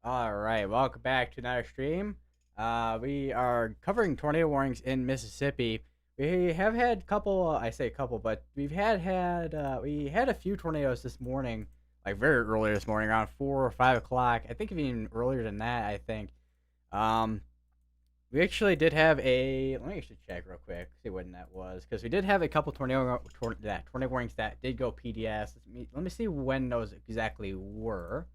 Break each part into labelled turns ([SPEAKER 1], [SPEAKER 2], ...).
[SPEAKER 1] All right, welcome back to another stream. We are covering tornado warnings in Mississippi. We have had couple, I say couple, but we had a few tornadoes this morning, like very early this morning, around 4 or 5 o'clock. I think even earlier than that. I think. Um, we actually did have a. Let me actually check real quick, see when that was, because we did have a couple tornado warnings that did go PDS. Let me see when those exactly were.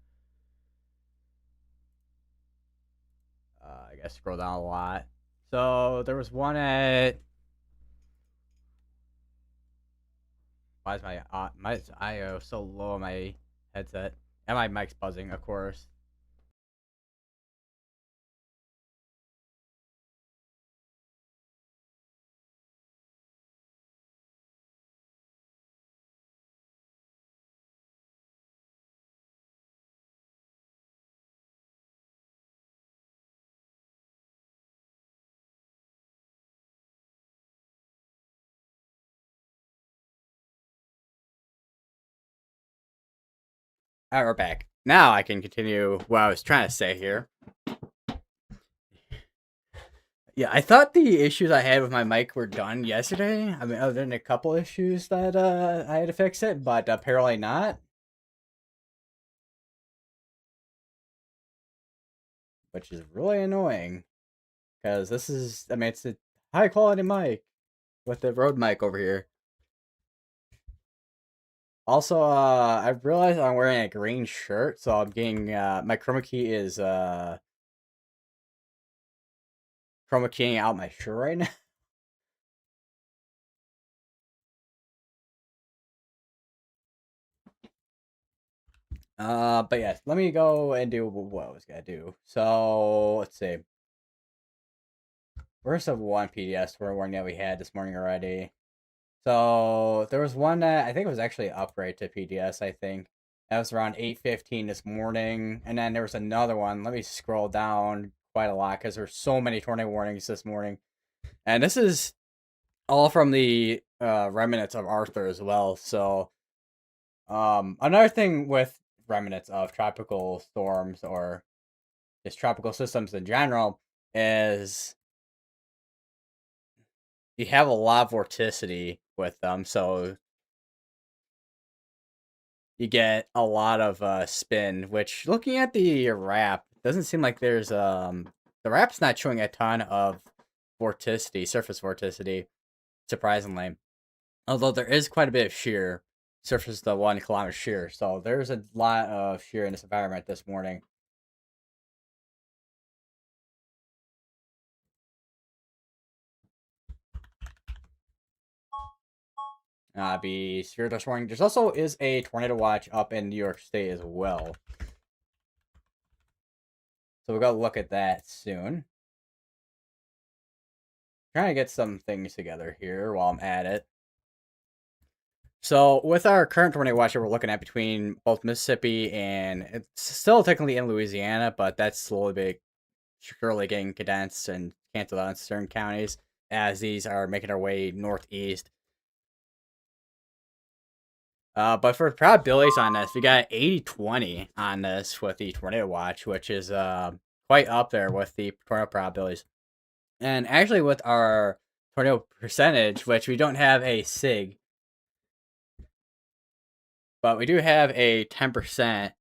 [SPEAKER 1] I guess scroll down a lot. So there was one at. Why is my IO so low on my headset? And my mic's buzzing, of course. All right, we're back. Now I can continue what I was trying to say here. Yeah, I thought the issues I had with my mic were done yesterday. I mean, other than a couple issues that I had to fix it, but apparently not. Which is really annoying because this is, I mean, it's a high quality mic with the Rode mic over here. Also, I realized I'm wearing a green shirt, so I'm getting my chroma key is chroma keying out my shirt right now. But yes, let me go and do what I was gonna do. So let's see. First of one PDS one that we had this morning already. So there was one that I think it was actually an upgrade to PDS. I think that was around 8:15 this morning, and then there was another one. Let me scroll down quite a lot because there's so many tornado warnings this morning, and this is all from the remnants of Arthur as well. So, another thing with remnants of tropical storms or just tropical systems in general is you have a lot of vorticity with them. So you get a lot of spin. Which, looking at the wrap, doesn't seem like there's the wrap's not showing a ton of vorticity, surface vorticity, surprisingly. Although there is quite a bit of shear, surface to 1 kilometer shear, so there's a lot of shear in this environment this morning. Be severe dust warning. There's also is a tornado watch up in New York State as well, so we'll go look at that soon. Trying to get some things together here while I'm at it. So with our current tornado watch that we're looking at between both Mississippi and it's still technically in Louisiana, but that's slowly but surely getting condensed and canceled out in certain counties as these are making their way northeast. But for probabilities on this, we got 80-20 on this with the tornado watch, which is quite up there with the tornado probabilities. And actually, with our tornado percentage, which we don't have a SIG, but we do have a 10%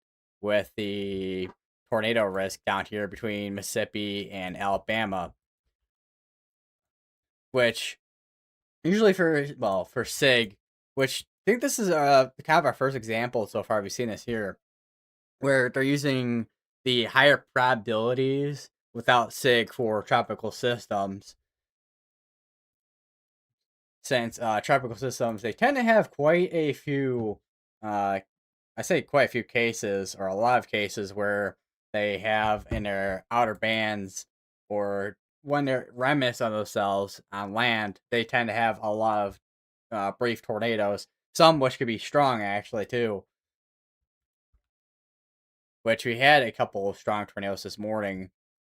[SPEAKER 1] with the tornado risk down here between Mississippi and Alabama, which usually for SIG, which I think this is kind of our first example so far. We've seen this here, where they're using the higher probabilities without SIG for tropical systems. Since tropical systems, they tend to have quite a few, I say quite a few cases, or a lot of cases, where they have in their outer bands, or when they're remnants of themselves on land, they tend to have a lot of brief tornadoes, some which could be strong actually too. Which we had a couple of strong tornadoes this morning.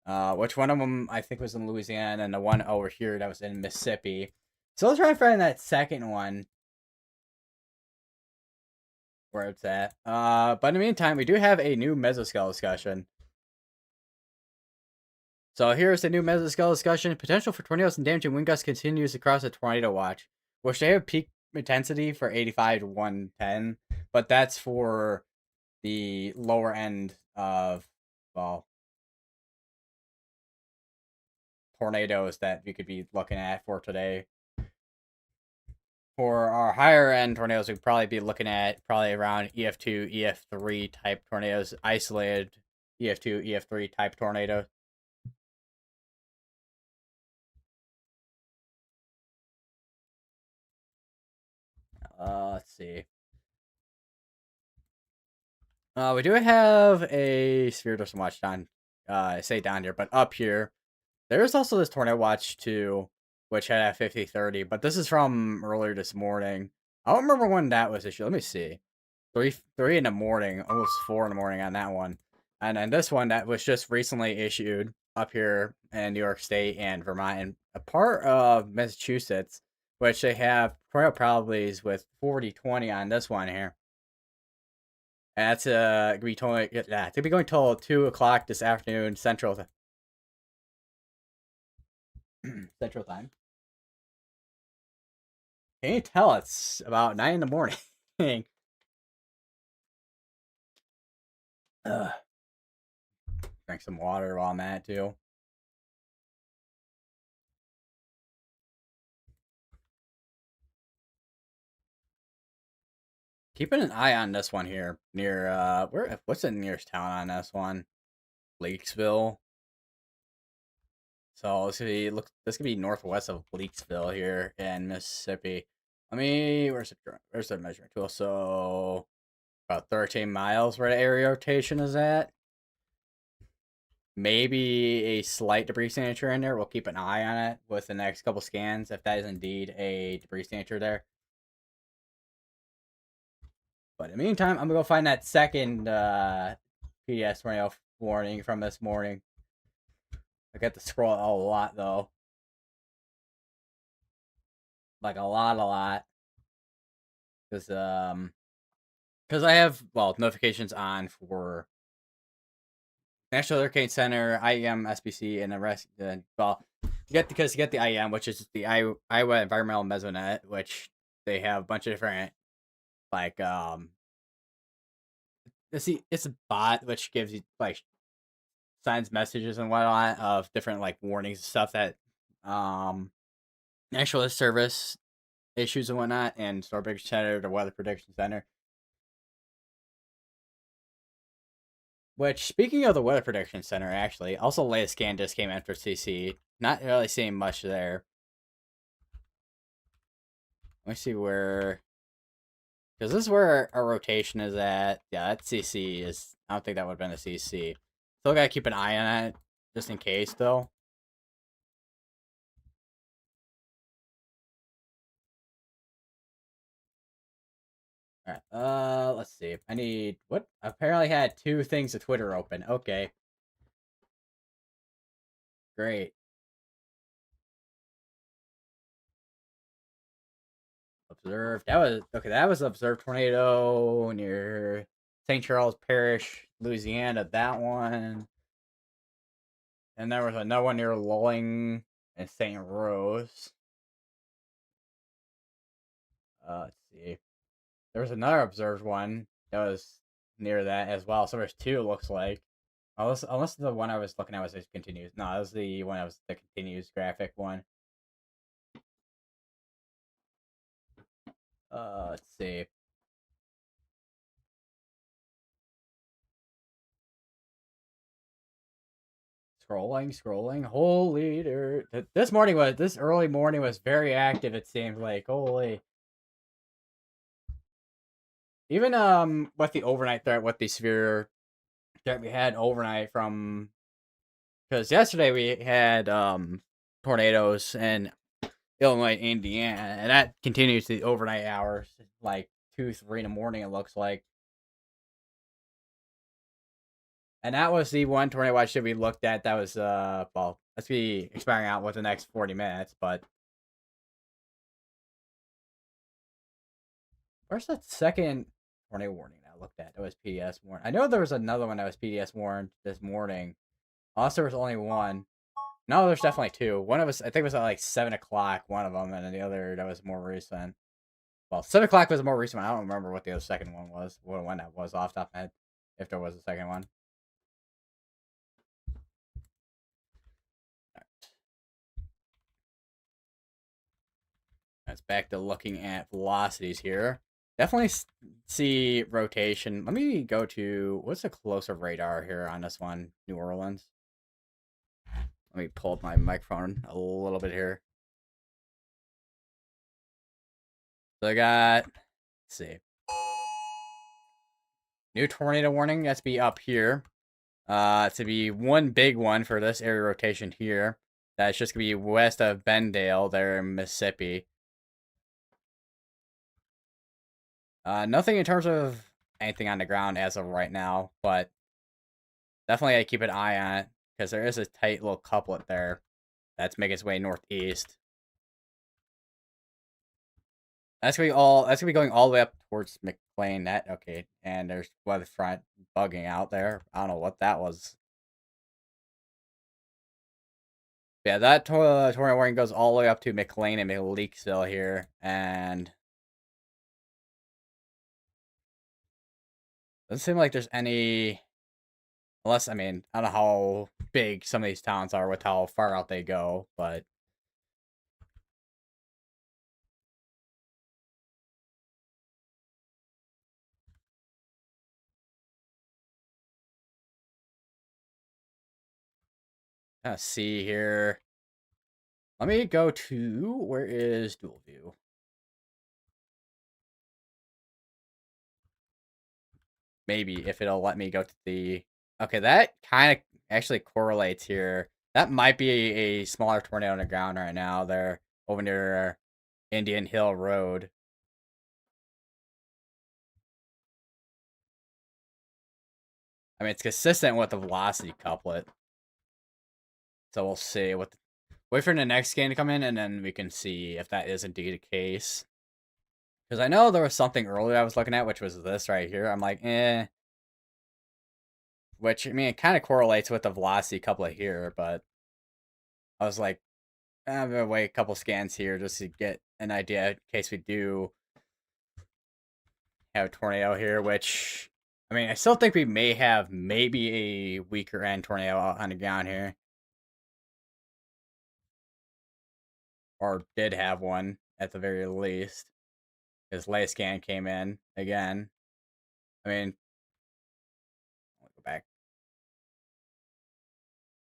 [SPEAKER 1] Which one of them I think was in Louisiana, and the one over here that was in Mississippi. So let's try to find that second one where it's at. But in the meantime, we do have a new mesoscale discussion. So here's the new mesoscale discussion. Potential for tornadoes and damaging wind gusts continues across the tornado watch, which they have peak intensity for 85 to 110, but that's for the lower end of, well, tornadoes that we could be looking at for today. For our higher end tornadoes, we'd probably be looking at probably around EF2, EF3 type tornadoes, isolated EF2, EF3 type tornadoes. Let's see. We do have a sphere system watch down, say down here, but up here, there's also this tornado watch too, which had a 50/30, but this is from earlier this morning. I don't remember when that was issued. Let me see. Three in the morning, almost 4 in the morning on that one, and then this one that was just recently issued up here in New York State and Vermont and a part of Massachusetts, which they have tornado probabilities with 40/20 on this one here. And that's gonna be totally yeah, it's gonna be going till 2 o'clock this afternoon Central Time. Can you tell it's about 9 in the morning? Ugh. Drink some water while I'm at it too. Keeping an eye on this one here near what's the nearest town on this one? Bleaksville. So this could be northwest of Bleaksville here in Mississippi. Let me where's the measurement tool? So about 13 miles where the area rotation is at. Maybe a slight debris signature in there. We'll keep an eye on it with the next couple scans if that is indeed a debris signature there. But in the meantime, I'm gonna go find that second PDS tornado warning from this morning. I got to scroll a lot though, like a lot, because I have notifications on for National Hurricane Center, IEM, SBC, and the rest. You get the IEM, which is the Iowa Environmental Mesonet, which they have a bunch of different like it's a bot which gives you like signs messages and whatnot of different like warnings and stuff that National Service issues and whatnot, and Storm Prediction Center, the Weather Prediction Center. Which, speaking of the Weather Prediction Center, actually, also latest scan just came in for CC. Not really seeing much there. Let me see where, because this is where our rotation is at. Yeah, that CC is. I don't think that would have been a CC. Still gotta keep an eye on it, just in case, though. Alright, let's see. I need, what? Apparently had 2 things of Twitter open. Okay. Great. Observed. That was observed tornado near St. Charles Parish, Louisiana. That one. And there was another one near Lulling and St. Rose. Let's see. There was another observed one that was near that as well. So there's 2, it looks like. Unless the one I was looking at was just continuous. No, that was the one that was the continuous graphic one. Let's see. Scrolling. Holy, this early morning was very active. It seemed like holy. Even with the overnight threat, with the severe threat we had overnight from, because yesterday we had tornadoes in Illinois, Indiana, and that continues the overnight hours, like 2, 3 in the morning. It looks like. And that was the one tornado watch that we looked at. That was let's be expiring out with the next 40 minutes. But where's that second tornado warning I looked at? It was PDS warned. I know there was another one that was PDS warned this morning. Also, there was only one. No, there's definitely two. One of us, I think, it was at like 7 o'clock. One of them, and then the other that was more recent. Well, 7 o'clock was more recent. I don't remember what the other second one was. What one that was off the top of my head, if there was a second one. That's back to looking at velocities here. Definitely see rotation. Let me go to what's the closer radar here on this one, New Orleans. Let me pull up my microphone a little bit here. So I got, let's see, new tornado warning. That's be up here. To be one big one for this area rotation here. That's just gonna be west of Bendale, there in Mississippi. Nothing in terms of anything on the ground as of right now, but definitely I keep an eye on it because there is a tight little couplet there that's making its way northeast. That's gonna be all. That's gonna be going all the way up towards McLean. That okay, and there's weather front bugging out there. I don't know what that was. Yeah, that tornado warning goes all the way up to McLean and Maleekville here, and doesn't seem like there's any. Unless I mean, I don't know how big some of these towns are with how far out they go, but let's see here. Let me go to where is dual view? Maybe if it'll let me go to the. Okay, that kind of actually correlates here. That might be a smaller tornado on the ground right now. There over near Indian Hill Road. I mean, it's consistent with the velocity couplet. So we'll see. Wait for the next scan to come in, and then we can see if that is indeed the case. Because I know there was something earlier I was looking at, which was this right here. I'm like, eh. Which, I mean, it kind of correlates with the velocity couplet here, but I was like, I'm going to wait a couple scans here just to get an idea in case we do have a tornado here, which, I mean, I still think we may have maybe a weaker end tornado on the ground here. Or did have one at the very least. His latest scan came in again. I mean, I'll go back.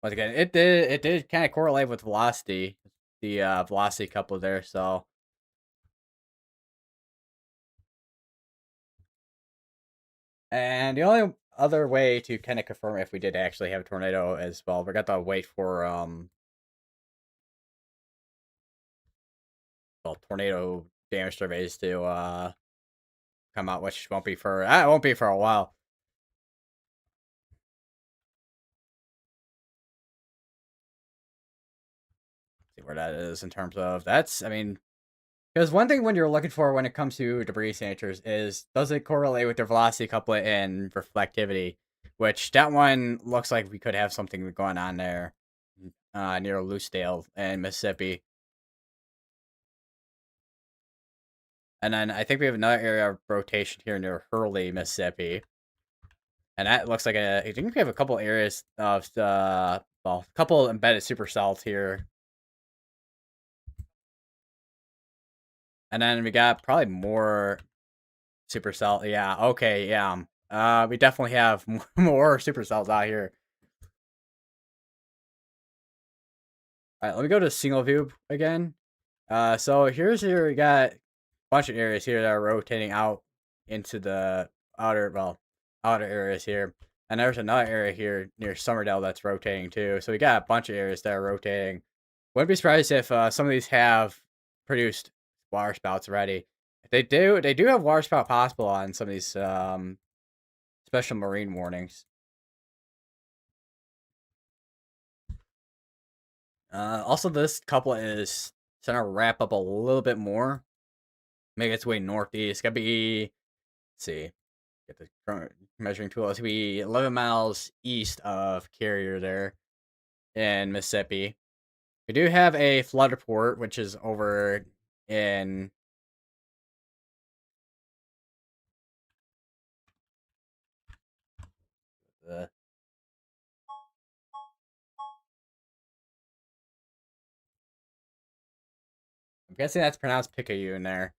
[SPEAKER 1] Once again, it did kind of correlate with velocity, the velocity couple there. So, and the only other way to kind of confirm if we did actually have a tornado as well, we got to wait for well, tornado damage surveys to come out, which won't be for it won't be for a while. See where that is in terms of that's. I mean, because one thing when you're looking for when it comes to debris signatures is does it correlate with their velocity couplet and reflectivity? Which that one looks like we could have something going on there near Loosedale in Mississippi. And then I think we have another area of rotation here near Hurley, Mississippi. And that looks like I think we have a couple areas of well, a couple embedded supercells here. And then we got probably more supercell. Yeah, okay, yeah. We definitely have more supercells out here. All right, let me go to single view again. So here's here we got a bunch of areas here that are rotating out into the outer areas here. And there's another area here near Summerdale that's rotating too. So we got a bunch of areas that are rotating. Wouldn't be surprised if some of these have produced water spouts already. If they do have water spout possible on some of these special marine warnings. Also, this couple is trying to wrap up a little bit more, make its way northeast. It's gotta be, let's see, get the current measuring tool. It's gonna be 11 miles east of Carrier there. in Mississippi. We do have a flood report, which is over in the. I'm guessing that's pronounced Picayune there.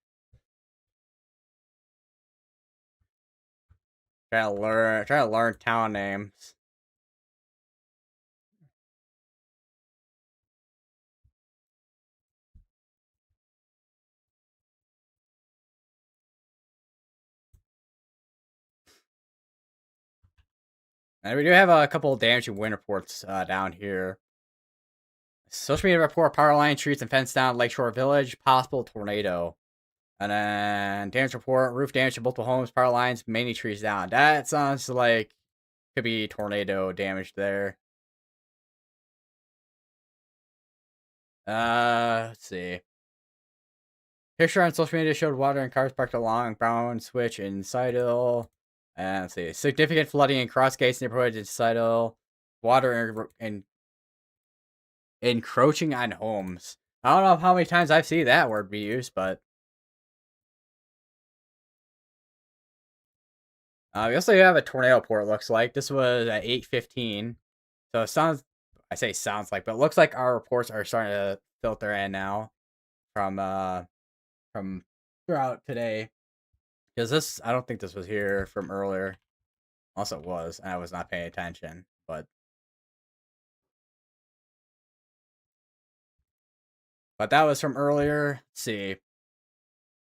[SPEAKER 1] Try to learn town names. And we do have a couple of damaging wind reports down here. Social media report: power line, trees, and fence down at Lakeshore Village. Possible tornado. And then damage report: roof damage to multiple homes, power lines, many trees down. That sounds like could be tornado damage there. Let's see. Picture on social media showed water and cars parked along Brown Switch in Seidel. And let's see. Significant flooding in Crossgates neighborhood in Seidel. Water and encroaching on homes. I don't know how many times I've seen that word be used, but we also have a tornado report. Looks like this was at 8:15. So it sounds. I say sounds like, but it looks like our reports are starting to filter in now from throughout today. Because this, I don't think this was here from earlier. Also, it was, and I was not paying attention. But that was from earlier. Let's see.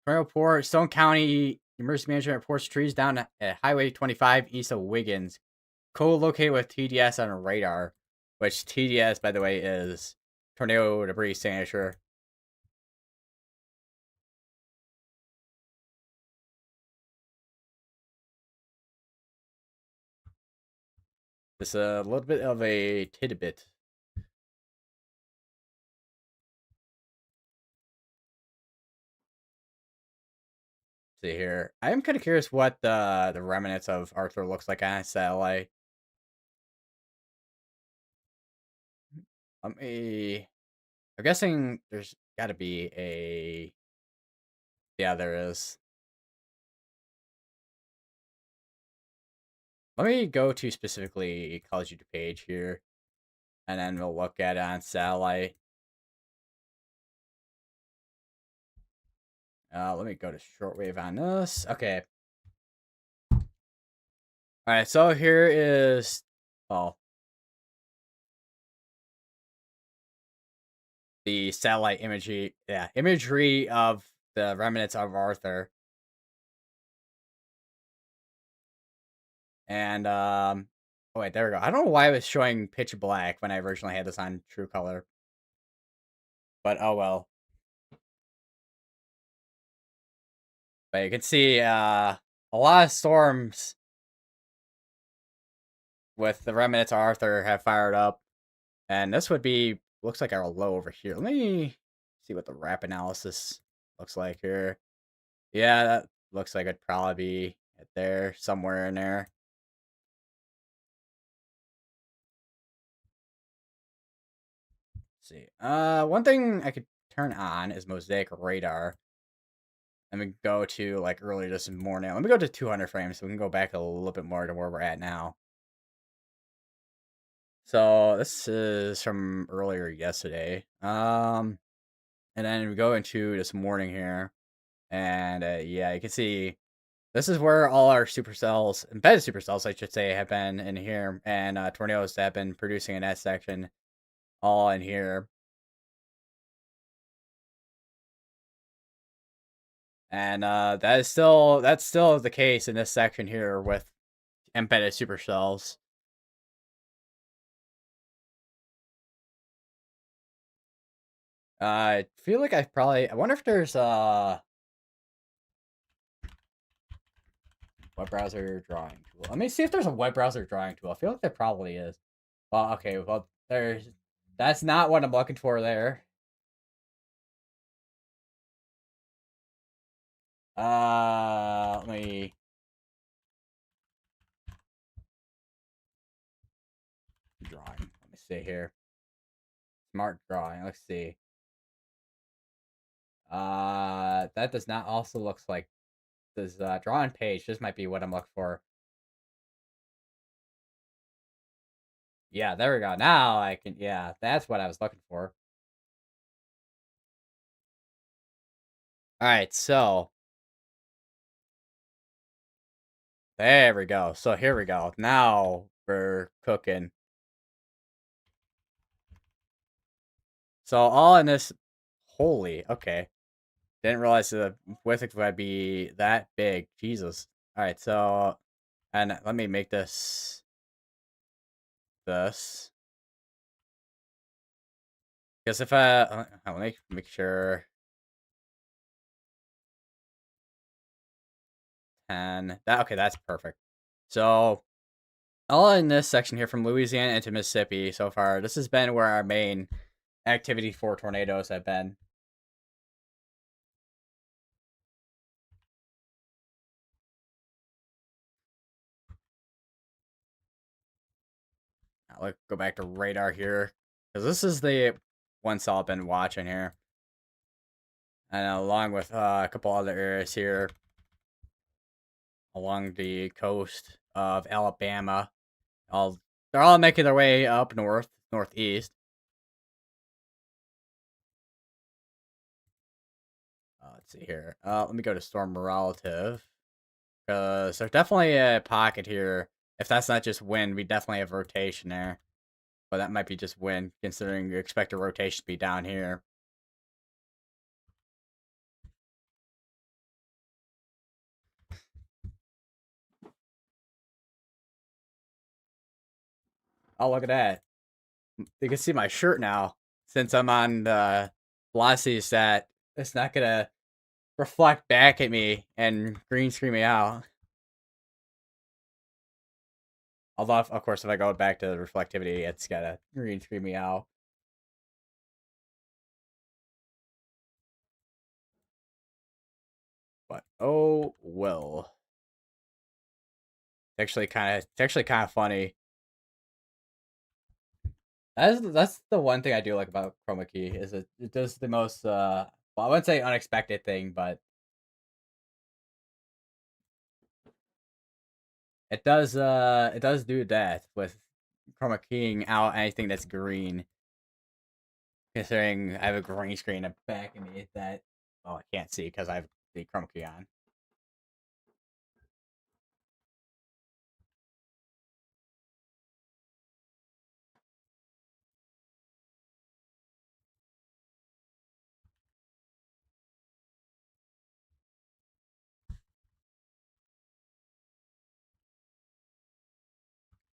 [SPEAKER 1] Tornado report: Stone County Emergency Management reports trees down at Highway 25 east of Wiggins, co-located with TDS on a radar. Which TDS, by the way, is tornado debris signature. Just a little bit of a tidbit. See here. I am kind of curious what the remnants of Arthur looks like on satellite. Let me. I'm guessing there's got to be a. Yeah, there is. Let me go to specifically Call of Duty page here, and then we'll look at it on satellite. Let me go to shortwave on this. Okay. All right, so here is, well, the satellite imagery of the remnants of Arthur. And oh wait, there we go. I don't know why it was showing pitch black when I originally had this on True Color, but oh well. But you can see a lot of storms with the remnants of Arthur have fired up, and this would be looks like our low over here. Let me see what the wrap analysis looks like here. Yeah, that looks like it'd probably be there somewhere in there. Let's see. One thing I could turn on is mosaic radar. Let me go to like earlier this morning. Let me go to 200 frames so we can go back a little bit more to where we're at now. So this is from earlier yesterday. And then we go into this morning here, and yeah, you can see this is where all our supercells, embedded supercells, I should say, have been in here, and tornadoes have been producing in that section, all in here. And that's still the case in this section here with embedded supercells. I feel like I wonder if there's web browser drawing tool. Let me see if there's a web browser drawing tool. I feel like there probably is. Well, okay, well that's not what I'm looking for there. Let me drawing. Let me see here. Smart drawing. Let's see. That does not also looks like this drawing page. This might be what I'm looking for. Yeah, there we go. Now I can. Yeah, that's what I was looking for. All right, so there we go. So here we go. Now we're cooking. So all in this. Holy, okay. Didn't realize the width would be that big. Jesus. All right, so and let me make this because if I'll make sure 10 that okay, that's perfect. So all in this section here from Louisiana into Mississippi so far, this has been where our main activity for tornadoes have been. Now, let's go back to radar here because this is the one cell I've been watching here, and along with a couple other areas here along the coast of Alabama. They're all making their way up northeast. Let's see here. Let me go to storm relative because there's definitely a pocket here. If that's not just wind, we definitely have rotation there. But that might be just wind, considering you expect a rotation to be down here. Oh, look at that. You can see my shirt now. Since I'm on the velocity set, it's not going to reflect back at me and green screen me out. Although, of course, if I go back to the reflectivity, it's got to green screen me out. But oh well. It's actually kind of funny. That's the one thing I do like about chroma key is it does the most well, I wouldn't say unexpected thing, but it does do that with chroma keying out anything that's green. Considering I have a green screen back of me that I can't see because I have the chroma key on.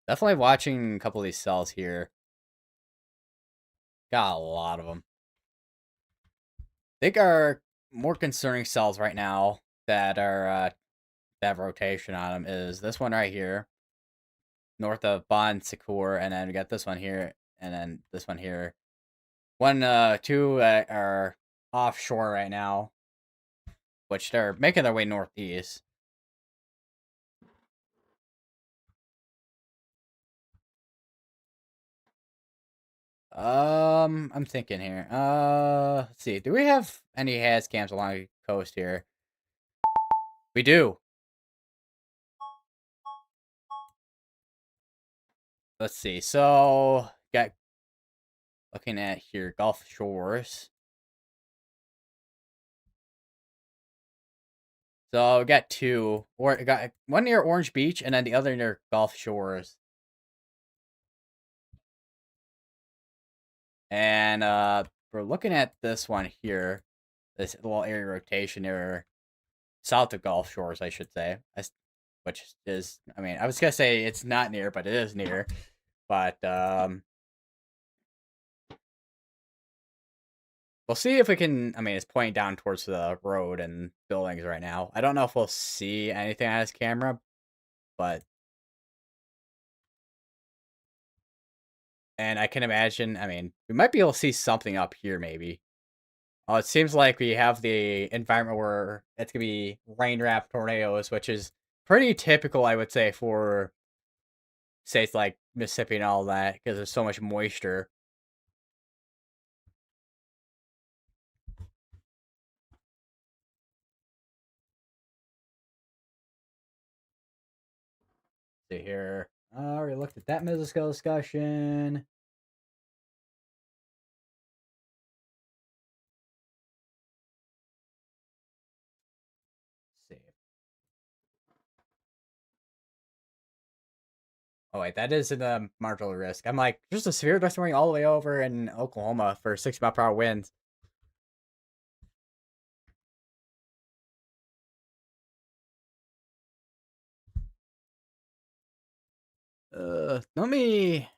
[SPEAKER 1] Definitely watching a couple of these cells here. Got a lot of them. I think our more concerning cells right now that are that have rotation on them is this one right here, north of Bon Secours, and then we got this one here, and then this one here. Two are offshore right now, which they're making their way northeast. I'm thinking here. Let's see. Do we have any has cams along the coast here? We do. Let's see. So, got looking at here, Gulf Shores. So we got two, or got one near Orange Beach, and then the other near Gulf Shores. And we're looking at this one here, this little area rotation near south of Gulf Shores, I should say. Which is, I mean, I was gonna say it's not near, but it is near. But we'll see if we can. I mean, it's pointing down towards the road and buildings right now. I don't know if we'll see anything on this camera, but and I can imagine. I mean, we might be able to see something up here, maybe. Oh, it seems like we have the environment where it's gonna be rain wrapped tornadoes, which is pretty typical, I would say, for states like Mississippi and all that, because there's so much moisture. See here. Already looked at that mesoscale discussion. Let's see. Oh wait, that is in the marginal risk. I'm like, just a severe dust storm all the way over in Oklahoma for 60-mile-per-hour winds. Let me,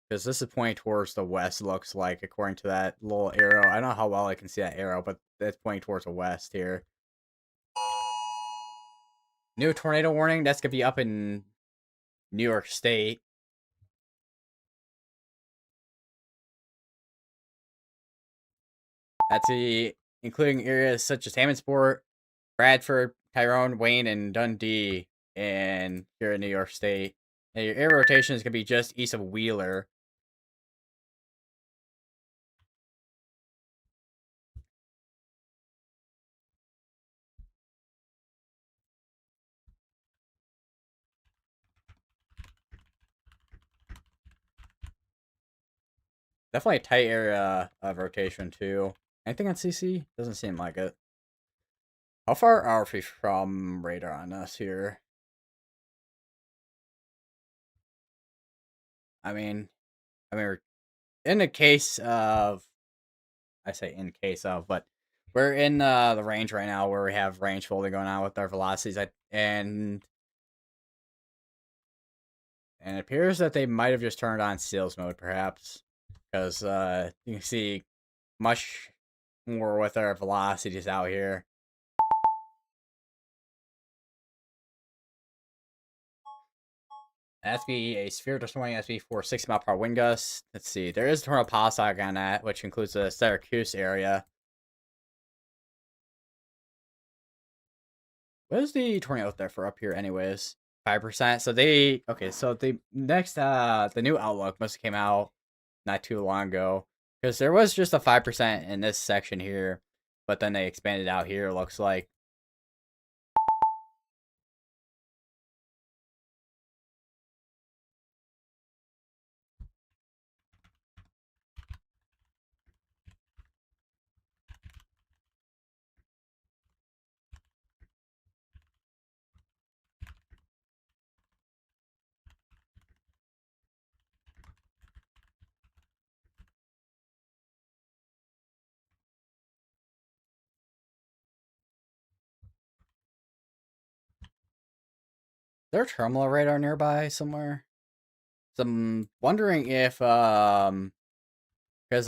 [SPEAKER 1] because this is pointing towards the west. Looks like according to that little arrow. I don't know how well I can see that arrow, but it's pointing towards the west here. New tornado warning. That's gonna be up in New York State. That's including areas such as Hammondsport, Bradford, Tyrone, Wayne, and Dundee, and here in New York State. And your air rotation is gonna be just east of Wheeler. Definitely a tight area of rotation too. Anything on CC? Doesn't seem like it. How far are we from radar on us here? I mean, we're in the case of, I say in case of, but we're in the range right now where we have range folding going on with our velocities, and it appears that they might have just turned on seals mode, perhaps, because you can see much more with our velocities out here. SB a sphere destroying SB for 6 mile per hour wind gusts. Let's see. There is tornado policy on that, which includes the Syracuse area. What is the tornado out there for up here, anyways? 5%. So they okay. So the next the new outlook must have came out not too long ago because there was just a 5% in this section here, but then they expanded out here. It looks like. Is there a terminal radar nearby somewhere? So I'm wondering if because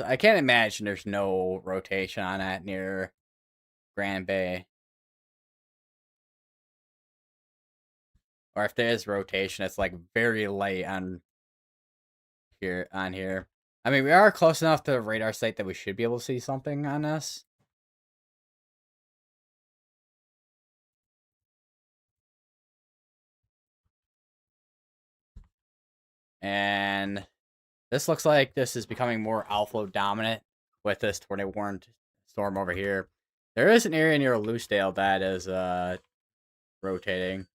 [SPEAKER 1] I can't imagine there's no rotation on that near Grand Bay. Or if there is rotation, it's like very late on here. I mean, we are close enough to the radar site that we should be able to see something on this. And this looks like this is becoming more outflow dominant with this tornado warned storm over here. There is an area near Loosedale that is rotating.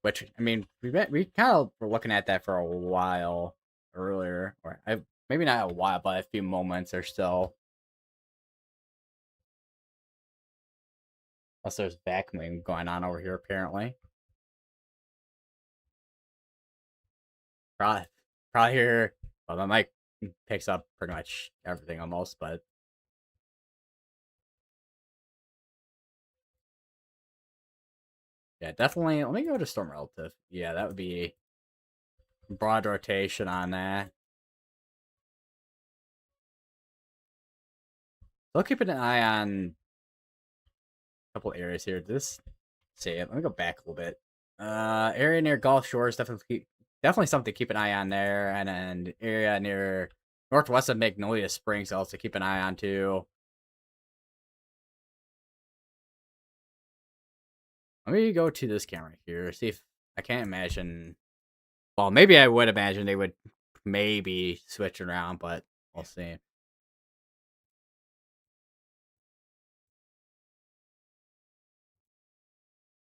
[SPEAKER 1] Which I mean, we kind of were looking at that for a while earlier, or maybe not a while, but a few moments or so. Unless there's vacuuming going on over here, apparently. Probably, probably here. Well, my mic picks up pretty much everything almost, but yeah, definitely. Let me go to storm relative. Yeah, that would be broad rotation on that. So I'll keep an eye on a couple areas here. This, see, let me go back a little bit. Area near Gulf Shores definitely something to keep an eye on there, and then area near northwest of Magnolia Springs also keep an eye on too. Let me go to this camera here. See if I can't imagine. Well, maybe I would imagine they would maybe switch around, but we'll see.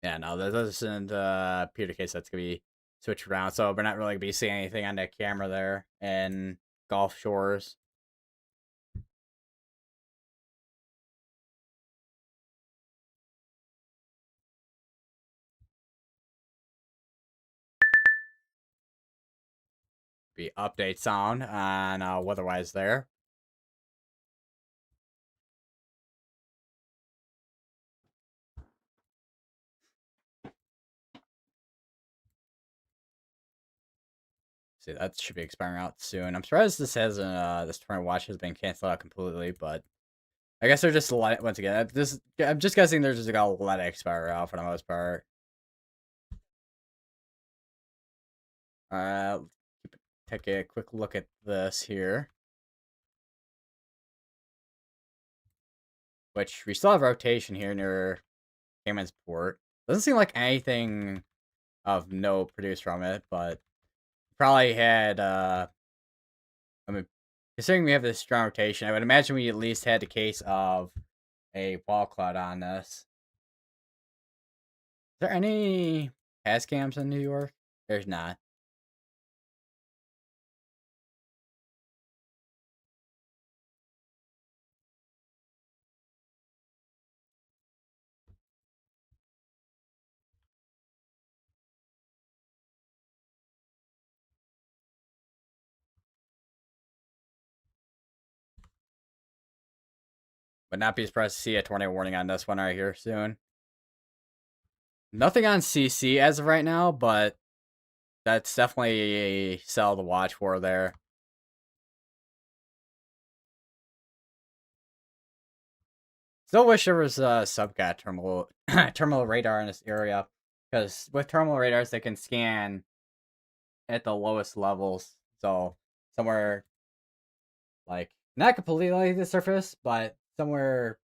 [SPEAKER 1] Yeah, no, that doesn't appear the case. That's gonna be switched around, so we're not really gonna be seeing anything on that camera there in Gulf Shores. Be update sound on weatherwise there. See, that should be expiring out soon. I'm surprised this hasn't this tornado watch has been canceled out completely, but I guess they're just let once again. This I'm just guessing they're just gonna let it expire out for the most part. Uh, take a quick look at this here, which we still have rotation here near Cayman's port. Doesn't seem like anything of note produced from it, but probably had I mean, considering we have this strong rotation, I would imagine we at least had the case of a wall cloud on this. Is there any pass cams in New York? There's not. Would not be surprised to see a tornado warning on this one right here soon. Nothing on CC as of right now, but that's definitely a cell to watch for there. Still wish there was a subcat terminal terminal radar in this area, because with terminal radars they can scan at the lowest levels. So somewhere like not completely the surface, but somewhere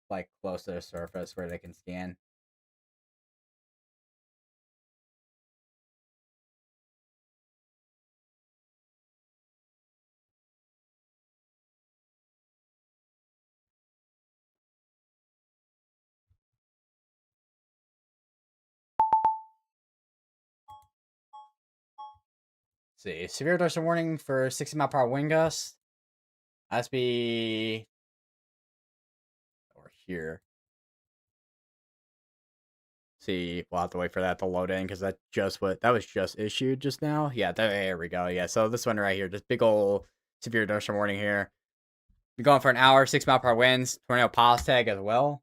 [SPEAKER 1] like close to the surface where they can scan. See, severe dose warning for 60-mile-per-hour wind gusts. That's be over here. See, we'll have to wait for that to load in because that was just issued just now. Yeah, there we go. Yeah, so this one right here, just big old severe dose warning here. Be going for an hour, 6 mile per hour winds, tornado pause tag as well.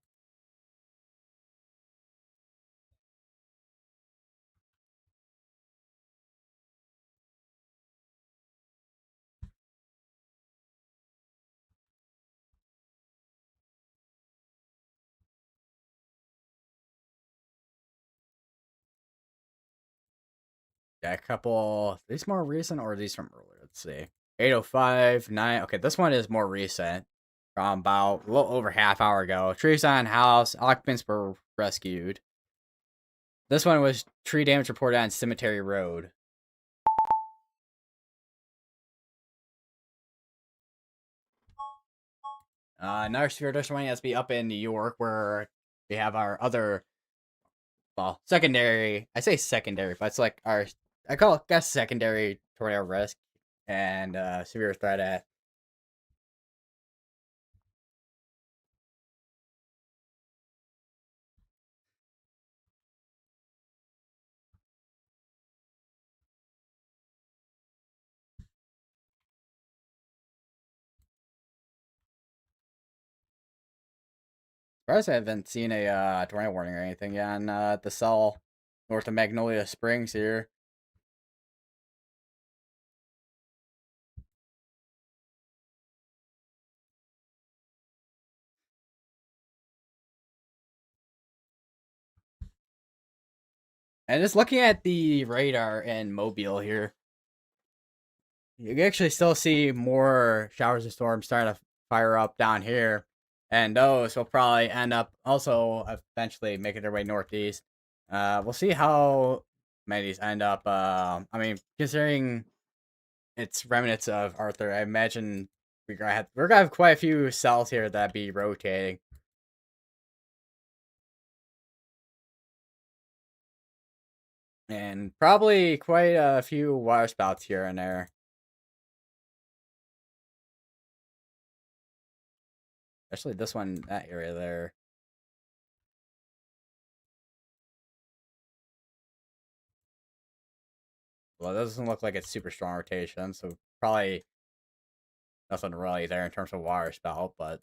[SPEAKER 1] Yeah, a couple. Are these more recent or are these from earlier? Let's see. 8:05, 9. Okay, this one is more recent. From about a little over half hour ago. Trees on house. Occupants were rescued. This one was tree damage reported on Cemetery Road. Another severe dose warning has to be up in New York, where we have our other, well, secondary. I say secondary, but it's like our, I call it, guess, secondary tornado risk and severe threat at. Surprised I haven't seen a tornado warning or anything yet on the cell north of Magnolia Springs here. And just looking at the radar in Mobile here, you can actually still see more showers of storms starting to fire up down here. And those will probably end up also eventually making their way northeast. We'll see how many of these end up. I mean, considering it's remnants of Arthur, I imagine we're gonna have quite a few cells here that be rotating. and probably quite a few water spouts here and there. Especially this one, that area there. Well, it doesn't look like it's super strong rotation, so probably nothing really there in terms of water spout, but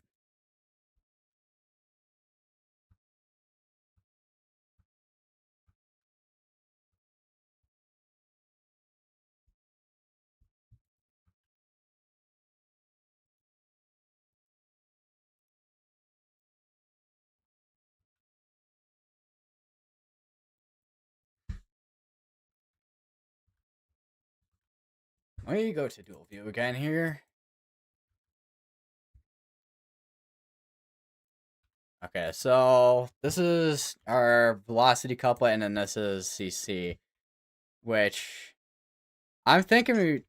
[SPEAKER 1] let me go to dual view again here. Okay, so this is our velocity couplet, and then this is CC, which I'm thinking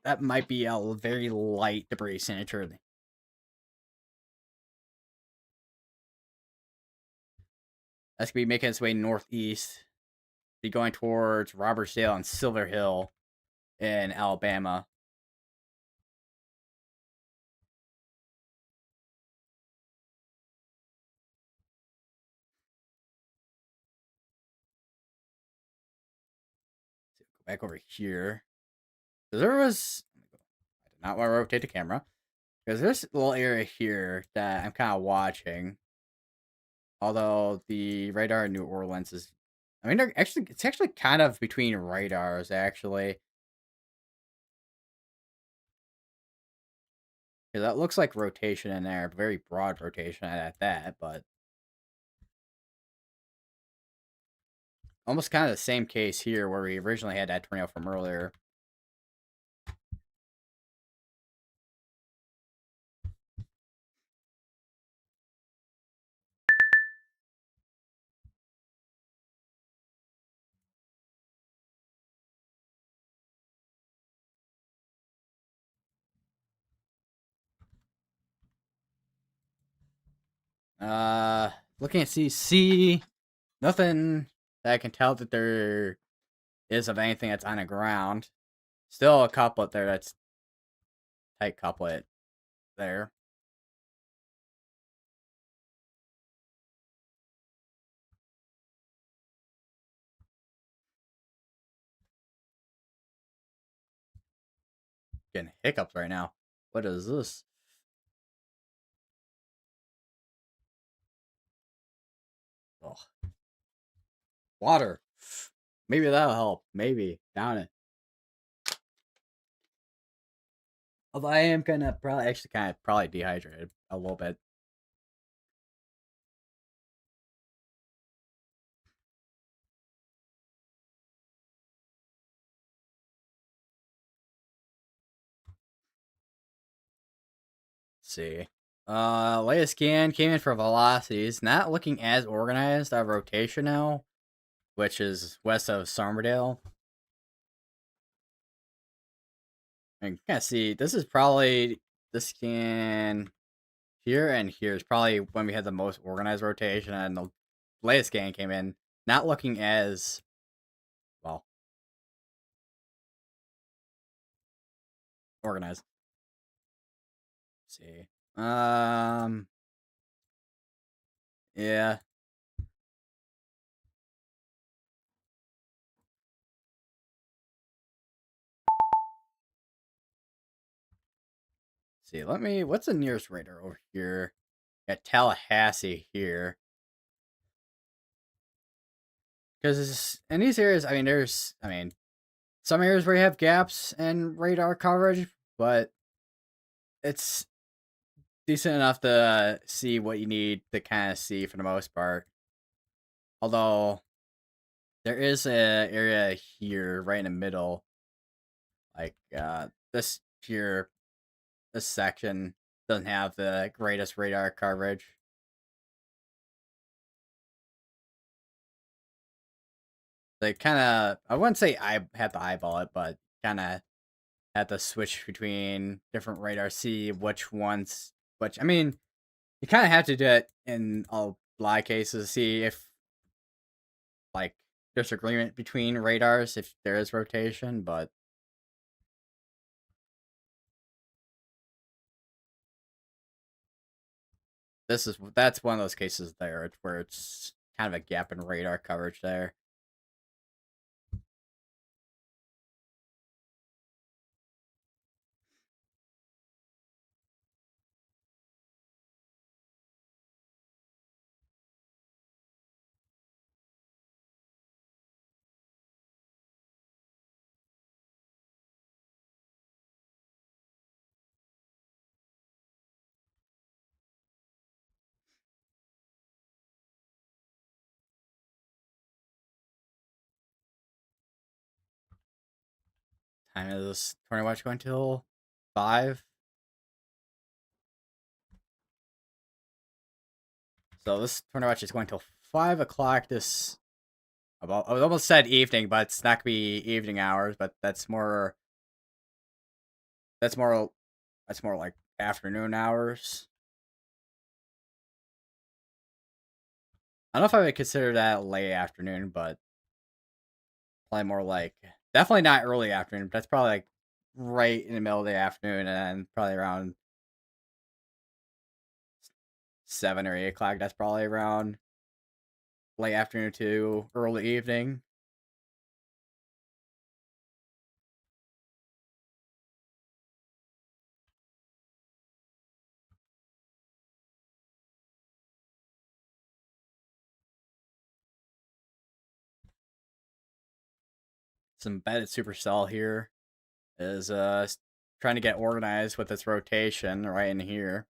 [SPEAKER 1] that might be a very light debris signature. That's gonna be making its way northeast, be going towards Robertsdale and Silver Hill in Alabama. So go back over here. There was, I did not want to rotate the camera because there's a little area here that I'm kind of watching. Although the radar in New Orleans is, I mean, it's actually kind of between radars actually. Because that looks like rotation in there, very broad rotation at that, but almost kind of the same case here where we originally had that tornado from earlier. Uh, Looking at CC, nothing that I can tell that there is of anything that's on the ground. Still a couplet there that's tight couplet there. Getting hiccups right now. What is this? Oh, water. Maybe that'll help. Maybe. Down it. Although I am gonna probably actually kind of probably dehydrated a little bit. Let's see. Latest scan came in for velocities. Not looking as organized. Our rotation now, which is west of Somerdale. I can kind of see this is probably the scan here and here is probably when we had the most organized rotation, and the latest scan came in not looking as well organized. Let's see. Yeah. Let's see, what's the nearest radar over here? At Tallahassee here. Because in these areas, I mean, some areas where you have gaps in radar coverage, but it's decent enough to see what you need to kind of see for the most part. Although there is a area here right in the middle, like this here, this section doesn't have the greatest radar coverage. They kind of, I wouldn't say I have to eyeball it, but kind of have to switch between different radars, see which ones, which, I mean, you kind of have to do it in a lot of cases, see if, like, disagreement between radars if there is rotation, but that's one of those cases there where it's kind of a gap in radar coverage there. Time is this tornado watch going till 5? So this tornado watch is going till 5 o'clock. This about I almost said evening, but it's not gonna be evening hours. But that's more that's more like afternoon hours. I don't know if I would consider that late afternoon, but probably more like definitely not early afternoon. But that's probably like right in the middle of the afternoon, and probably around 7 or 8 o'clock. That's probably around late afternoon to early evening. Some embedded supercell here is trying to get organized with its rotation right in here.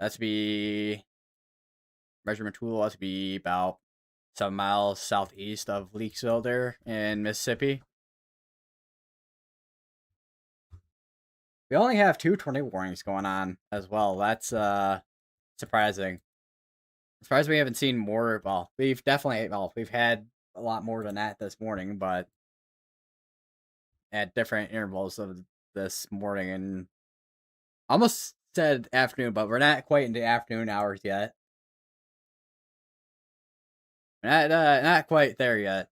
[SPEAKER 1] That's be measurement tool. That's be about 7 miles southeast of Leakesville there in Mississippi. We only have 2 tornado warnings going on as well. That's surprising. Surprised we haven't seen more. We've had a lot more than that this morning, but at different intervals of this morning, and almost said afternoon, but we're not quite in the afternoon hours yet. Not quite there yet.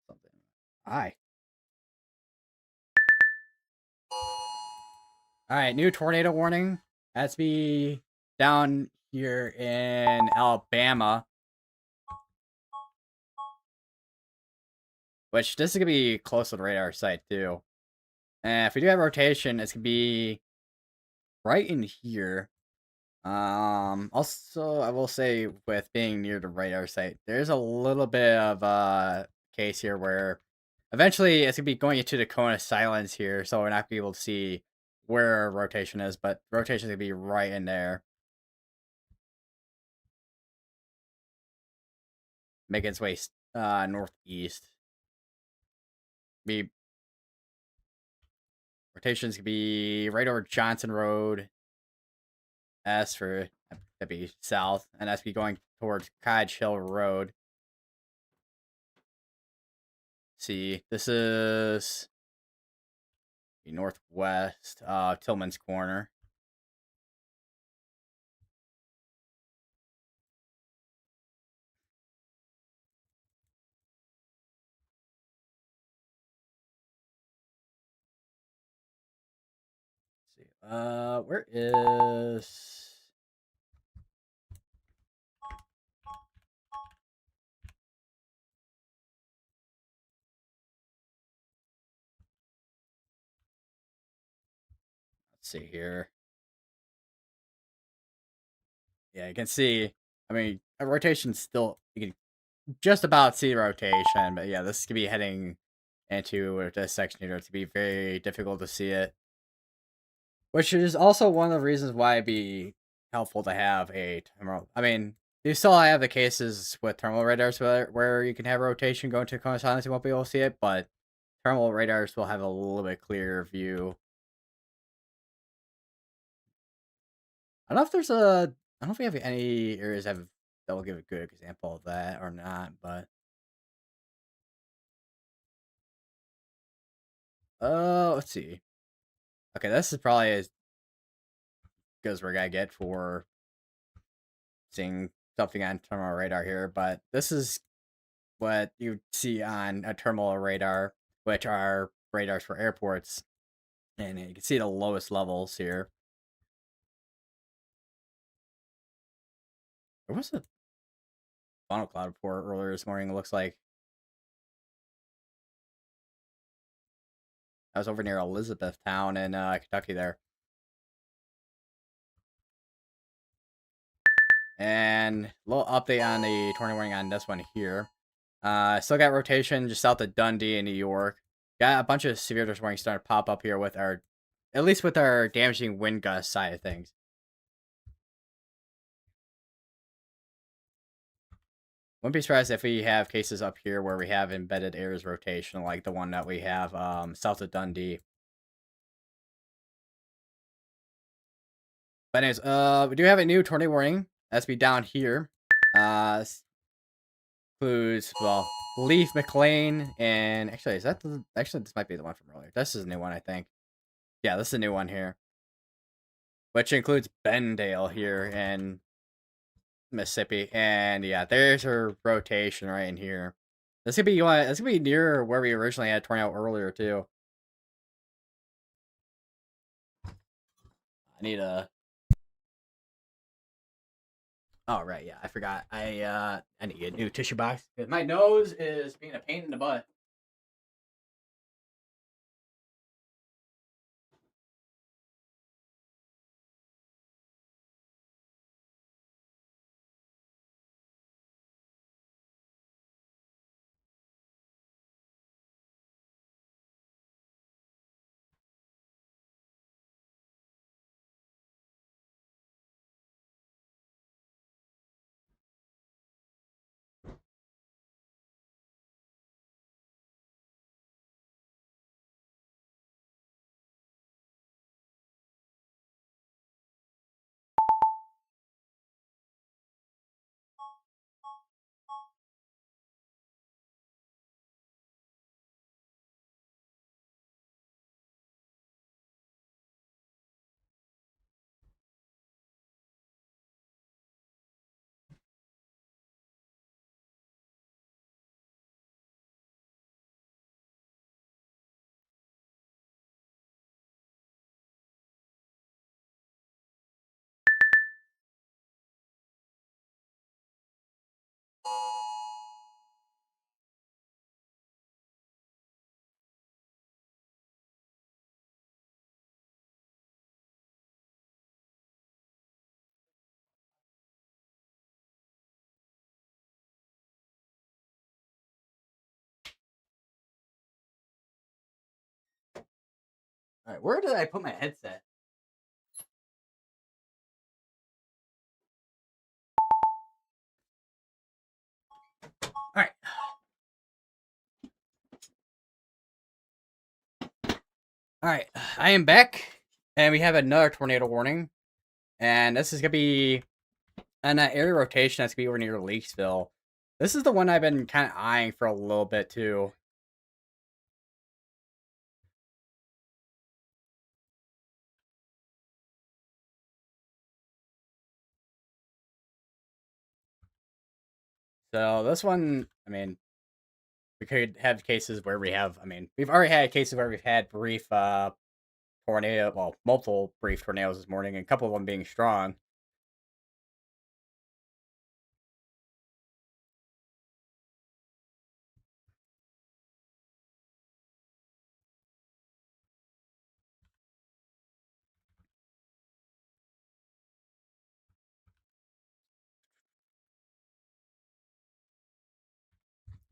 [SPEAKER 1] Something. Hi. All right, new tornado warning. That's be down here in Alabama. Which this is gonna be close to the radar site too. And if we do have rotation, it's gonna be right in here. Also, I will say with being near the radar site, there's a little bit of a case here where eventually it's gonna be going into the cone of silence here, so we're not gonna be able to see where rotation is, but rotation is gonna be right in there, making its way northeast. Be rotations could be right over Johnson Road. S for that'd be south, and that's be going towards Cottage Hill Road. See, this is the northwest, Tillman's Corner. Let's see, where is? Let's see here. Yeah, you can see. I mean, a rotation still you can just about see rotation, but yeah, this could be heading into this section here. It's to be very difficult to see it. Which is also one of the reasons why it'd be helpful to have a terminal. I mean, you still have the cases with terminal radars where you can have rotation go into cone of silence, you won't be able to see it, but terminal radars will have a little bit clearer view. I don't know if there's a I don't know if we have any areas that will give a good example of that or not, but let's see. Okay, this is probably as good as we're gonna get for seeing something on terminal radar here, but this is what you see on a terminal radar, which are radars for airports, and you can see the lowest levels here. There was a funnel cloud report earlier this morning. It looks like I was over near Elizabethtown in Kentucky there, and a little update on the tornado warning on this one here. Still got rotation just south of Dundee in New York. Got a bunch of severe tornado warnings starting to pop up here with at least with our damaging wind gust side of things. Wouldn't be surprised if we have cases up here where we have embedded areas rotation, like the one that we have south of Dundee. But anyways, we do have a new tornado warning. That's be down here. This includes Leaf, McLean, and actually actually this might be the one from earlier. This is a new one, I think. Yeah, this is a new one here, which includes Bendale here in Mississippi, and yeah, there's her rotation right in here. This could be near where we originally had tornado earlier too. I need a. Oh right, yeah, I forgot. I need a new tissue box because my nose is being a pain in the butt. All right, where did I put my headset? All right. All right, I am back, and we have another tornado warning, and this is gonna be an area rotation that's gonna be over near Leakesville. This is the one I've been kind of eyeing for a little bit too. So this one, I mean, we could have cases where we have. I mean, we've already had cases where we've had brief tornado, multiple brief tornadoes this morning, and a couple of them being strong.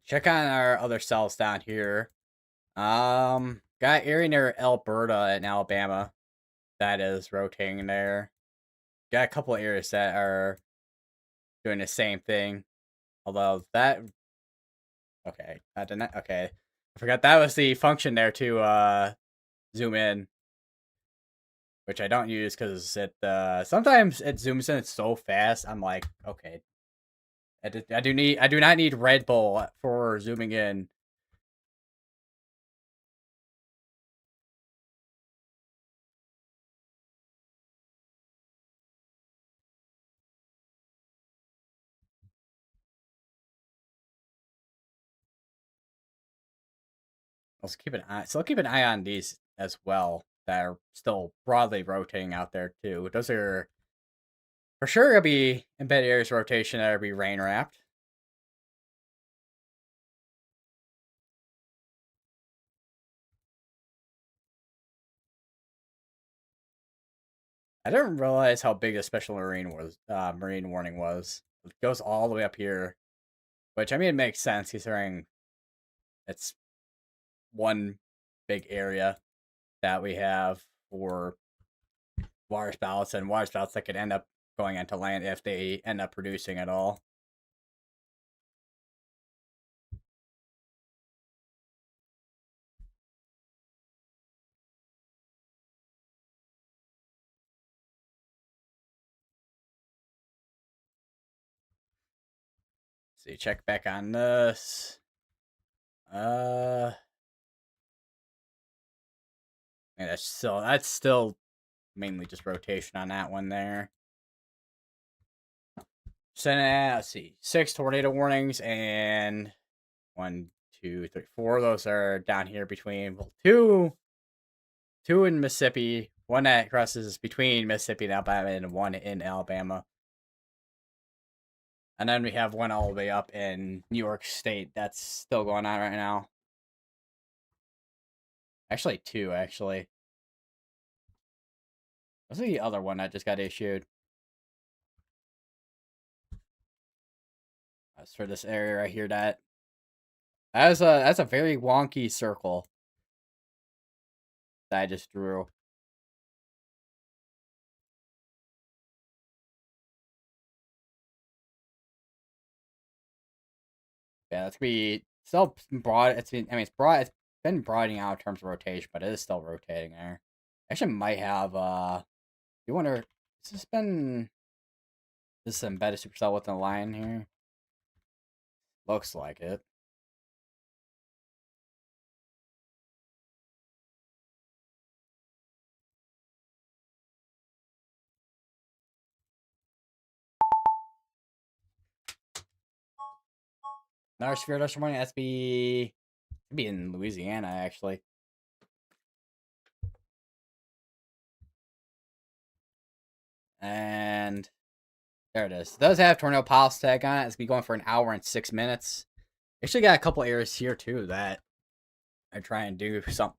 [SPEAKER 1] Check on our other cells down here. Got area near Alberta in Alabama that is rotating there. Got a couple of areas that are doing the same thing. Although that okay, I didn't okay. I forgot that was the function there to zoom in. which I don't use because it sometimes it zooms in so fast. I'm like, okay, I do not need Red Bull for zooming in. Let's keep an eye. So I'll keep an eye on these as well that are still broadly rotating out there too. Those are for sure gonna be embedded areas rotation that will be rain wrapped. I didn't realize how big a special marine warning was. It goes all the way up here, which I mean it makes sense considering it's one big area that we have for water spouts and water spouts that could end up going into land if they end up producing at all. See, check back on this. Uh, and that's still mainly just rotation on that one there. Sending out, let's see, 6 tornado warnings and 1, 2, 3, 4 of those are down here between two in Mississippi, one that crosses between Mississippi and Alabama, and one in Alabama. And then we have one all the way up in New York State that's still going on right now. Actually, two, actually. What's the other one that just got issued? That's for this area right here. That's a very wonky circle that I just drew. Yeah, that's gonna be still broad. It's broad. It's been broadening out in terms of rotation, but it is still rotating there. Actually, might have. You wonder? Has this been this embedded supercell within the line here? Looks like it. Another severe dust warning has to be in Louisiana actually. And there it is. It does have tornado pulse tag on it. It's gonna be going for an hour and 6 minutes. Actually got a couple areas here too that I try and do something.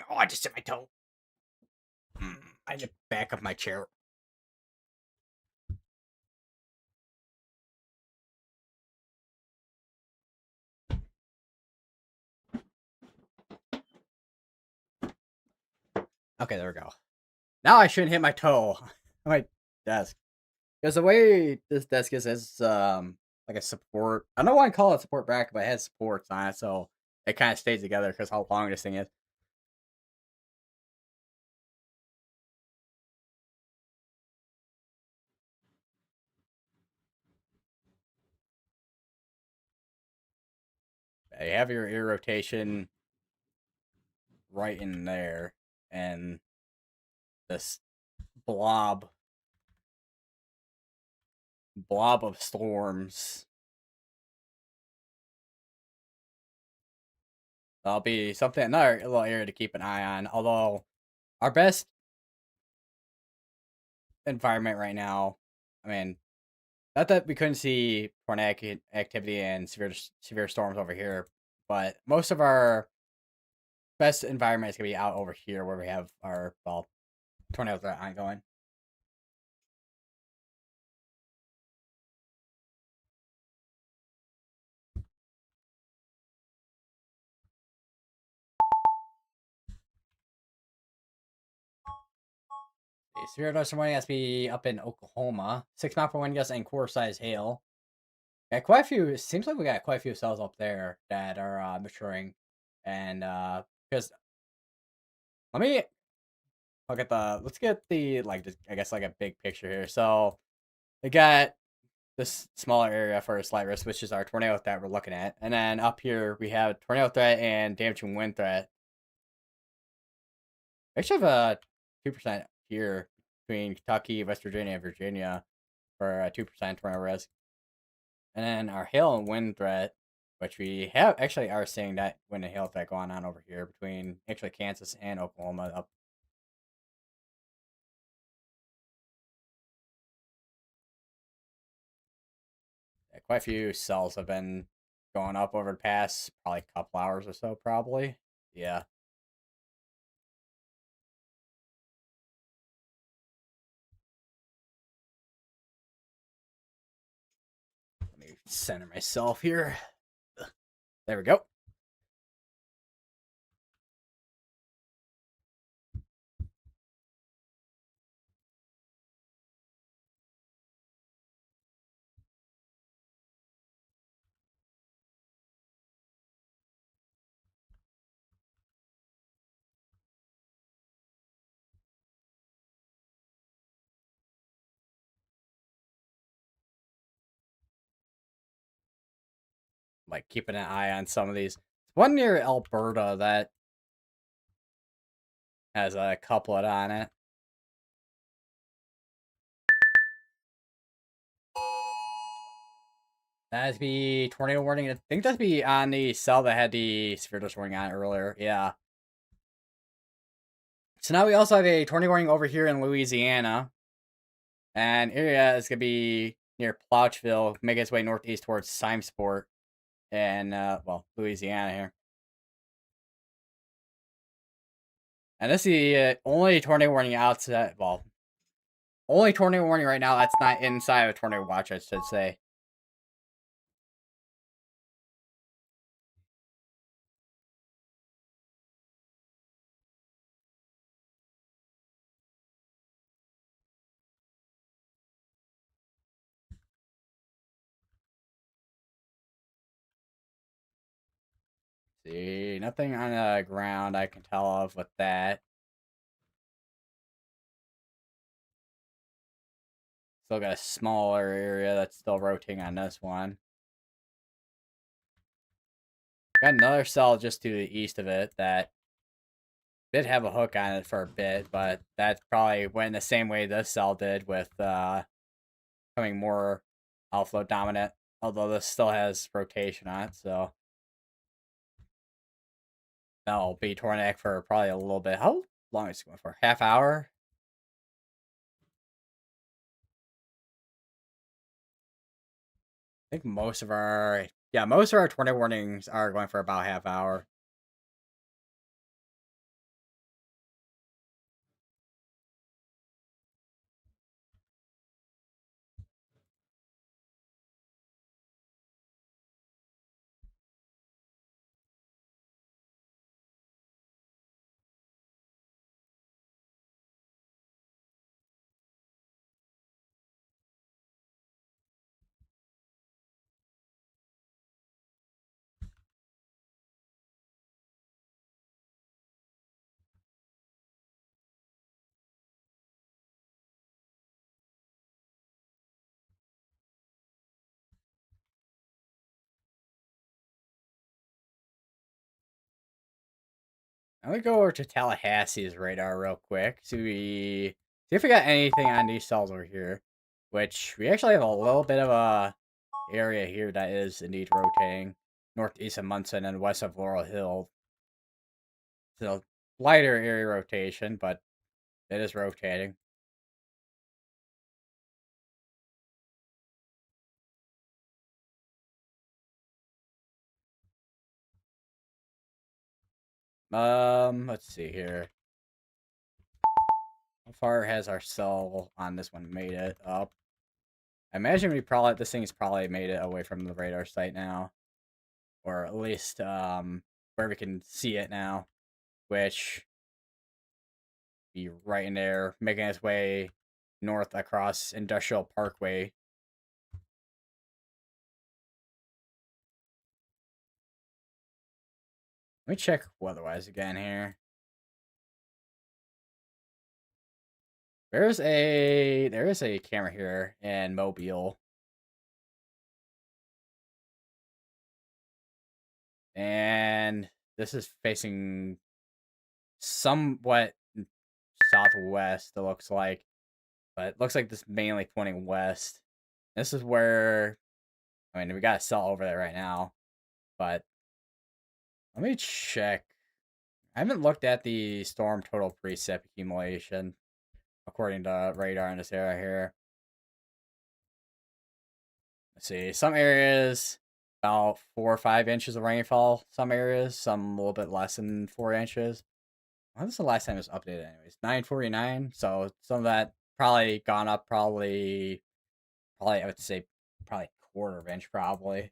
[SPEAKER 1] Oh, I just hit my toe. I just back up my chair. Okay, there we go. Now I shouldn't hit my toe on my desk. Because the way this desk is like a support. I don't want to call it support bracket, but it has supports on it, so it kind of stays together because how long this thing is. You have your ear rotation right in there, and this blob of storms. That'll be another little area to keep an eye on. Although our best environment right now, I mean, not that we couldn't see tornadic activity and severe storms over here, but most of our best environment is gonna be out over here where we have our tornadoes that aren't going. Severe dust warning has to be up in Oklahoma. 6 mile per wind gusts and core size hail. Got quite a few. It seems like we got quite a few cells up there that are maturing, and because let me look at the let's get the like just, I guess like a big picture here. So we got this smaller area for a slight risk, which is our tornado threat we're looking at, and then up here we have tornado threat and damaging wind threat. We actually have a 2% here between Kentucky, West Virginia, and Virginia for a 2% tornado risk, and then our hail and wind threat, which we have actually are seeing that wind and hail threat going on over here between actually Kansas and Oklahoma up. Quite a few cells have been going up over the past probably couple hours or so, probably. Yeah. Let me center myself here. There we go. Like keeping an eye on some of these. One near Alberta that has a couplet on it. That'd be tornado warning. I think that'd be on the cell that had the severe dose warning on it earlier. Yeah. So now we also have a tornado warning over here in Louisiana. And area is going to be near Plotchville, making its way northeast towards Simesport and, well, Louisiana here. And this is the only tornado warning outside, well, only tornado warning right now that's not inside of a tornado watch, I should say. See, nothing on the ground I can tell of with that. Still got a smaller area that's still rotating on this one. Got another cell just to the east of it that did have a hook on it for a bit, but that probably went the same way this cell did with becoming more outflow dominant. Although this still has rotation on it, so that'll be Tornadic for probably a little bit. How long is it going for? Half hour? I think most of our tornado warnings are going for about half hour. I'm gonna go over to Tallahassee's radar real quick. See if we got anything on these cells over here. Which we actually have a little bit of a area here that is indeed rotating. Northeast of Munson and west of Laurel Hill. So lighter area rotation, but it is rotating. Let's see here. How far has our cell on this one made it up? I imagine this thing's probably made it away from the radar site now. Or at least where we can see it now. Which be right in there, making its way north across Industrial Parkway. Let me check weather-wise again here. There is a camera here in Mobile, and this is facing somewhat southwest. It looks like, but it looks like this is mainly pointing west. This is where we got a cell over there right now, but let me check. I haven't looked at the storm total precip accumulation according to radar in this area here. Let's see. Some areas about 4 or 5 inches of rainfall. Some areas, some a little bit less than 4 inches. When was the last time it was updated? Anyways, 949. So some of that probably gone up. Probably I would say probably quarter of inch probably.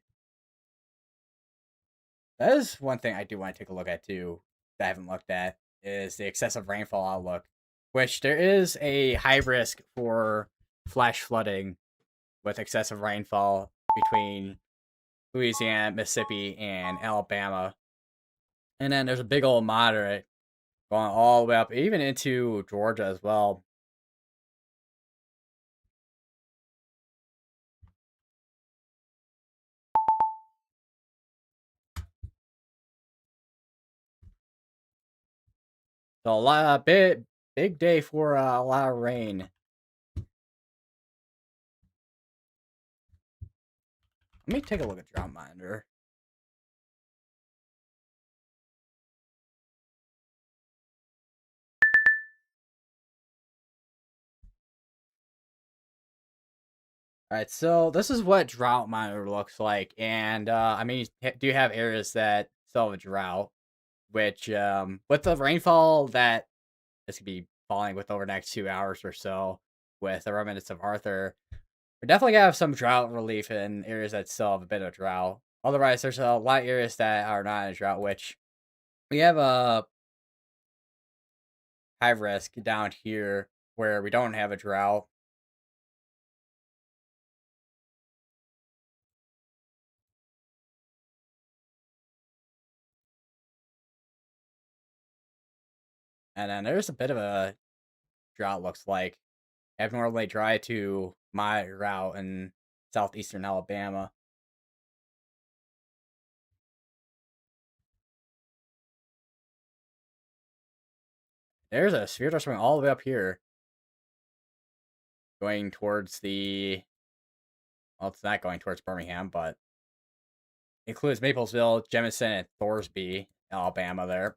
[SPEAKER 1] That is one thing I do want to take a look at too. That I haven't looked at is the excessive rainfall outlook, which there is a high risk for flash flooding with excessive rainfall between Louisiana, Mississippi, and Alabama. And then there's a big old moderate going all the way up, even into Georgia as well. So a lot of big day for a lot of rain. Let me take a look at drought monitor. All right, so this is what drought monitor looks like, and do have areas that still have a drought, which with the rainfall that is gonna be falling with over the next 2 hours or so, with the remnants of Arthur, we're definitely gonna have some drought relief in areas that still have a bit of drought. Otherwise, there's a lot of areas that are not in a drought, which we have a high risk down here where we don't have a drought. And then there's a bit of a drought, looks like. Abnormally dry to my route in southeastern Alabama. There's a severe thunderstorm all the way up here, going towards the. Well, it's not going towards Birmingham, but includes Maplesville, Jemison, and Thorsby, Alabama. There.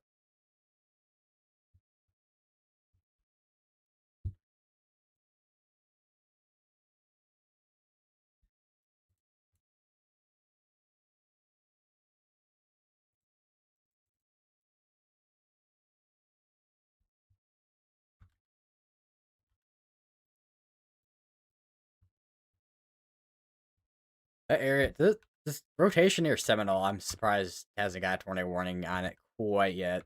[SPEAKER 1] That area, this rotation near Seminole, I'm surprised hasn't got a tornado warning on it quite yet.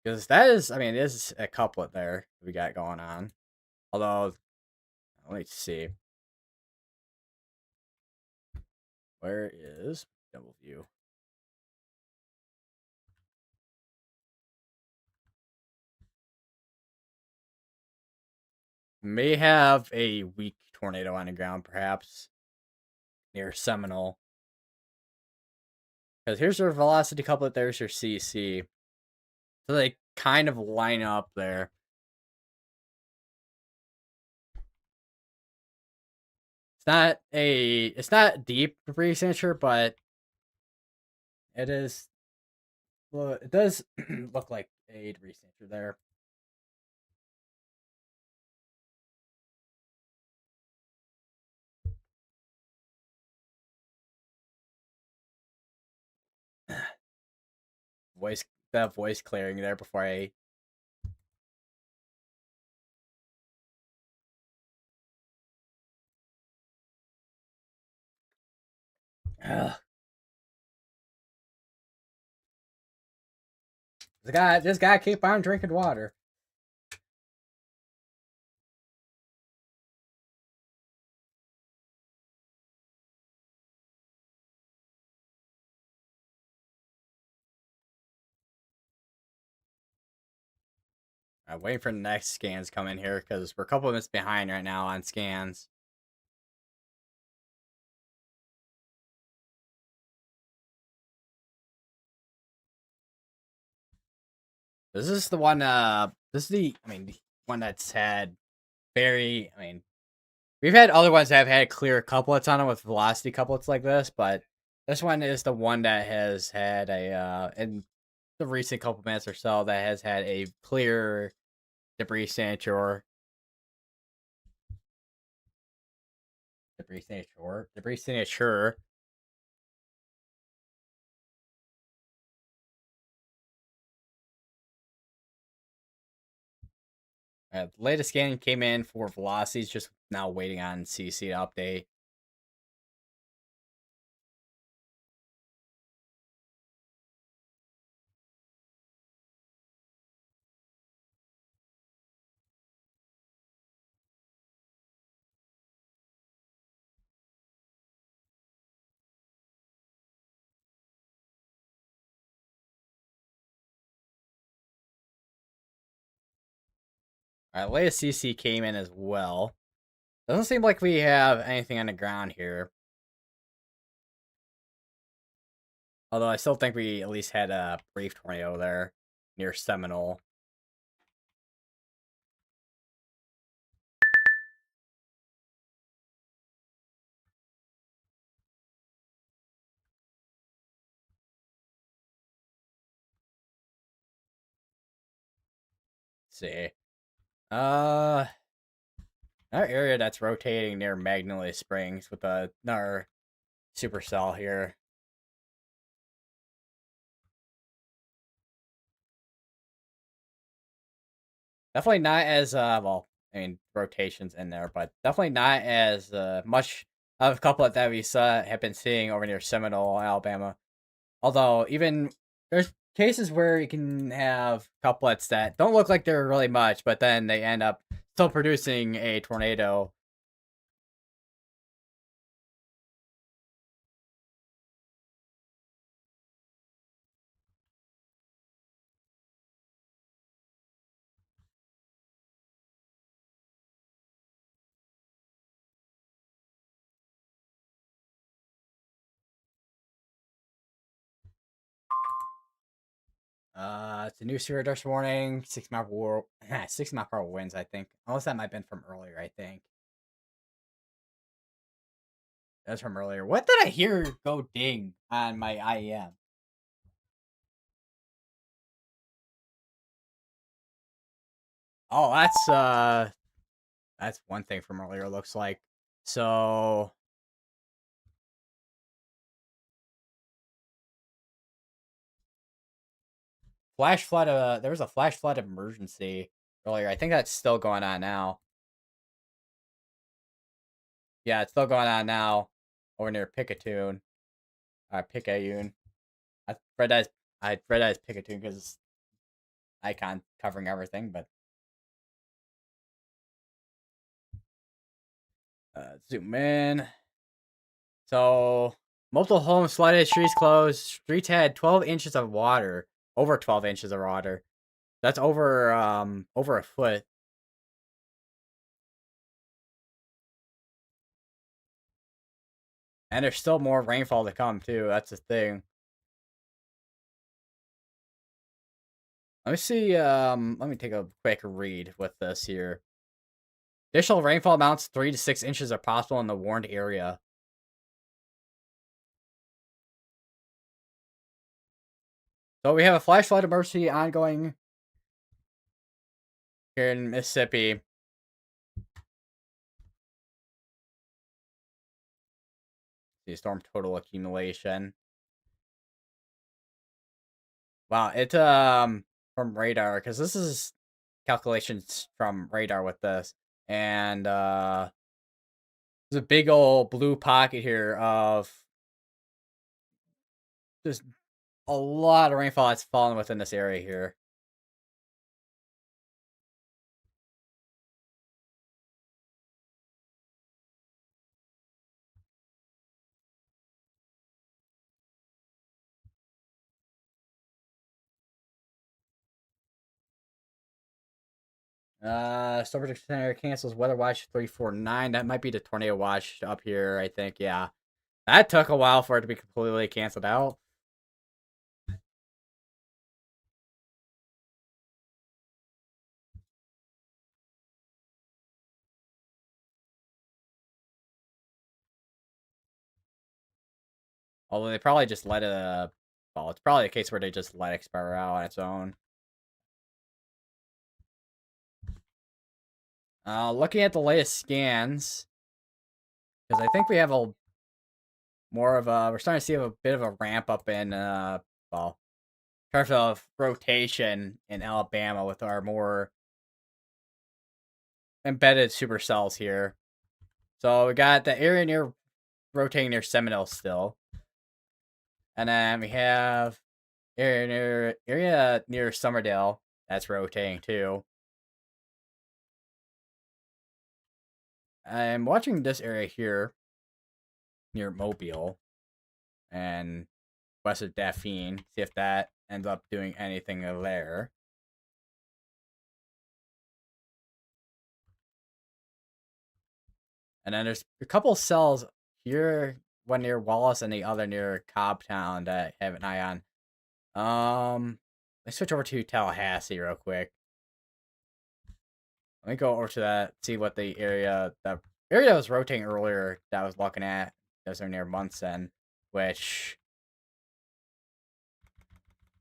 [SPEAKER 1] Because that is, it is a couplet there we got going on. Although, let me see. Where is double view? May have a weak tornado on the ground, perhaps near Seminole. Because here's your velocity couplet, there's your CC. So they kind of line up there. It's not deep debris signature, but it is. Well, it does look like a debris signature there. Voice that voice clearing there before I. Ugh. This guy keep on drinking water. I'm waiting for the next scans come in here because we're a couple minutes behind right now on scans. This is the one. This is the one that's had very. We've had other ones that have had clear couplets on them with velocity couplets like this, but this one is the one that has had in the recent couple minutes or so that has had a clear debris signature. Debris signature. The latest scan came in for velocities, just now waiting on CC to update. Latest CC came in as well. Doesn't seem like we have anything on the ground here. Although I still think we at least had a brief tornado there near Seminole. Let's see. Our area that's rotating near Magnolia Springs with another supercell here. Definitely not as rotations in there, but definitely not as much of a couplet that we have been seeing over near Seminole, Alabama. Although even there's cases where you can have couplets that don't look like they're really much, but then they end up still producing a tornado. It's a new severe dust warning, 6 mile per hour winds, I think. Unless that might have been from earlier, I think. That's from earlier. What did I hear go ding on my IEM? Oh, that's one thing from earlier, looks like. So flash flood there was a flash flood emergency earlier. I think that's still going on now. Yeah, it's still going on now over near Picayune. Picayune. I red eyes Picayune because it's icon covering everything, but zoom in. So multiple homes flooded, streets closed. Streets had 12 inches of water, over 12 inches of water. That's over a foot. And there's still more rainfall to come too. That's the thing. Let me see. Let me take a quick read with this here. Additional rainfall amounts 3 to 6 inches are possible in the warned area. So we have a flash flood emergency ongoing here in Mississippi. The storm total accumulation. Wow, it from radar because this is calculations from radar with this, and there's a big old blue pocket here of just a lot of rainfall that's fallen within this area here. Storm Prediction Center cancels Weather Watch 349. That might be the tornado watch up here, I think. Yeah. That took a while for it to be completely canceled out. Although they probably just let it, well, it's probably a case where they just let it expire out on its own. Looking at the latest scans, because I think we have a more of a, we're starting to see a bit of a ramp up in, well, in terms of rotation in Alabama with our more embedded supercells here. So we got the area near rotating near Seminole still, and then we have area near Summerdale that's rotating too. I'm watching this area here near Mobile and west of Daphne, see if that ends up doing anything there. And then there's a couple cells here, one near Wallace and the other near Cobbtown that I have an eye on. Let's switch over to Tallahassee real quick. Let me go over to that, see what the area that was rotating earlier that I was looking at. Those are near Munson, which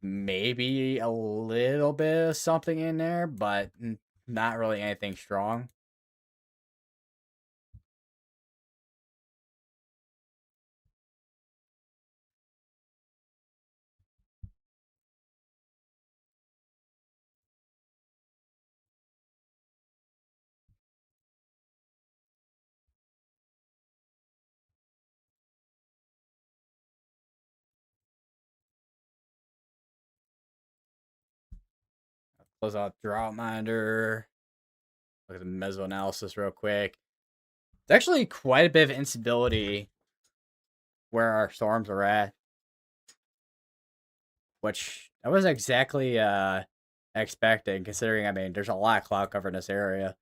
[SPEAKER 1] maybe a little bit of something in there, but not really anything strong. Close out drought monitor. Look at the meso analysis real quick. It's actually quite a bit of instability where our storms are at, which I wasn't exactly expecting, considering, I mean, there's a lot of cloud cover in this area.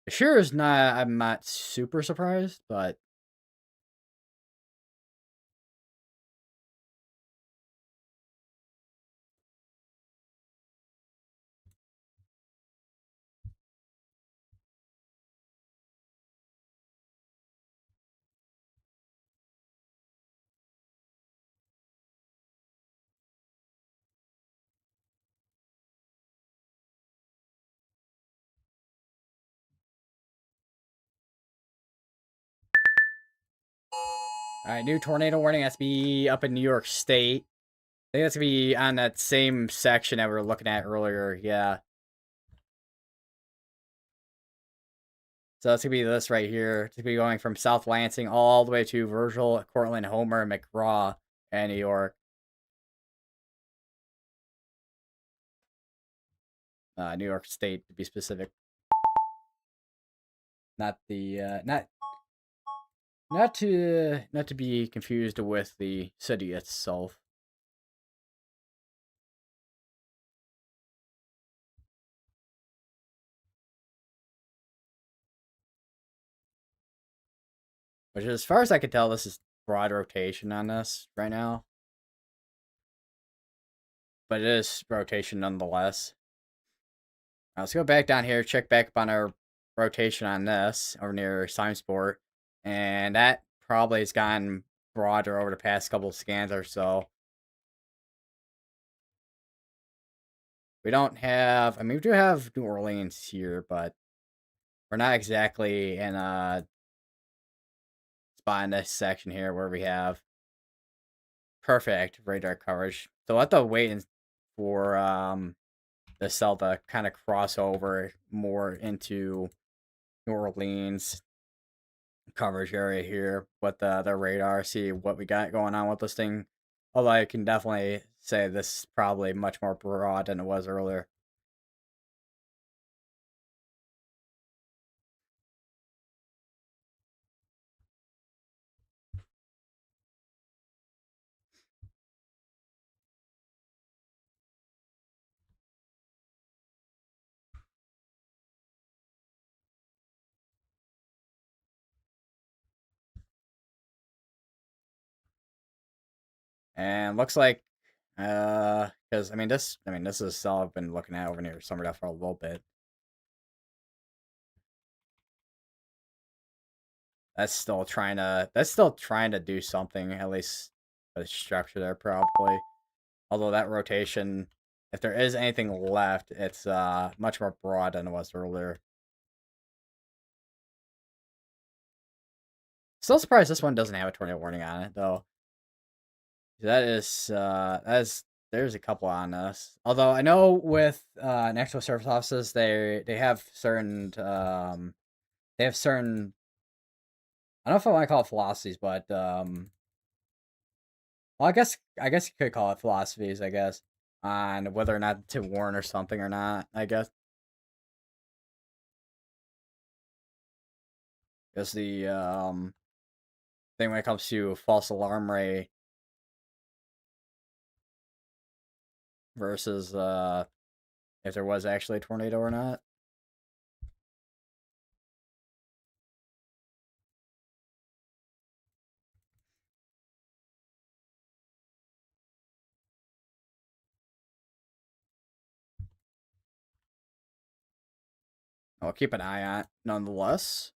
[SPEAKER 1] Sure is not, I'm not super surprised, but all right, new tornado warning has to be up in New York State. I think that's gonna be on that same section that we were looking at earlier. Yeah. So it's gonna be this right here. It's gonna be going from South Lansing all the way to Virgil, Cortland, Homer, McGraw, and New York. New York State to be specific. Not the not to be confused with the city itself. Which, as far as I can tell, this is broad rotation on this right now. But it is rotation nonetheless. Let's go back down here, check back up on our rotation on this over near Simesport. And that probably has gotten broader over the past couple of scans or so. We don't have, I mean, we do have New Orleans here, but we're not exactly in a spot in this section here where we have perfect radar coverage. So we'll have to wait for the cell to kind of cross over more into New Orleans coverage area here with the radar, see what we got going on with this thing. Although I can definitely say this is probably much more broad than it was earlier. And looks like, because this is all I've been looking at over near Summerdale for a little bit. That's still trying to do something, at least the structure there probably. Although that rotation, if there is anything left, it's much more broad than it was earlier. Still surprised this one doesn't have a tornado warning on it though. That is there's a couple on this. Although I know with National Service Offices they have certain I don't know if I want to call it philosophies, but well, I guess you could call it philosophies, I guess, on whether or not to warn or something or not. I guess because the thing when it comes to false alarm ray versus if there was actually a tornado or not. I'll keep an eye on it nonetheless.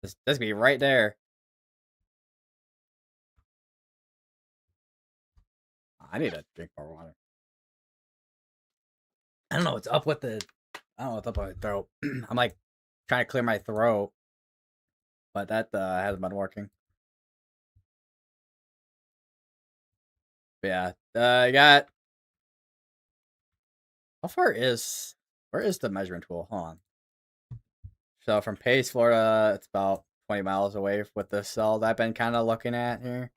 [SPEAKER 1] Let's be this be right there. I need to drink more water. I don't know what's up with the. I don't know what's up with my throat. I'm like trying to clear my throat, but that hasn't been working. But yeah, I got. How far is? Where is the measurement tool? Hold on. So from Pace, Florida, it's about 20 miles away with the cell that I've been kind of looking at here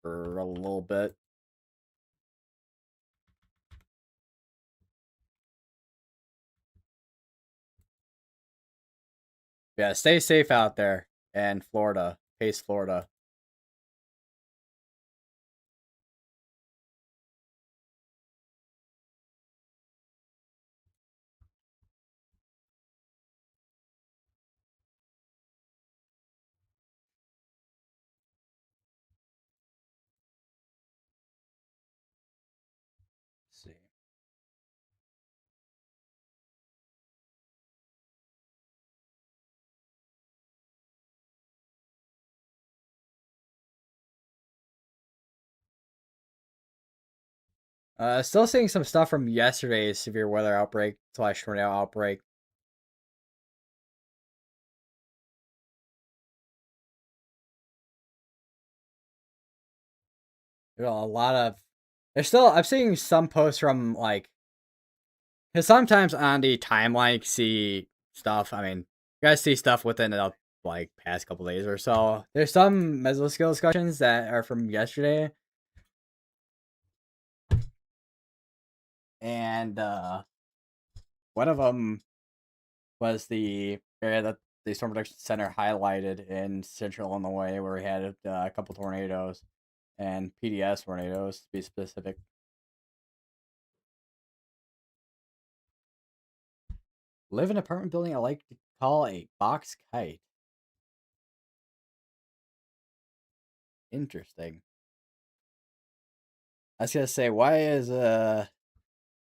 [SPEAKER 1] for a little bit. Yeah, stay safe out there in Florida, Pace, Florida. Let's see. Still seeing some stuff from yesterday's severe weather outbreak slash tornado outbreak. There's a lot of. There's still. I'm seeing some posts from like. Cause sometimes on the timeline, you see stuff. I mean, you guys see stuff within the like past couple days or so. There's some mesoskill discussions that are from yesterday, and one of them was the area that the Storm Protection Center highlighted in Central Illinois, where we had a couple tornadoes and PDS tornadoes to be specific. Live in an apartment building I like to call a box kite. Interesting. I was gonna say, why is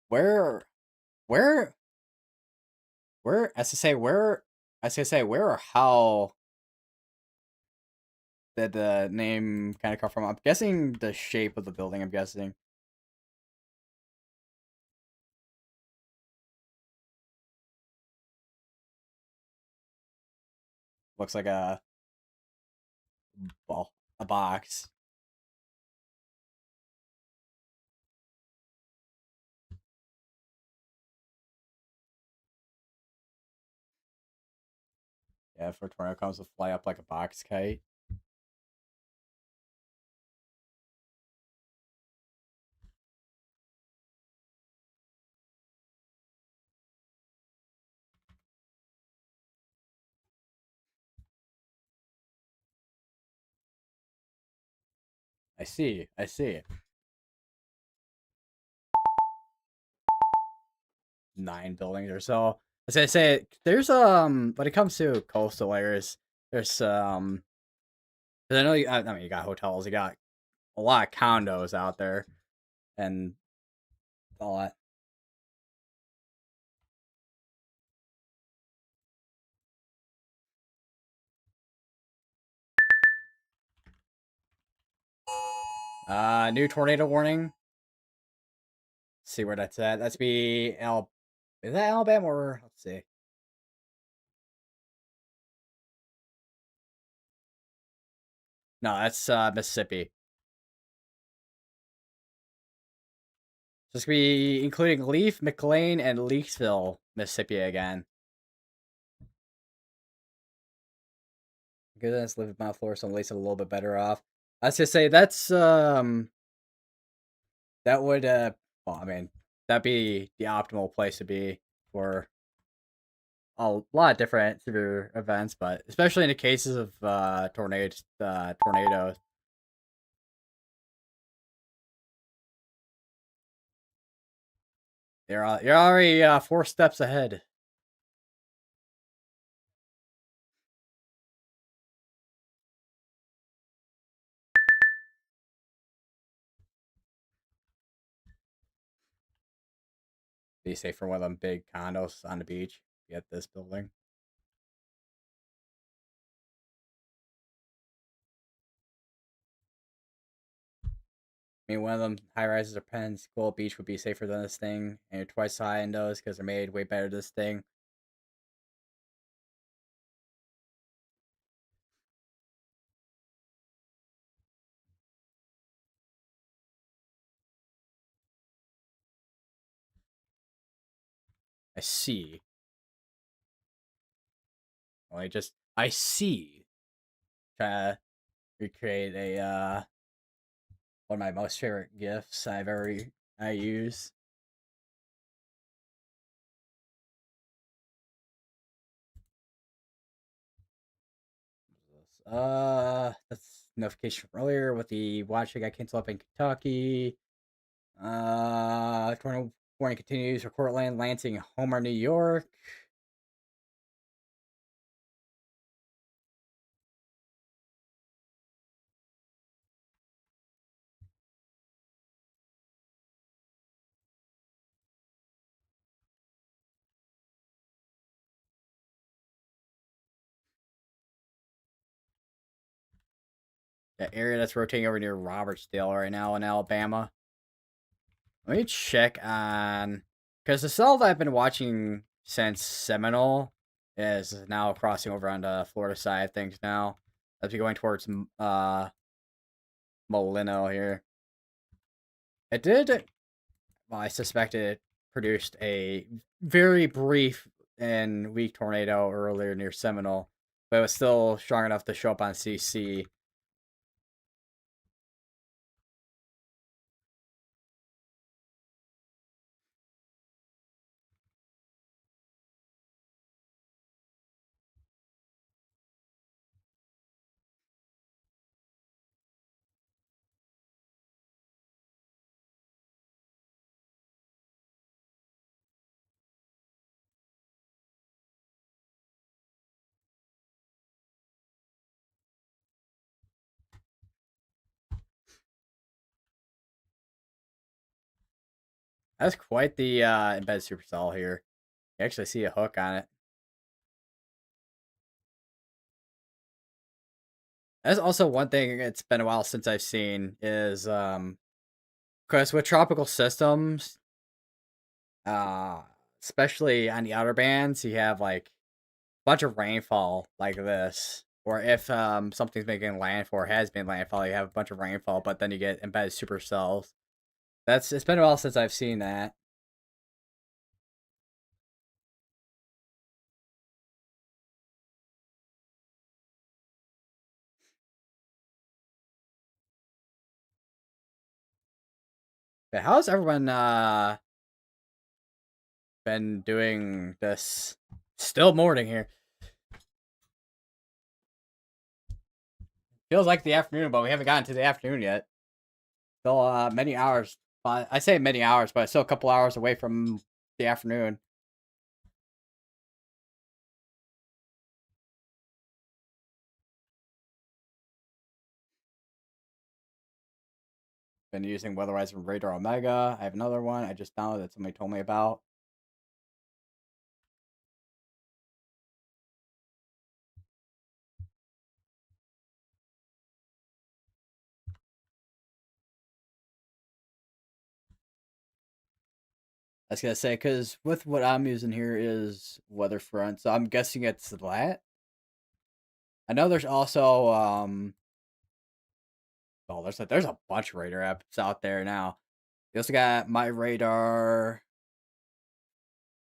[SPEAKER 1] where where where as to say where I was gonna say where or how did the name kind of come from? I'm guessing the shape of the building. I'm guessing looks like well a box. Yeah, if a tornado comes to fly up like a box kite. I see. I see. 9 buildings or so. As I say, there's when it comes to coastal areas, there's 'cause I know I mean you got hotels, you got a lot of condos out there, and all that. New tornado warning. Let's see where that's at. That's be Is that Alabama or let's see. No, that's Mississippi. So it's gonna be including Leaf, McLean, and Leakesville, Mississippi again. Goodness, live in Mount Florida, so at least a little bit better off. I was gonna say that would well, I mean that'd be the optimal place to be for a lot of different severe events, but especially in the cases of tornadoes. You're already 4 steps ahead. Be safe from one of them big condos on the beach. Get this building. I mean, one of them high rises or Penn School Beach would be safer than this thing, and you're twice high in those because they're made way better than this thing. I see. Well, I see. Trying to recreate a one of my most favorite gifs I use. That's notification from earlier with the watch that got canceled up in Kentucky. Tornado warning continues for Cortland, Lansing, Homer, New York. The area that's rotating over near Robertsdale right now in Alabama. Let me check on because the cell that I've been watching since Seminole is now crossing over on the Florida side of things now. As we going towards Molino here. It did. Well, I suspect it produced a very brief and weak tornado earlier near Seminole, but it was still strong enough to show up on CC. That's quite the embedded supercell here. You actually see a hook on it. That's also one thing it's been a while since I've seen is because with tropical systems, uh especially on the outer bands, you have like a bunch of rainfall like this. Or if something's making landfall or has been landfall, you have a bunch of rainfall, but then you get embedded supercells. It's been a while since I've seen that. But how's everyone been doing this? Still morning here. Feels like the afternoon, but we haven't gotten to the afternoon yet. Still many hours. I say many hours, but it's still a couple hours away from the afternoon. Been using Weatherwise from Radar Omega. I have another one I just downloaded that somebody told me about. I was gonna say because with what I'm using here is Weatherfront, so I'm guessing it's that. I know there's also oh there's a bunch of radar apps out there now. You also got My Radar.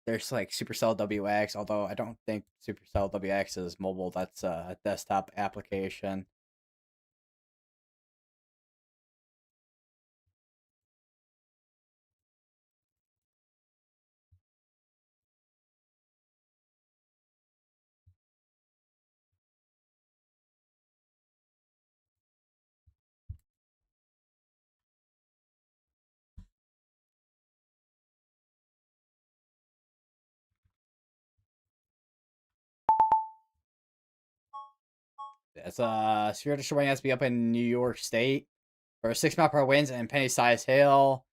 [SPEAKER 1] There's like Supercell WX, although I don't think Supercell WX is mobile. That's a desktop application. It's Sphere Destroying has to be up in New York State for 6 mile per hour winds and penny size hail.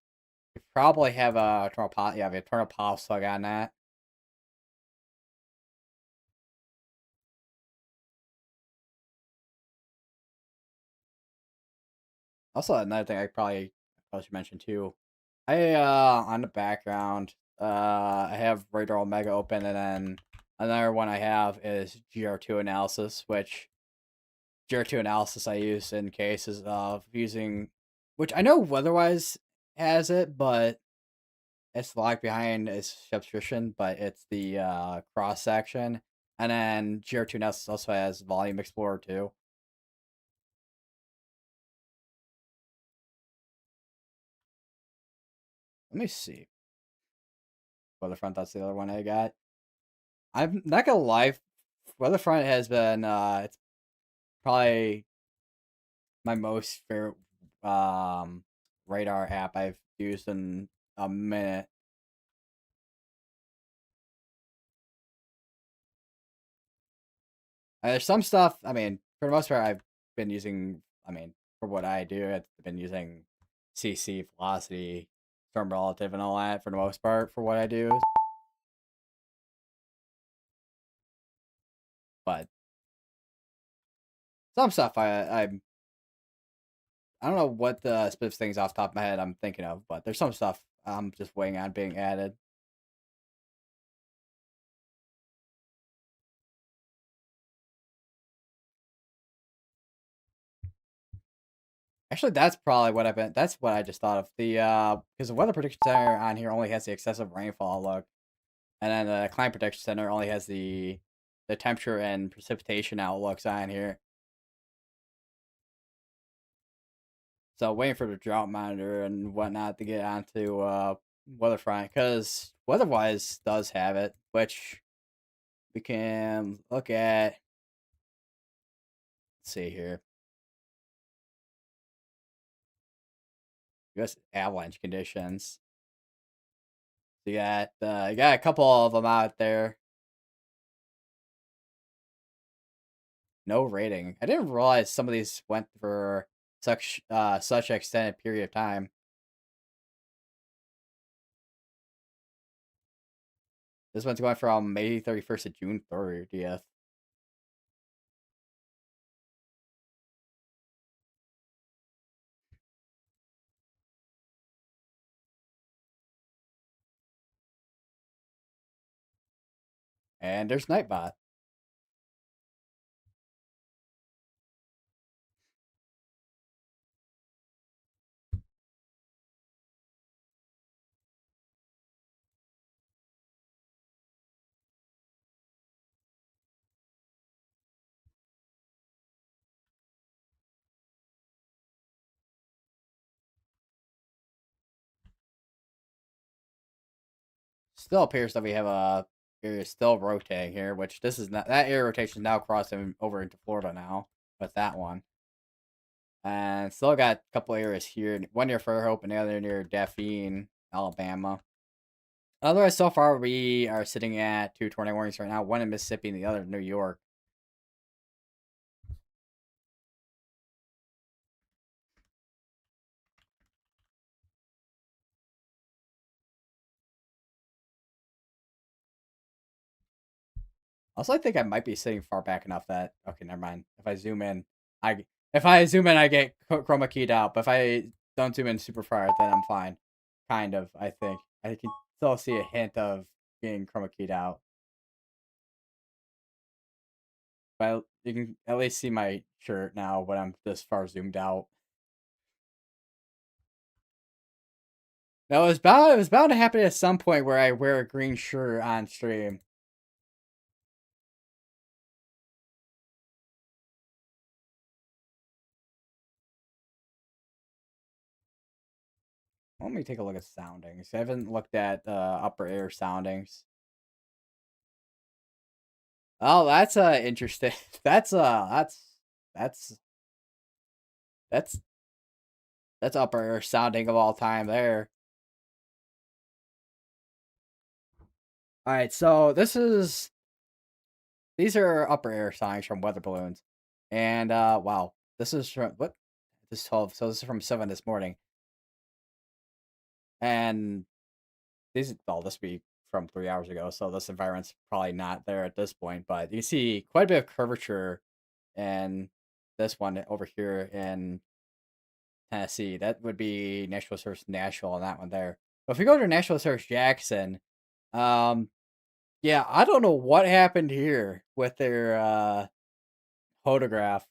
[SPEAKER 1] You probably have a tornado pot. Yeah, we have a tornado pop slug on that. Also, another thing I probably should mention too. I on the background, I have Radar Omega open, and then another one I have is GR2 analysis, which GR2 analysis I use in cases of using, which I know weatherwise has it, but it's locked behind its subscription, but it's the cross section, and then GR2 analysis also has Volume Explorer too. Let me see. Weatherfront, that's the other one I got. I'm not gonna lie, Weatherfront has been it's probably my most favorite radar app I've used in a minute. There's some stuff. I mean, for the most part, I've been using. I mean, for what I do, I've been using CC, Velocity, Storm Relative, and all that for the most part for what I do. But some stuff I don't know what the specific things off the top of my head I'm thinking of, but there's some stuff I'm just waiting on being added. Actually, that's probably what I've been. That's what I just thought of. Because the weather prediction center on here only has the excessive rainfall look, and then the climate prediction center only has the temperature and precipitation outlooks on here. So waiting for the drought monitor and whatnot to get onto Weatherfront because Weatherwise does have it, which we can look at. Let's see here. U.S. avalanche conditions. So you got a couple of them out there. No rating. I didn't realize some of these went for such an extended period of time. This one's going from May 31st to June 30th. And there's Nightbot. still appears that we have a area still rotating here, which this is not that area rotation is now crossing over into Florida now with that one. And still got a couple areas here. One near Fairhope and the other near Daphne, Alabama. Otherwise, so far we are sitting at 2 tornado warnings right now. One in Mississippi and the other in New York. Also, I think I might be sitting far back enough that okay, never mind. If I zoom in, I get chroma keyed out. But if I don't zoom in super far, then I'm fine. Kind of, I think. I can still see a hint of getting chroma keyed out. But you can at least see my shirt now when I'm this far zoomed out. Now it was bound to happen at some point where I wear a green shirt on stream. Let me take a look at soundings. I haven't looked at upper air soundings. Oh, that's interesting. That's that's that's that's upper air sounding of all time there. All right, so these are upper air soundings from weather balloons, and wow, this is from what this 12. So this is from 7 this morning, and this will be from 3 hours ago. So this environment's probably not there at this point, but you see quite a bit of curvature in this one over here in Tennessee. That would be Nashville Search Nashville on that one there. But if we go to Nashville Search Jackson, um, yeah, I don't know what happened here with their photograph.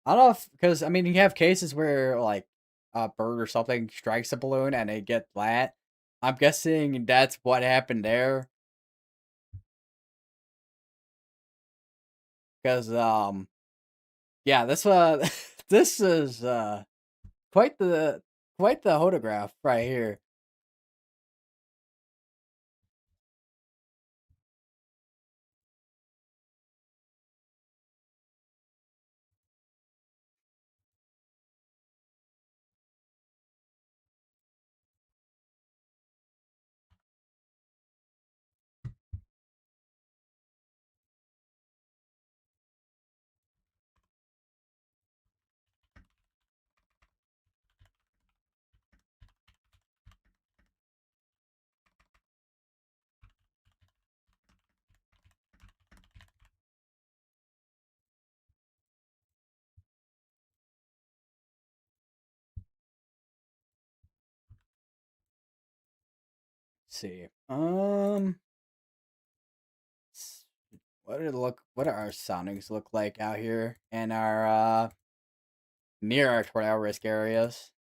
[SPEAKER 1] I don't know if because I mean you have cases where like a bird or something strikes a balloon and they get flat. I'm guessing that's what happened there. Because yeah, this this is quite the quite the photograph right here. Let's see. What did it look? What do our soundings look like out here in our near our tornado risk areas?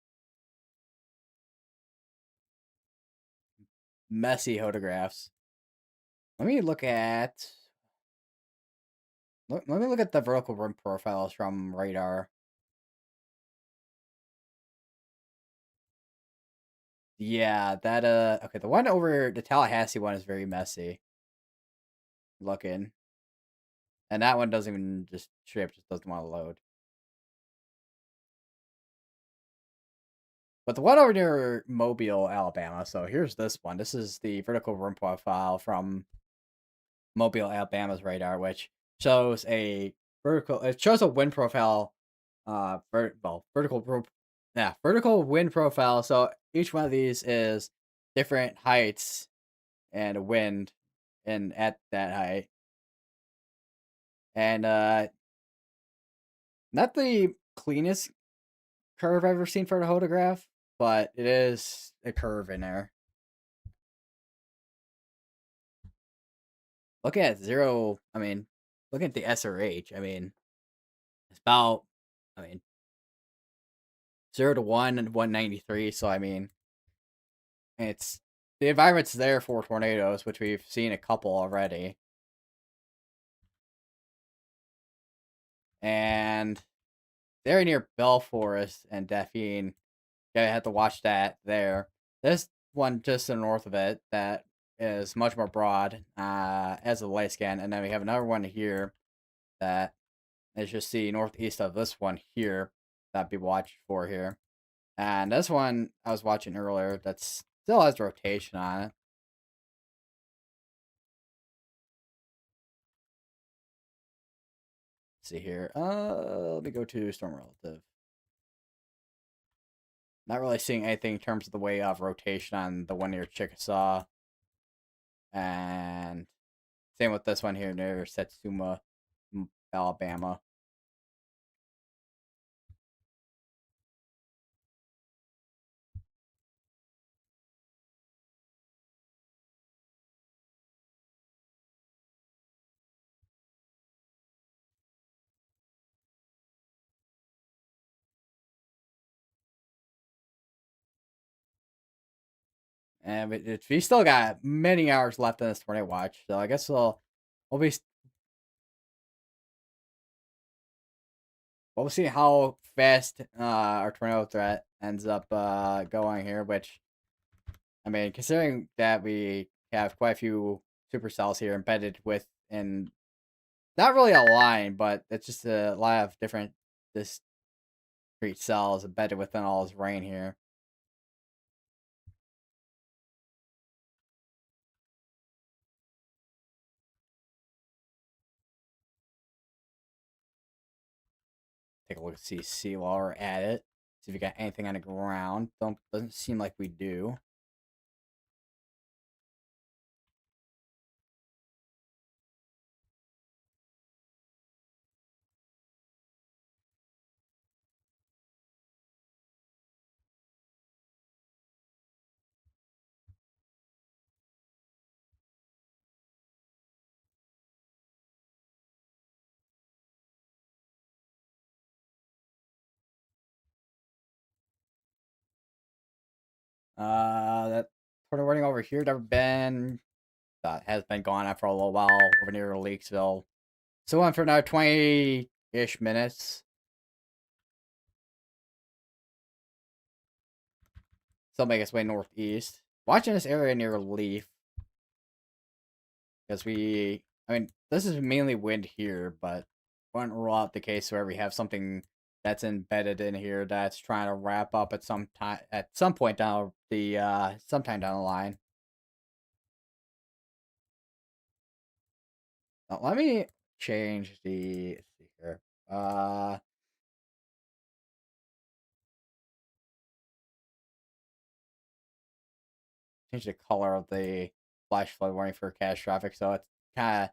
[SPEAKER 1] Messy photographs. Let me look at. Let me look at the vertical rim profiles from radar. Yeah, that okay, the one over the Tallahassee one is very messy looking. And that one doesn't even just straight up just doesn't want to load. But the one over near Mobile, Alabama. So here's this one. This is the vertical rim profile from Mobile, Alabama's radar, which shows a vertical. It shows a wind profile. Vertical wind profile. So each one of these is different heights and wind, and at that height, and not the cleanest curve I've ever seen for a photograph, but it is a curve in there. Look at zero. I mean, look at the SRH. I mean, it's about. I mean, 0 to 1 and 193. So I mean, it's the environment's there for tornadoes, which we've seen a couple already, and they're near Bell Forest and Daphne. I had to watch that there. This one just to the north of it that is much more broad as a light scan, and then we have another one here that is just the northeast of this one here that I'd be watching for here. And this one I was watching earlier that still has rotation on it. Let's see here. Let me go to Storm Relative. Not really seeing anything in terms of the way of rotation on the one near Chickasaw. And same with this one here near Satsuma, Alabama. And we still got many hours left in this tornado watch, so I guess we'll see how fast our tornado threat ends up going here. Which I mean, considering that we have quite a few supercells here embedded within not really a line, but it's just a lot of different discrete cells embedded within all this rain here. Take a look at CC while we're at it. See if we got anything on the ground. Doesn't seem like we do. That tornado warning over here never been. Has been gone on for a little while over near Leaksville. So on for now 20-ish minutes. Still make its way northeast. Watching this area near Leaf. Because I mean, this is mainly wind here, but wouldn't rule out the case where we have something that's embedded in here that's trying to wrap up at some point down sometime down the line. Now, let me change the let's see here. Change the color of the flash flood warning for catastrophic, so it kind of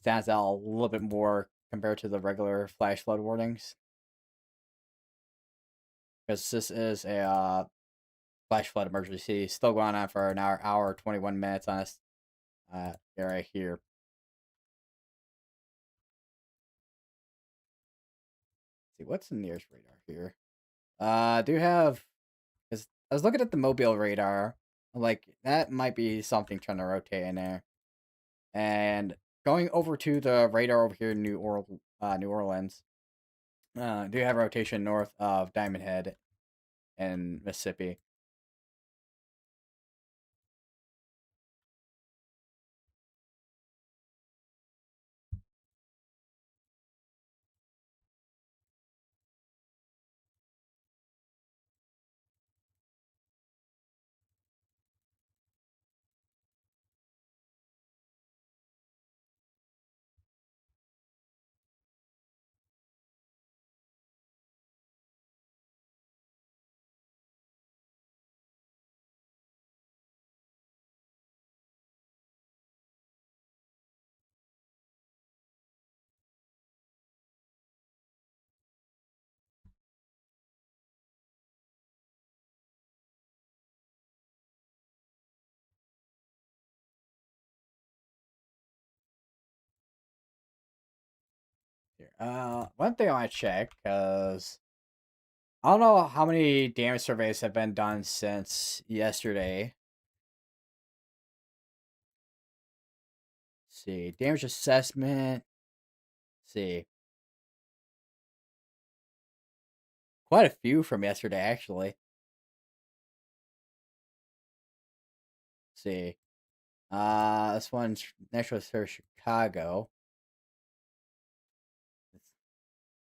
[SPEAKER 1] stands out a little bit more compared to the regular flash flood warnings. Because this is a flash flood emergency, still going on for an hour 21 minutes on this area here. Let's see what's the nearest radar here. I do have, because I was looking at the mobile radar, like that might be something trying to rotate in there. And going over to the radar over here in New Orleans, do have rotation north of Diamond Head in Mississippi. Here. One thing I want to check, because I don't know how many damage surveys have been done since yesterday. Let's see, damage assessment. Let's see, quite a few from yesterday actually. see. This one's National Service Chicago.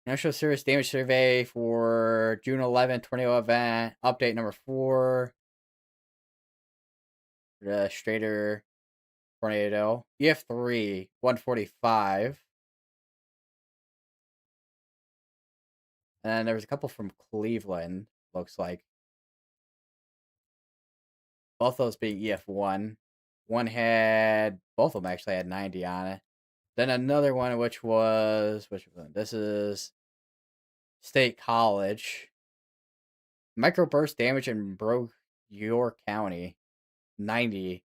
[SPEAKER 1] National Service Damage Survey for June 11, tornado event. Update number 4. The Strader tornado. EF3, 145. And there was a couple from Cleveland, looks like. Both those being EF1. Both of them actually had 90 on it. Then another one, which one? This is State College. Microburst damage in York County, 90.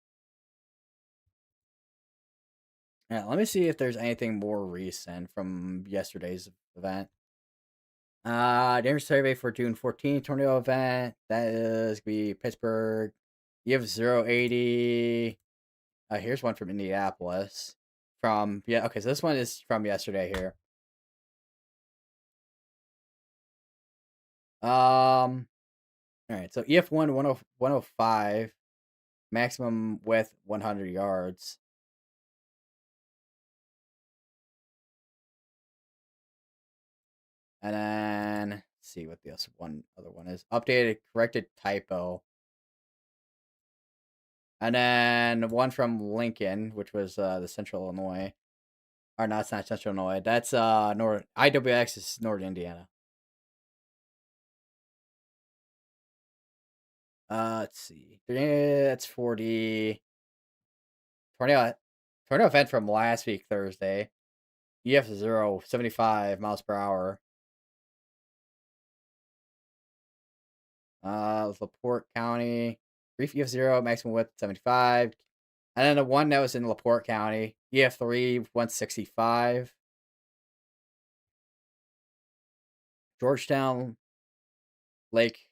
[SPEAKER 1] Yeah, let me see if there's anything more recent from yesterday's event. Damage survey for June 14th tornado event. That is gonna be Pittsburgh. You have 080. Here's one from Indianapolis. Okay, so this one is from yesterday here. All right, so EF1 105, maximum width 100 yards. And then let's see what the other one is. Updated corrected typo. And then one from Lincoln, which was the Central Illinois. Or no, it's not Central Illinois. That's IWX is Northern Indiana. Let's see. That's 40. Tornado event from last week, Thursday. EF 0, 75 miles per hour. LaPorte County. Brief EF 0, maximum width 75. And then the one that was in LaPorte County, EF3, 165. Georgetown, Lake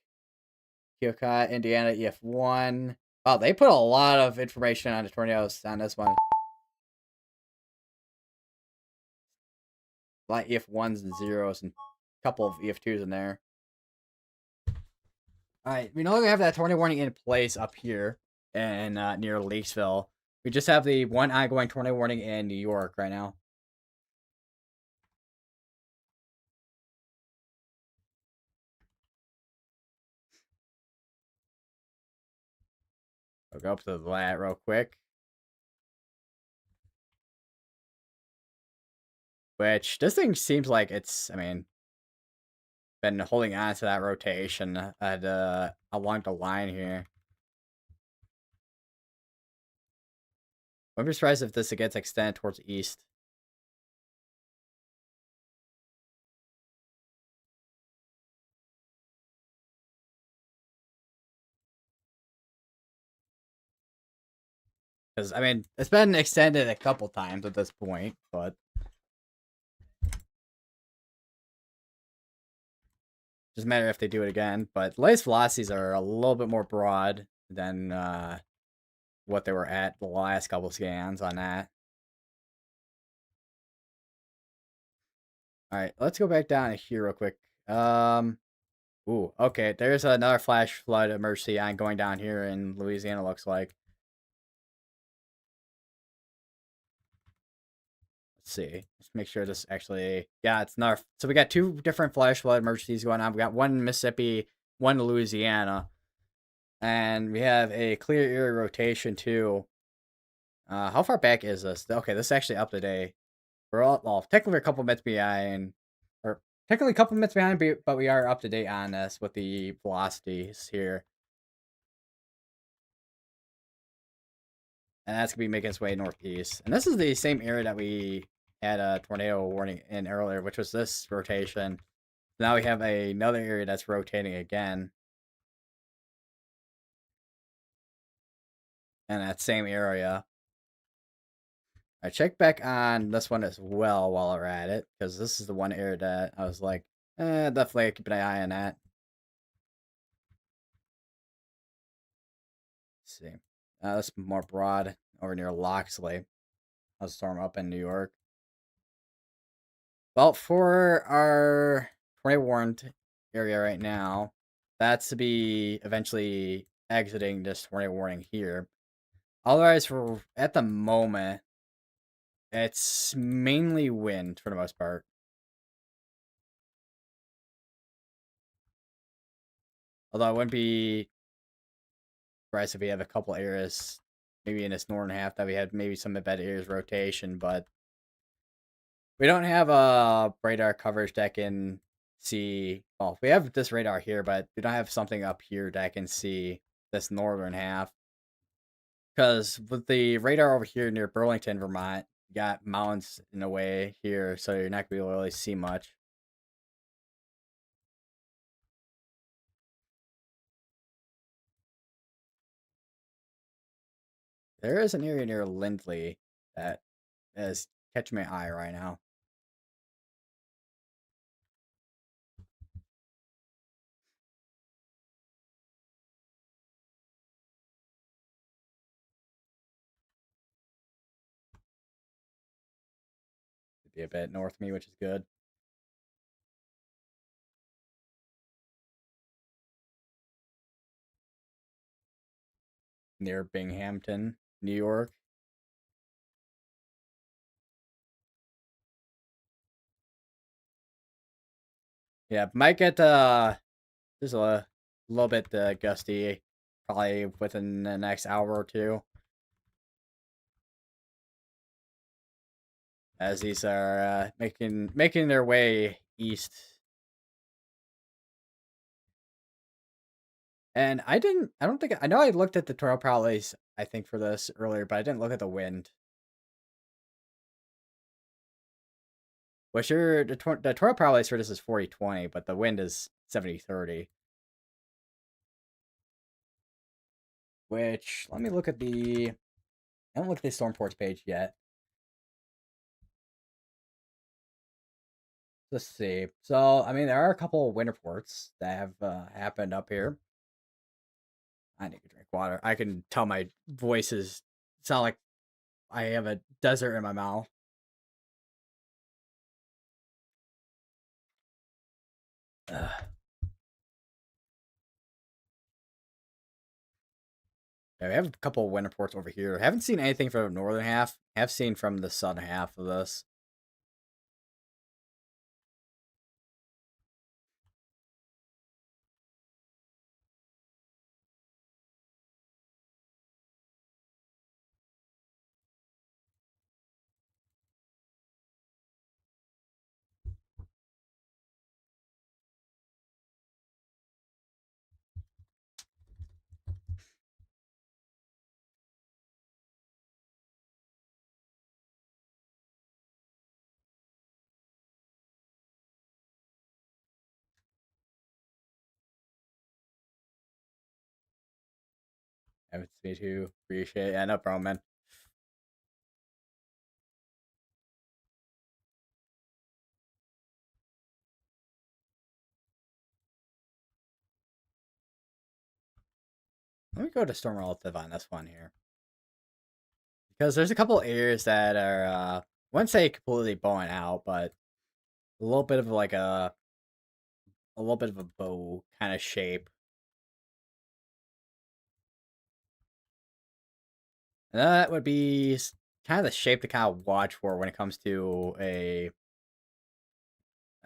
[SPEAKER 1] Keokuk, Indiana, EF1. Wow, they put a lot of information on the tornadoes on this one. A lot of EF1s and zeros and a couple of EF2s in there. Alright, we no longer have that tornado warning in place up here and near Lakesville. We just have the one ongoing tornado warning in New York right now. We'll go up to that real quick. Which, this thing seems like it's, been holding on to that rotation along the line here. I'm surprised if this gets extended towards the east. Because, it's been extended a couple times at this point, but doesn't matter if they do it again. But latest velocities are a little bit more broad than what they were at the last couple scans on that. Alright, let's go back down here real quick. Ooh, okay, there's another flash flood emergency on going down here in Louisiana, looks like. Let's see. Let's make sure this actually... Yeah, it's not... So we got 2 different flash flood emergencies going on. We got one in Mississippi, one in Louisiana. And we have a clear area rotation, too. How far back is this? Okay, this is actually up to date. We're all... Well, technically a couple minutes behind. Or technically a couple minutes behind, but we are up to date on this with the velocities here. And that's going to be making its way northeast. And this is the same area that we had a tornado warning in earlier, which was this rotation. Now we have another area that's rotating again. In that same area. I checked back on this one as well while we're at it, because this is the one area that I was like, definitely keep an eye on that. Let's see. That's more broad over near Loxley. A storm up in New York. Well, for our tornado warned area right now, that's to be eventually exiting this tornado warning here. Otherwise, for at the moment, it's mainly wind for the most part. Although I wouldn't be surprised if we have a couple areas, maybe in this northern half, that we had maybe some bad areas rotation, but we don't have a radar coverage that can see. Well, we have this radar here, but we don't have something up here that can see this northern half. Because with the radar over here near Burlington, Vermont, you got mountains in a way here, so you're not going to be able to really see much. There is an area near Lindley that is catching my eye right now. It'd be a bit north of me, which is good. Near Binghamton, New York. Yeah, might get just a little bit gusty, probably within the next hour or two, as these are making their way east. And I don't think I know I looked at the tornado probabilities I think for this earlier, but I didn't look at the wind. Which the tornado probabilities for this is 40-20, but the wind is 70-30. Which let me look at the. I don't look at the storm ports page yet. Let's see. So I mean, there are a couple of wind reports that have happened up here. I need to drink water. I can tell my voice is sound like I have a desert in my mouth. Ugh. Yeah, we have a couple of wind reports over here. Haven't seen anything from the northern half. Have seen from the southern half of this. Haven't seen too. Appreciate it. Yeah, no problem, man. Let me go to storm relative on this one here. Because there's a couple areas that are I wouldn't say completely blowing out, but a little bit of like a little bit of a bow kind of shape. And that would be kind of the shape to kind of watch for when it comes to a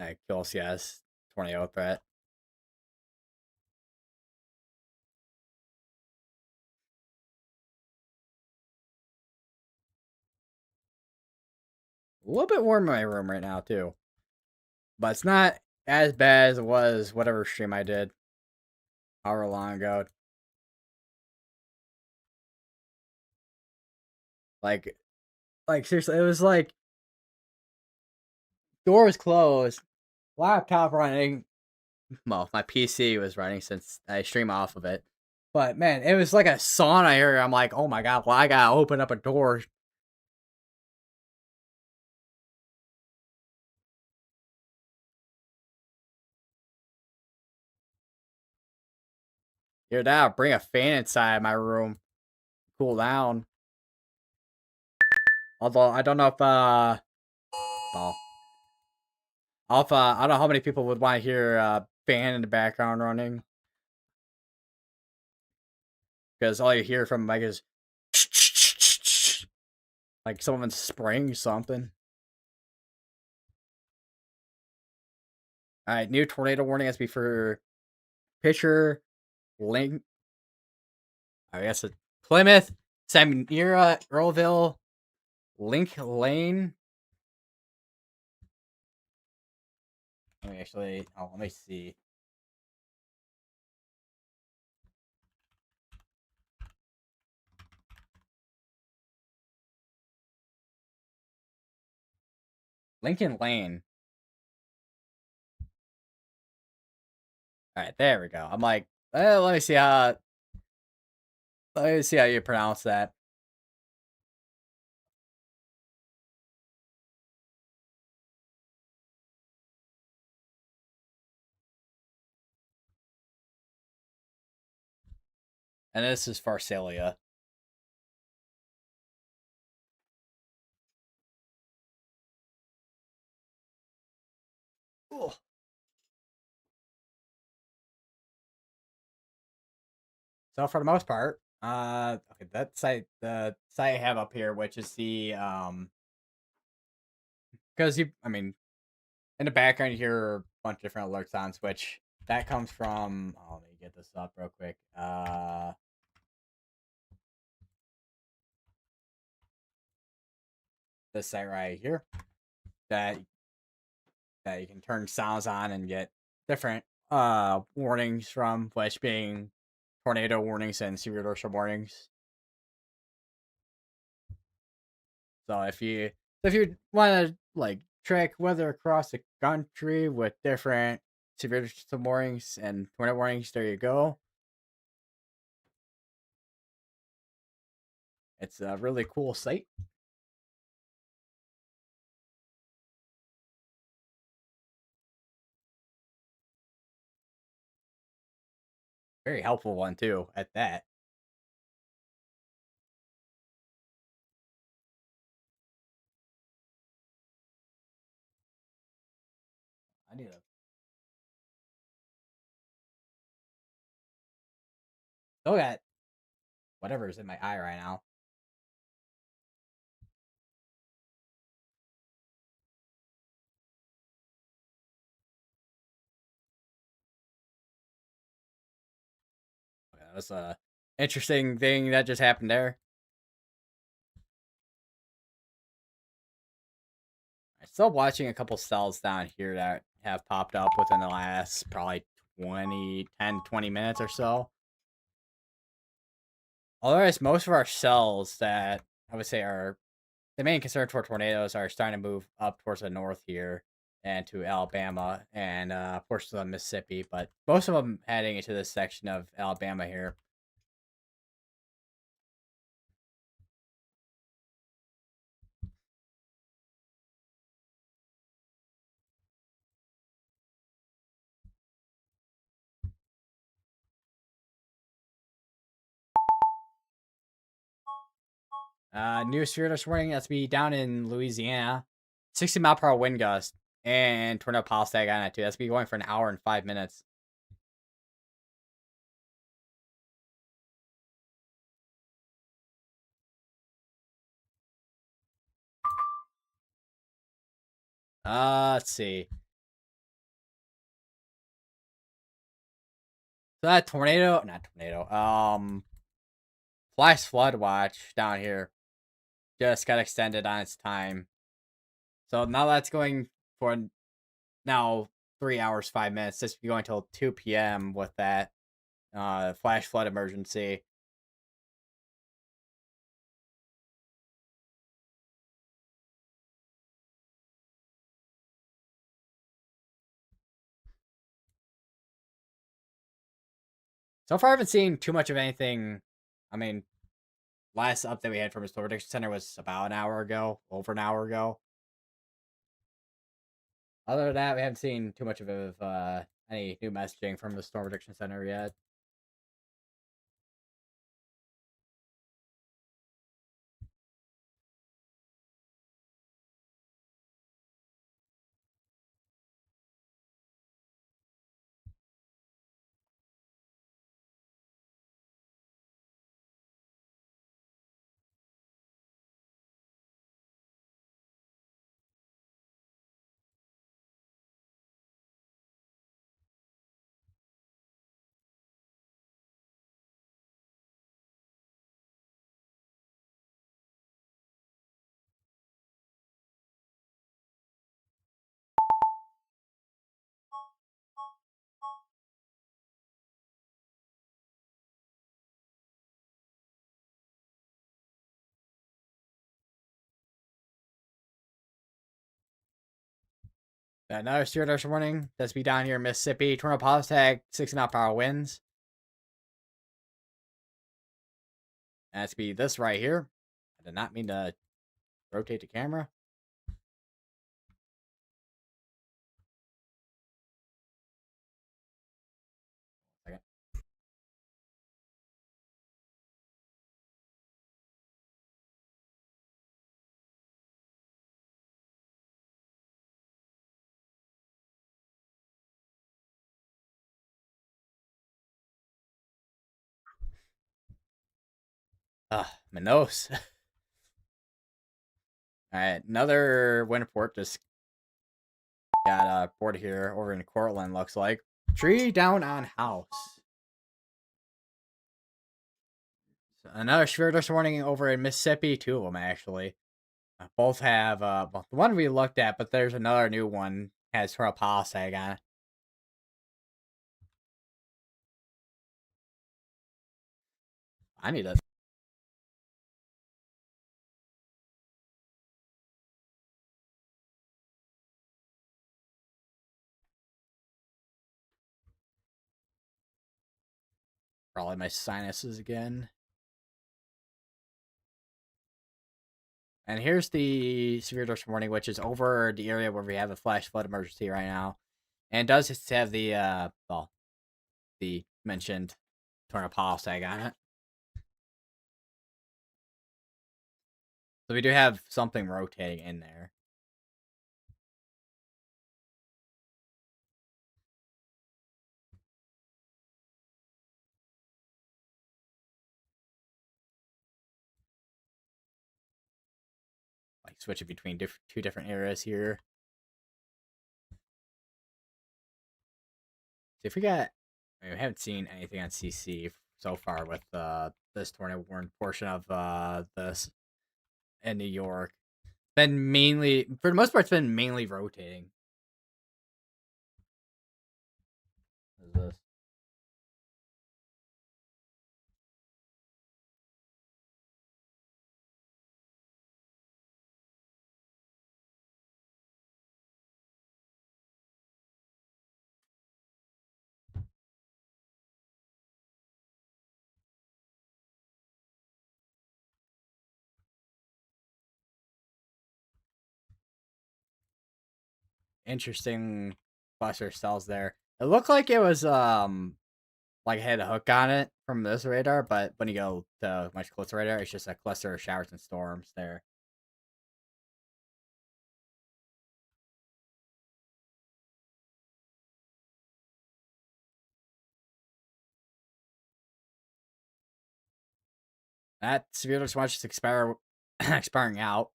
[SPEAKER 1] QLCS tornado threat. A little bit warm in my room right now too, but it's not as bad as it was whatever stream I did however long ago. Like, like seriously, it was like doors closed, laptop running. Well, my PC was running since I stream off of it. But man, it was like a sauna area. I'm like, oh my god, well I gotta open up a door. You're down. Bring a fan inside my room, cool down. Although I don't know if well, I don't know how many people would want to hear a fan in the background running, because all you hear from Mike is Like someone's spraying something. All right, new tornado warning has to be for Pitcher, Link. I guess it's Plymouth, Samira, Earlville, Link Lane. Let me actually. Oh, let me see. Lincoln Lane. All right, there we go. I'm like, let me see how. Let me see how you pronounce that. And this is Pharsalia. Cool. So for the most part, okay, that site, the site I have up here, which is the because I mean, in the background you hear a bunch of different alerts on Switch. That comes from. Oh, let me get this up real quick. This site right here that you can turn sounds on and get different warnings from, which being tornado warnings and severe thunderstorm warnings. So if you want to like track weather across the country with different severe thunderstorm warnings and tornado warnings, there you go. It's a really cool site. Very helpful one too at that. I need to still got whatever's in my eye right now. Okay, that's a interesting thing that just happened there. I'm still watching a couple cells down here that have popped up within the last probably 20 minutes or so. Otherwise, most of our cells that I would say are the main concern for tornadoes are starting to move up towards the north here and to Alabama and portions of Mississippi, but most of them heading into this section of Alabama here. New severe this morning has to be down in Louisiana, 60-mile-per-hour wind gust and tornado pile stag on it too. That's be going for an hour and 5 minutes. Let's see. So that tornado, not tornado, flash flood watch down here just got extended on its time. So now that's going for now 3 hours 5 minutes. This will be going till 2 p.m. with that flash flood emergency. So far, I haven't seen too much of anything. I mean, last update we had from the Storm Prediction Center was about an hour ago, over an hour ago. Other than that, we haven't seen too much of any new messaging from the Storm Prediction Center yet. Another stewardess warning. That's be down here in Mississippi. Tornado pause tag, 60 mile per hour winds. And that's be this right here. I did not mean to rotate the camera. Second. My nose. All right, another wind report just got board here over in Cortland. Looks like tree down on house. So another severe dust warning over in Mississippi. Two of them actually. Both have well, the one we looked at, but there's another new one has tornado pause tag on it. I need to. Probably my sinuses again. And here's the severe dust warning, which is over the area where we have a flash flood emergency right now, and it does have the well, the mentioned tornado pause tag on it. So we do have something rotating in there. Like switching between two different areas here. See if we got. I mean, we haven't seen anything on CC so far with this tornado warning portion of this in New York. Been mainly, for the most part, it's been mainly rotating. What is this? Interesting cluster cells there. It looked like it was like it had a hook on it from this radar, but when you go to much closer radar, it's just a cluster of showers and storms there. That severe watch is expiring out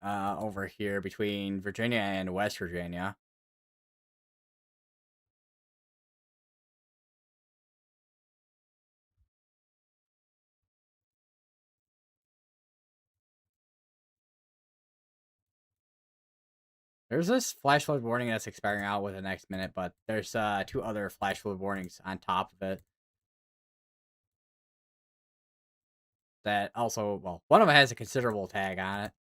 [SPEAKER 1] over here between Virginia and West Virginia. There's this flash flood warning that's expiring out with the next minute, but there's two other flash flood warnings on top of it. That also, well, one of them has a considerable tag on it.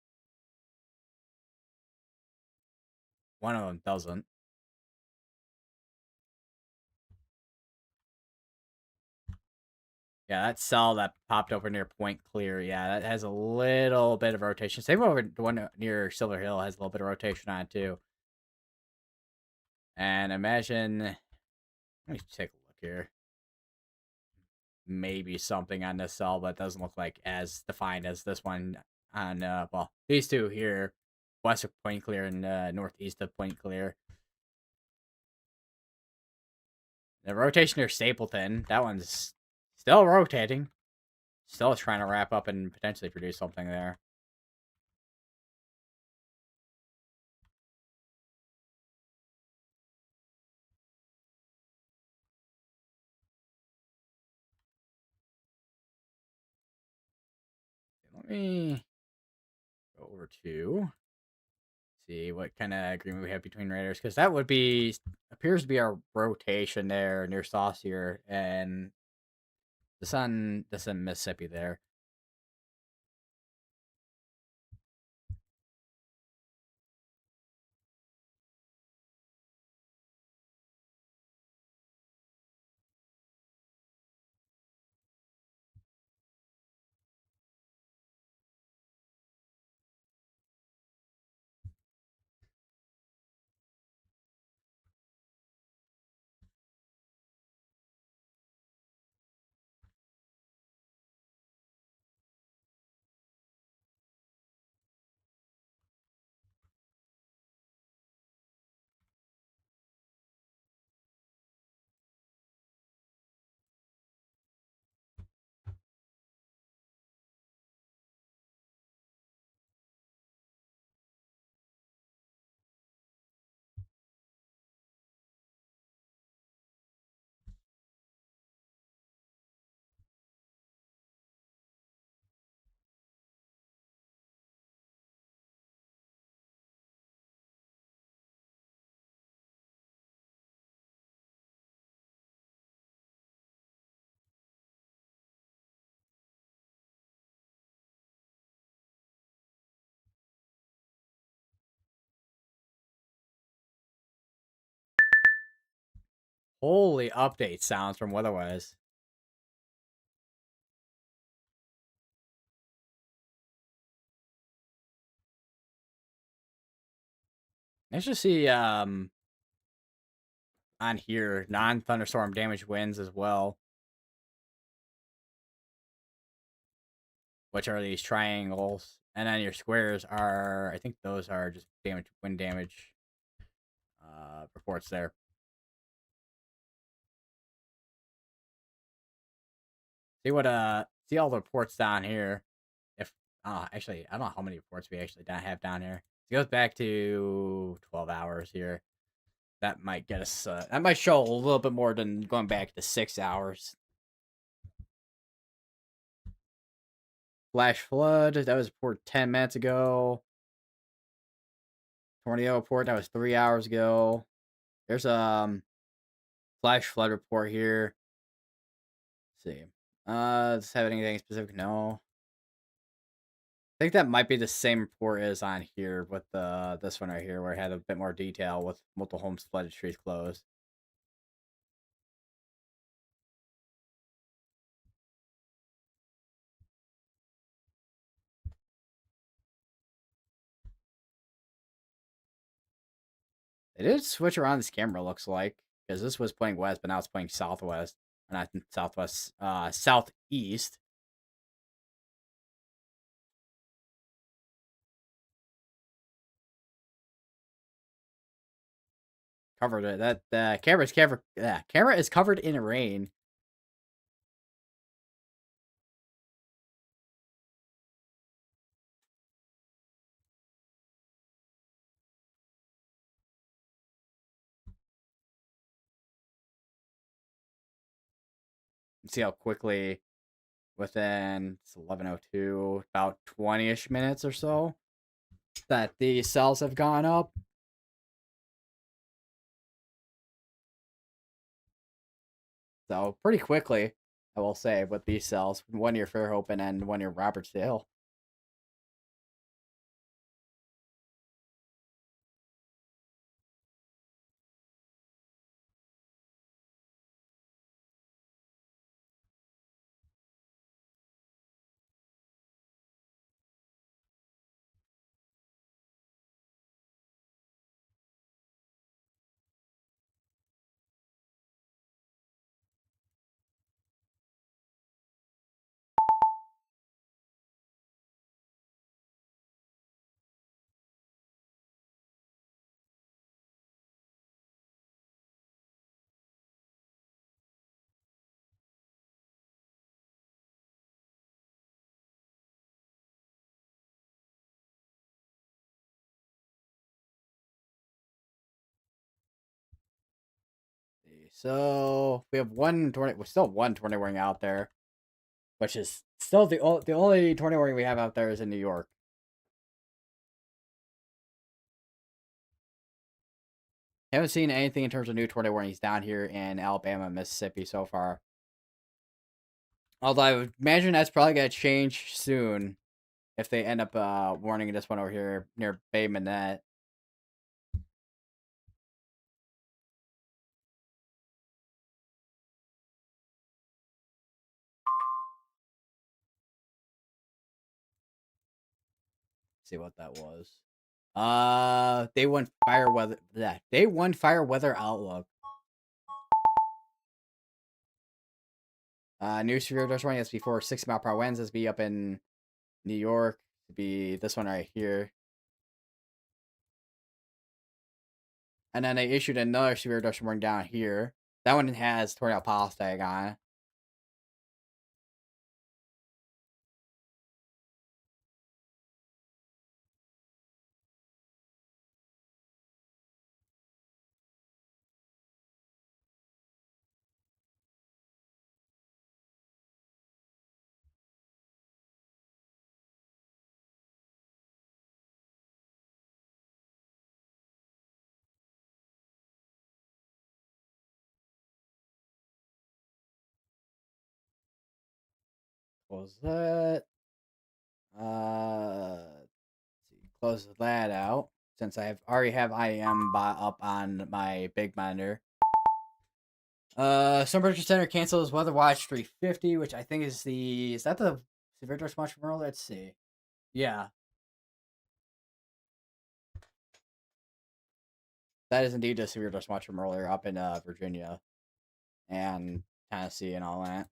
[SPEAKER 1] One of them doesn't. Yeah, that cell that popped over near Point Clear, yeah, that has a little bit of rotation. Same over the one near Silver Hill has a little bit of rotation on it too. And imagine, let me take a look here. Maybe something on this cell, but it doesn't look like as defined as this one on, well, these two here, west of Point Clear and northeast of Point Clear. The rotation near Stapleton, that one's still rotating. Still trying to wrap up and potentially produce something there. Let me go over to see what kind of agreement we have between raiders, because that would be appears to be our rotation there near Saucier and the sun. This in Mississippi there. Holy update sounds from weatherwise. Let's just see on here non-thunderstorm damage winds as well, which are these triangles, and then your squares are, I think those are just damage wind damage reports there. See all the reports down here. If actually I don't know how many reports we actually don't have down here. It goes back to 12 hours here. That might get us. That might show a little bit more than going back to 6 hours. Flash flood. That was reported 10 minutes ago. Tornado report. That was 3 hours ago. There's flash flood report here. Let's see. Does it have anything specific? No. I think that might be the same report as on here with this one right here, where it had a bit more detail with multiple homes flooded, streets closed. It did switch around this camera, looks like, because this was pointing west, but now it's pointing southwest, or not southwest, southeast. Covered it. That camera is covered in rain. See how quickly within it's 11:02, about 20ish minutes or so, that the cells have gone up. So pretty quickly, I will say, with these cells, one near Fairhope and one near Robertsdale. So we have one tornado. We're still one tornado warning out there, which is still the only tornado warning we have out there is in New York. Haven't seen anything in terms of new tornado warnings down here in Alabama and Mississippi so far. Although I would imagine that's probably gonna change soon if they end up warning this one over here near Bay Minette. See what that was. Day one fire weather. Yeah, day one fire weather outlook. New severe dust warning that's before 6 mile per hour winds. This be up in New York. Be this one right here. And then they issued another severe dust warning down here. That one has tornado pulse tag on it. Close that. Let's see. Close that out since I already have IM up on my big monitor. Temperature Center cancels Weather Watch 350, which I think is that the severe dust watch from earlier? Let's see. Yeah, that is indeed the severe dust watch from earlier up in Virginia and Tennessee and all that.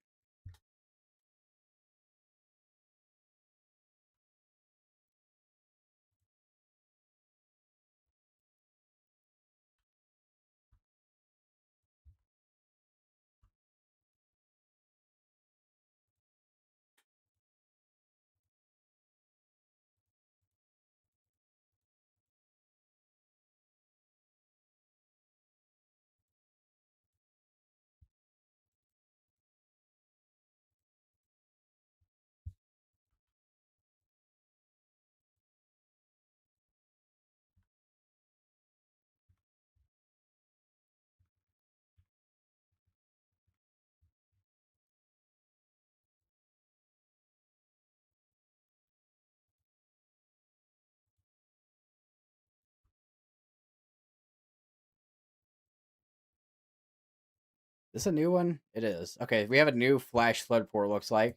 [SPEAKER 1] This a new one? It is. Okay, we have a new flash flood report. Looks like.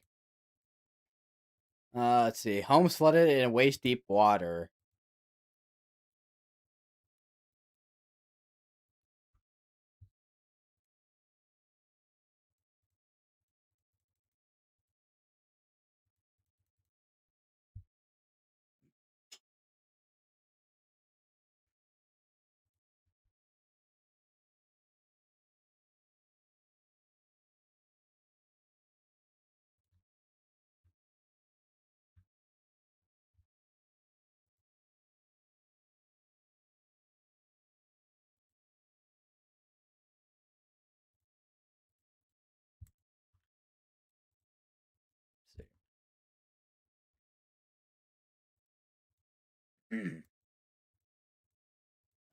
[SPEAKER 1] Let's see. Homes flooded in waist deep water. Let's see.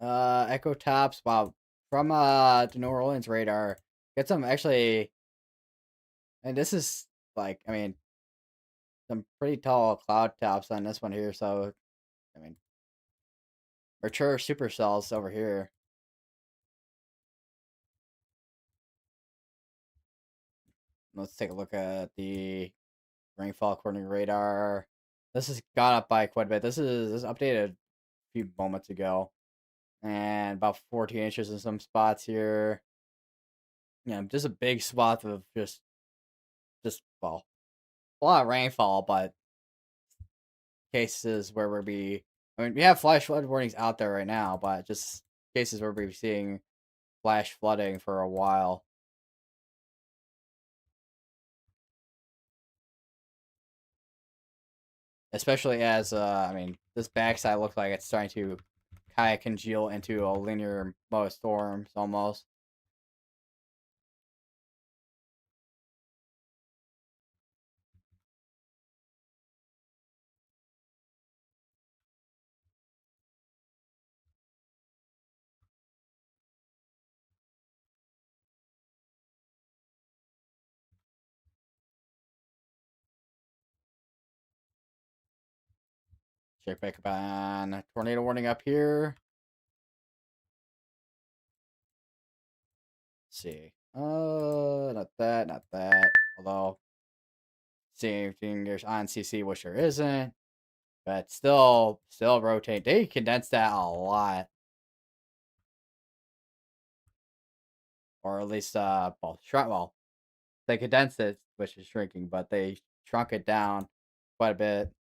[SPEAKER 1] Echo tops. Wow, from the New Orleans radar. Get some actually, and this is like I mean some pretty tall cloud tops on this one here. So I mean mature supercells over here. Let's take a look at the rainfall according to radar. This has gone up by quite a bit. This is updated a few moments ago, and about 14 inches in some spots here. Yeah, just a big swath of just well, a lot of rainfall, but cases where we'll be. I mean, we have flash flood warnings out there right now, but just cases where we'll be seeing flash flooding for a while. Especially as I mean, this backside looks like it's starting to kind of congeal into a linear mode of storms almost. Check back up on tornado warning up here. Let's see. Not that, not that. Although, seeing there's on CC, which there isn't. But still rotate. They condensed that a lot. Or at least, well, they condensed it, which is shrinking, but they shrunk it down quite a bit.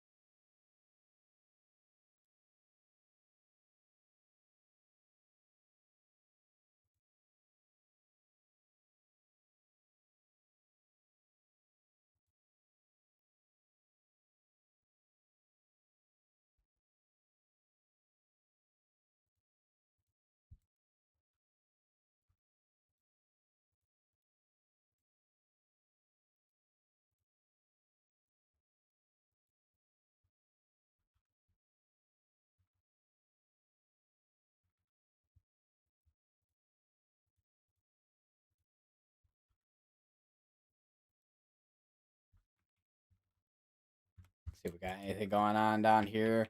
[SPEAKER 1] Let's see if we got anything going on down here.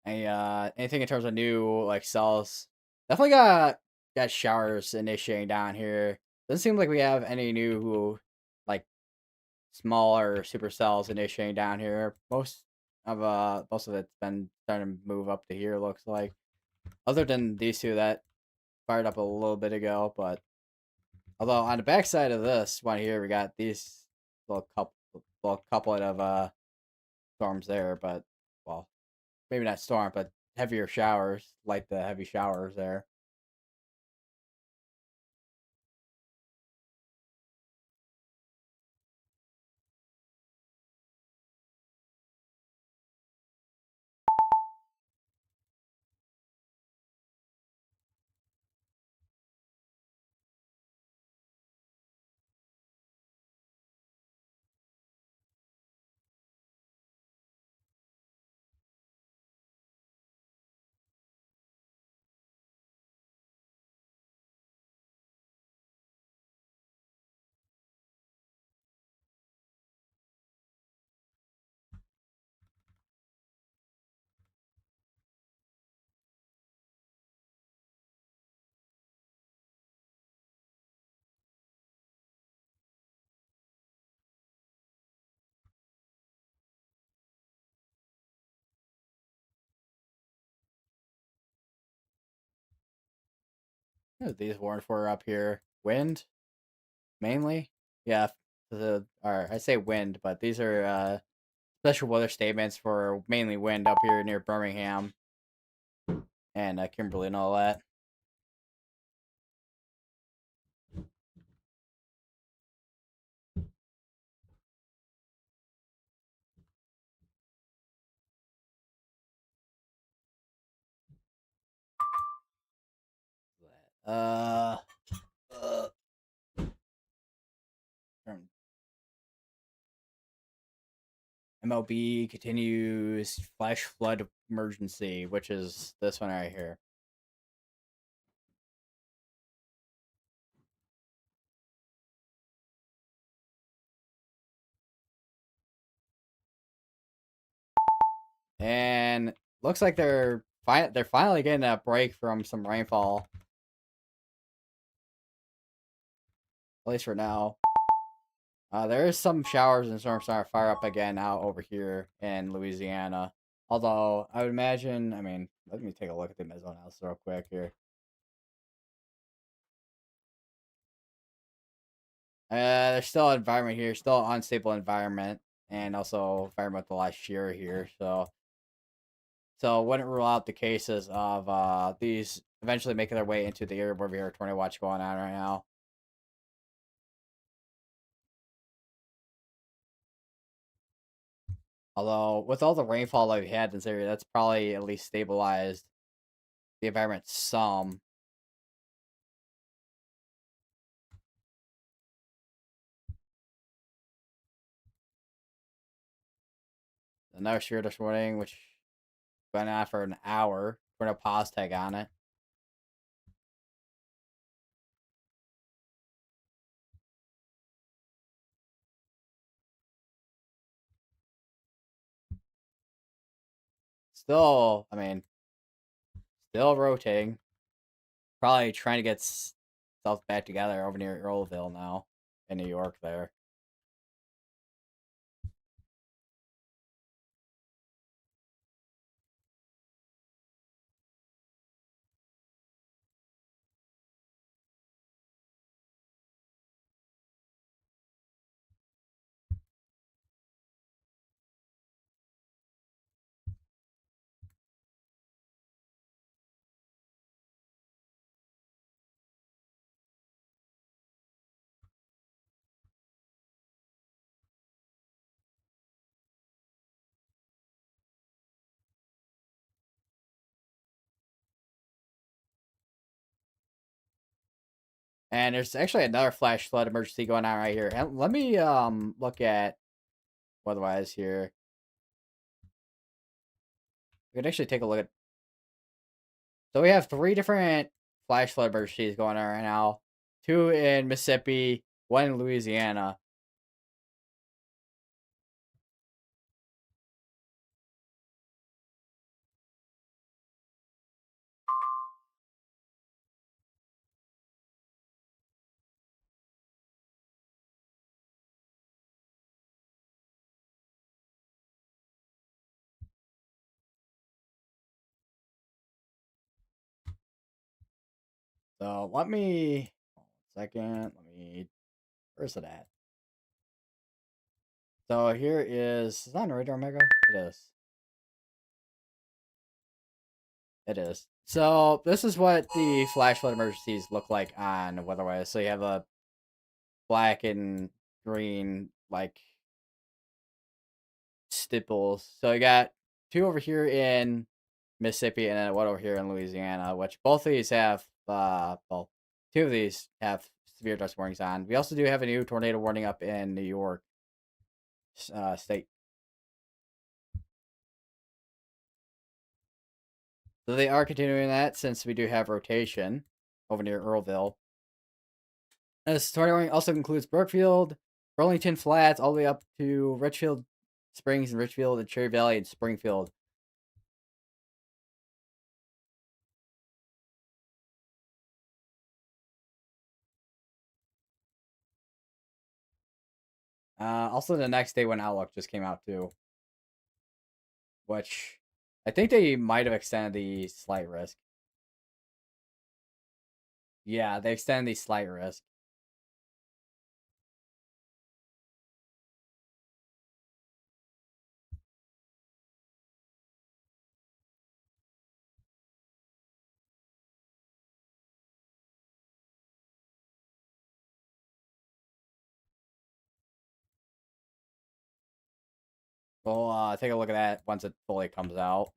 [SPEAKER 1] Anything in terms of new like cells? Definitely got showers initiating down here. Doesn't seem like we have any new like smaller supercells initiating down here. Most of it's been starting to move up to here. Looks like, other than these two that fired up a little bit ago. But although on the backside of this one here, we got these little couplet of storms there. But well, maybe not storm, but heavier showers, like the heavy showers there. These warned for up here. Wind mainly. Yeah, or I say wind, but these are special weather statements for mainly wind up here near Birmingham and Kimberly and all that. Uh, uh MLB continues flash flood emergency, which is this one right here. And looks like they're finally getting a break from some rainfall, at least for now. There is some showers and storms starting to fire up again out over here in Louisiana. Although I would imagine, I mean, let me take a look at the mid-zone house real quick here. There's still environment here, still unstable environment, and also environmental last year here. So wouldn't rule out the cases of these eventually making their way into the area where we have a tornado watch going on right now. Although with all the rainfall that we had in this area, that's probably at least stabilized the environment some. Another shear this morning, which went on for an hour. Put a pause tag on it. Still, I mean, still rotating. Probably trying to get stuff back together over near Earlville now in New York there. And there's actually another flash flood emergency going on right here. And let me look at otherwise here. We can actually take a look at. So we have three different flash flood emergencies going on right now. Two in Mississippi, one in Louisiana. So let me 1 second. Where's it at? So here is that on Radar Mega? It is. It is. So this is what the flash flood emergencies look like on Weatherwise. So you have a black and green like stipples. So you got two over here in Mississippi and then one over here in Louisiana, which both of these have well, two of these have severe dust warnings on. We also do have a new tornado warning up in New York state. So they are continuing that since we do have rotation over near Earlville. This tornado warning also includes Brookfield, Burlington Flats, all the way up to Richfield Springs and Richfield and Cherry Valley and Springfield. Also, the next day when Outlook just came out too, which I think they might have extended the slight risk. Yeah, they extended the slight risk. We'll take a look at that once it fully comes out.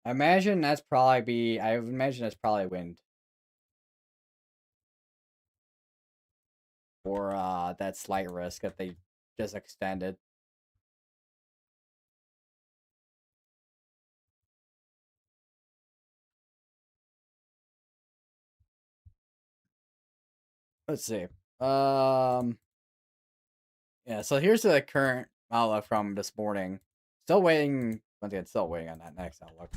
[SPEAKER 1] I imagine that's probably wind. Or that slight risk that they just extended. Let's see. Yeah, so here's the current outlook from this morning. Still waiting. Once again, still waiting on that next outlook.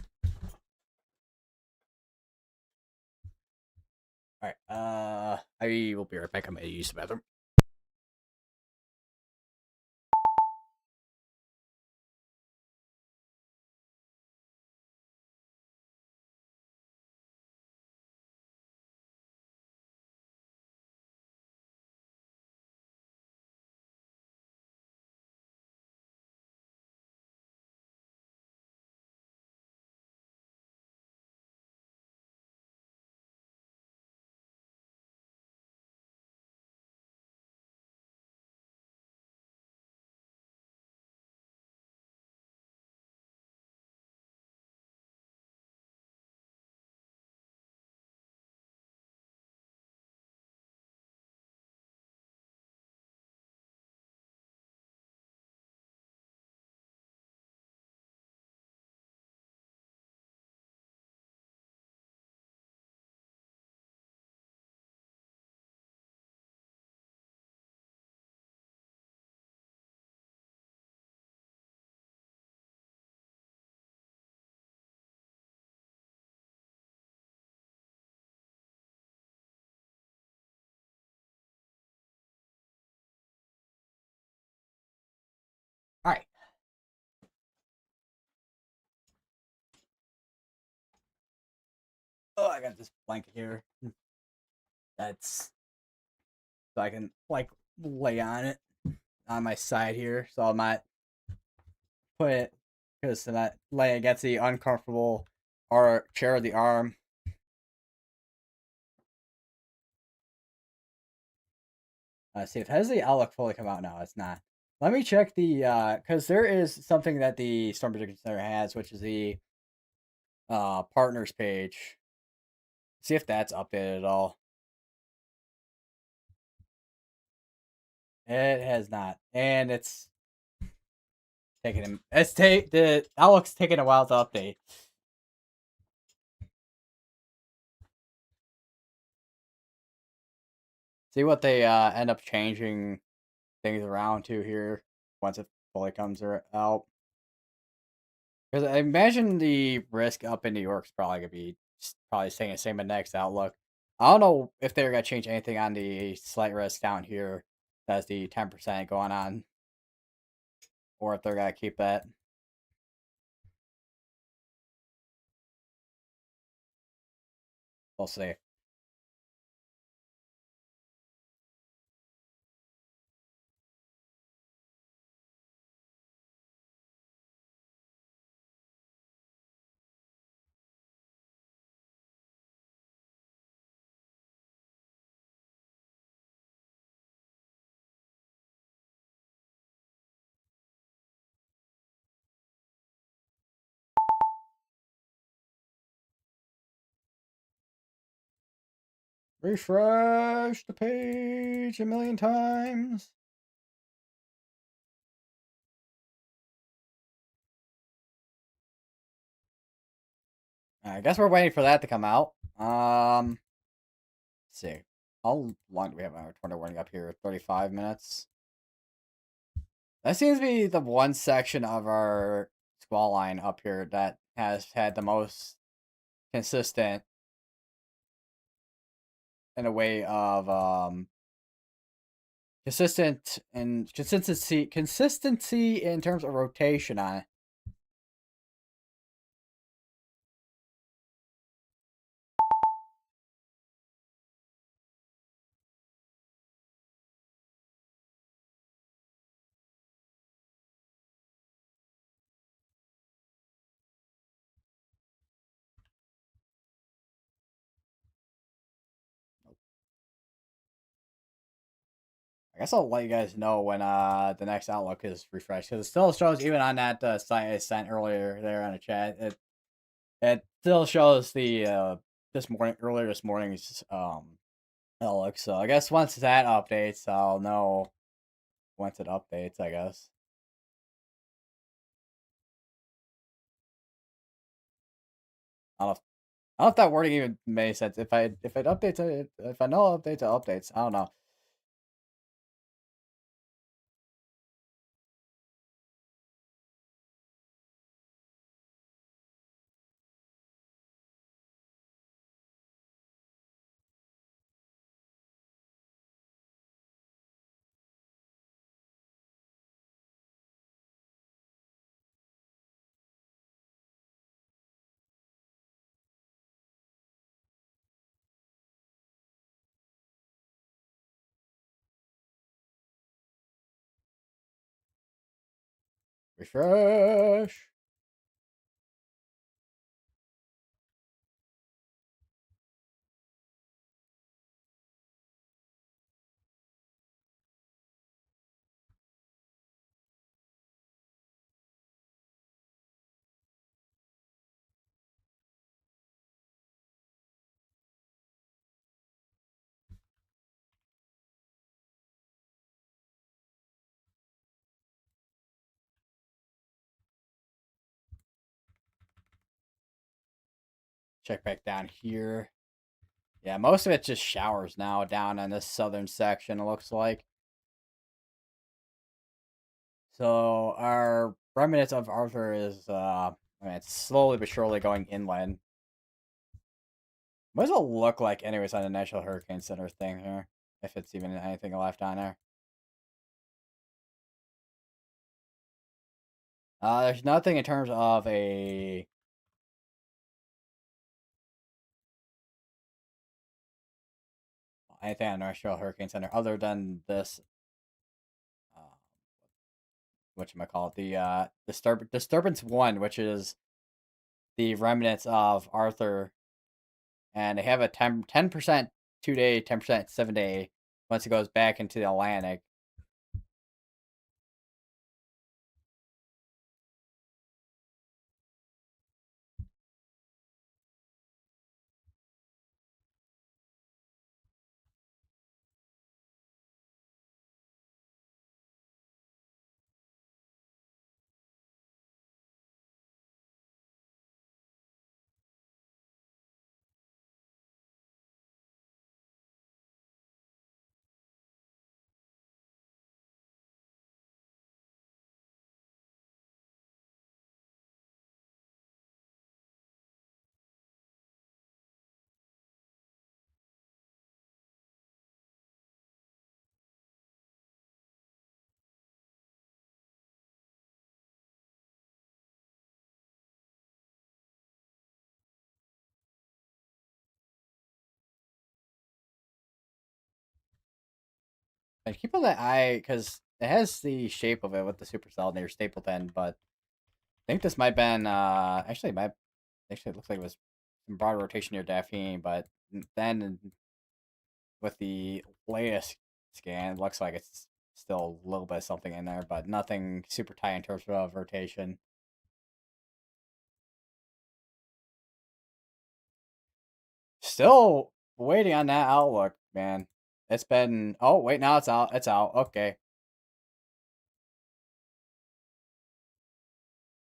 [SPEAKER 1] All right. I will be right back. I'm gonna use the bathroom. All right. Oh, I got this blanket here. That's so I can like lay on it on my side here, so I'm not put it because that lay against the uncomfortable or chair of the arm. See if has the outlook fully come out now. It's not. Let me check the because there is something that the Storm Prediction Center has, which is the partners page. See if that's updated at all. It has not, and it's taking him. The outlook's taking a while to update. See what they end up changing things around to here once it fully comes out. Because I imagine the risk up in New York's probably gonna be probably staying the same in next outlook. I don't know if they're gonna change anything on the slight risk down here. That's the 10% going on. or if they're gonna keep that. We'll see. Refresh the page a million times. I guess we're waiting for that to come out. Let's see. How long do we have our Twitter warning up here? 35 minutes. That seems to be the one section of our squall line up here that has had the most consistent in a way of consistent and consistency in terms of rotation on it. I guess I'll let you guys know when the next outlook is refreshed because it still shows even on that site I sent earlier there on the chat. It still shows the earlier this morning's outlook. So I guess once that updates, I'll know once it updates. I guess. I don't know I don't know if that wording even made sense. If it updates it, if I know it updates, it updates. I don't know. Refresh. Check back down here. Yeah, most of it's just showers now down in this southern section. It looks like. So our remnants of Arthur is I mean, it's slowly but surely going inland. What does it look like anyways on the National Hurricane Center thing here? If it's even anything left on there. There's nothing in terms of a anything on the National Hurricane Center other than this uh whatchamacallit, the disturbance one, which is the remnants of Arthur, and they have a 10% 2 day, 10% 7 day once it goes back into the Atlantic. And keep on that eye because it has the shape of it with the supercell near Stapleton. But I think this might have been actually it looks like it was some broad rotation near Daphne. But then with the latest scan, it looks like it's still a little bit of something in there, but nothing super tight in terms of rotation. Still waiting on that outlook, man. It's been. Oh wait, now it's out. It's out. Okay,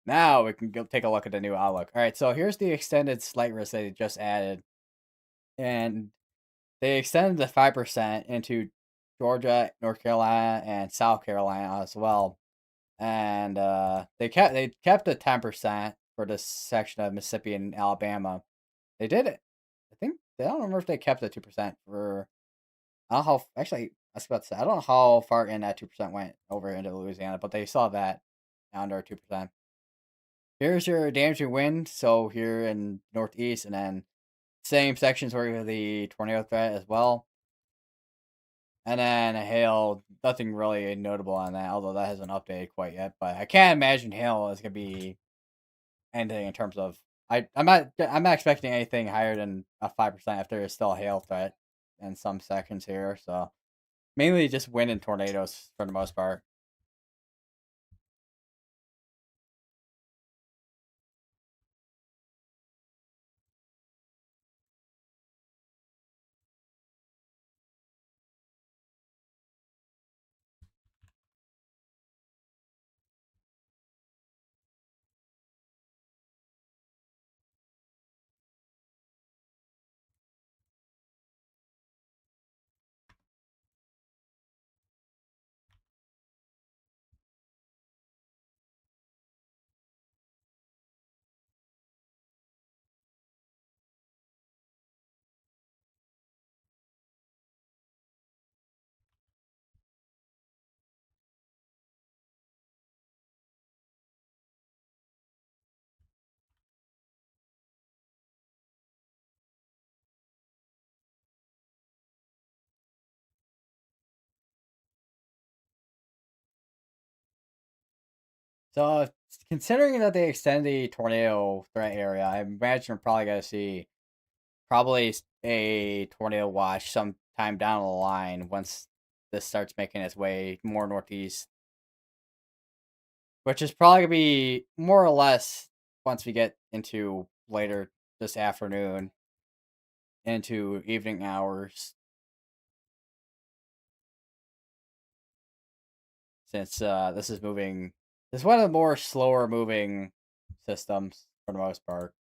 [SPEAKER 1] now we can go take a look at the new outlook. All right, so here's the extended slight risk they just added, and they extended the 5% into Georgia, North Carolina, and South Carolina as well. And they kept the 10% for this section of Mississippi and Alabama. They did it. I don't remember if they kept the 2% for. I don't know how actually I was about to say I don't know how far in that 2% went over into Louisiana, but they saw that under 2%. Here's your damaging wind. So here in Northeast, and then same sections where the tornado threat as well. And then hail, nothing really notable on that, although that hasn't updated quite yet. But I can't imagine hail is gonna be anything in terms of I'm not expecting anything higher than a 5% if there is still a hail threat in some sections here. So mainly just wind and tornadoes for the most part. So considering that they extend the tornado threat area, I imagine we're probably gonna see probably a tornado watch sometime down the line once this starts making its way more northeast, which is probably gonna be more or less once we get into later this afternoon into evening hours, since this is moving. This is one of the more slower moving systems for the most part.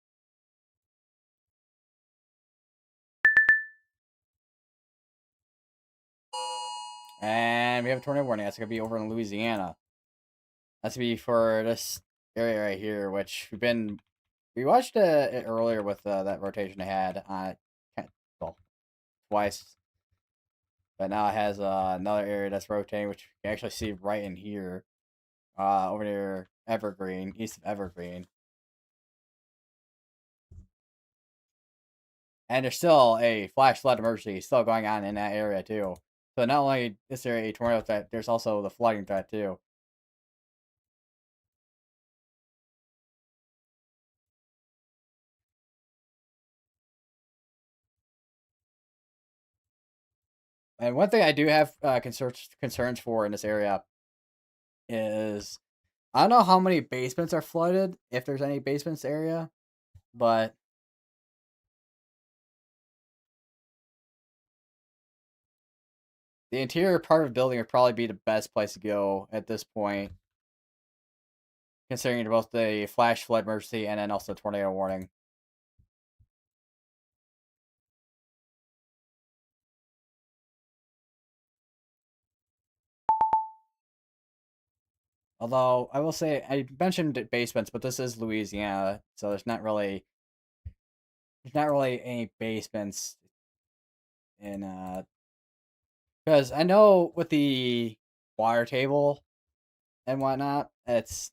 [SPEAKER 1] And we have a tornado warning. That's gonna be over in Louisiana. That's gonna be for this area right here, which we watched it earlier with that rotation they had on it, well, twice, but now it has another area that's rotating, which you can actually see right in here, over near Evergreen, east of Evergreen, and there's still a flash flood emergency still going on in that area too. So not only is there a tornado threat, there's also the flooding threat too. And one thing I do have concerns for in this area is I don't know how many basements are flooded, if there's any basements area, but the interior part of the building would probably be the best place to go at this point, considering both the flash flood emergency and then also tornado warning. Although I will say I mentioned basements, but this is Louisiana, so there's not really any basements in because I know with the water table and whatnot, it's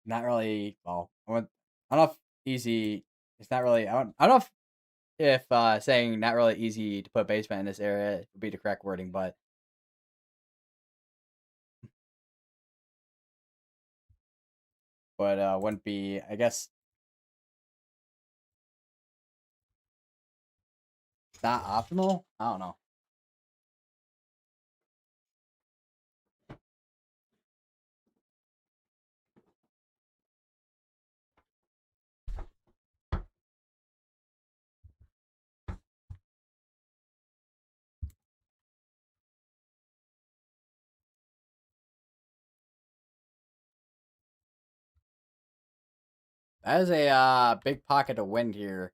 [SPEAKER 1] not really well. I don't know if easy. It's not really. I don't know if saying not really easy to put basement in this area would be the correct wording, but but wouldn't be. I guess not optimal. I don't know. That is a big pocket of wind here.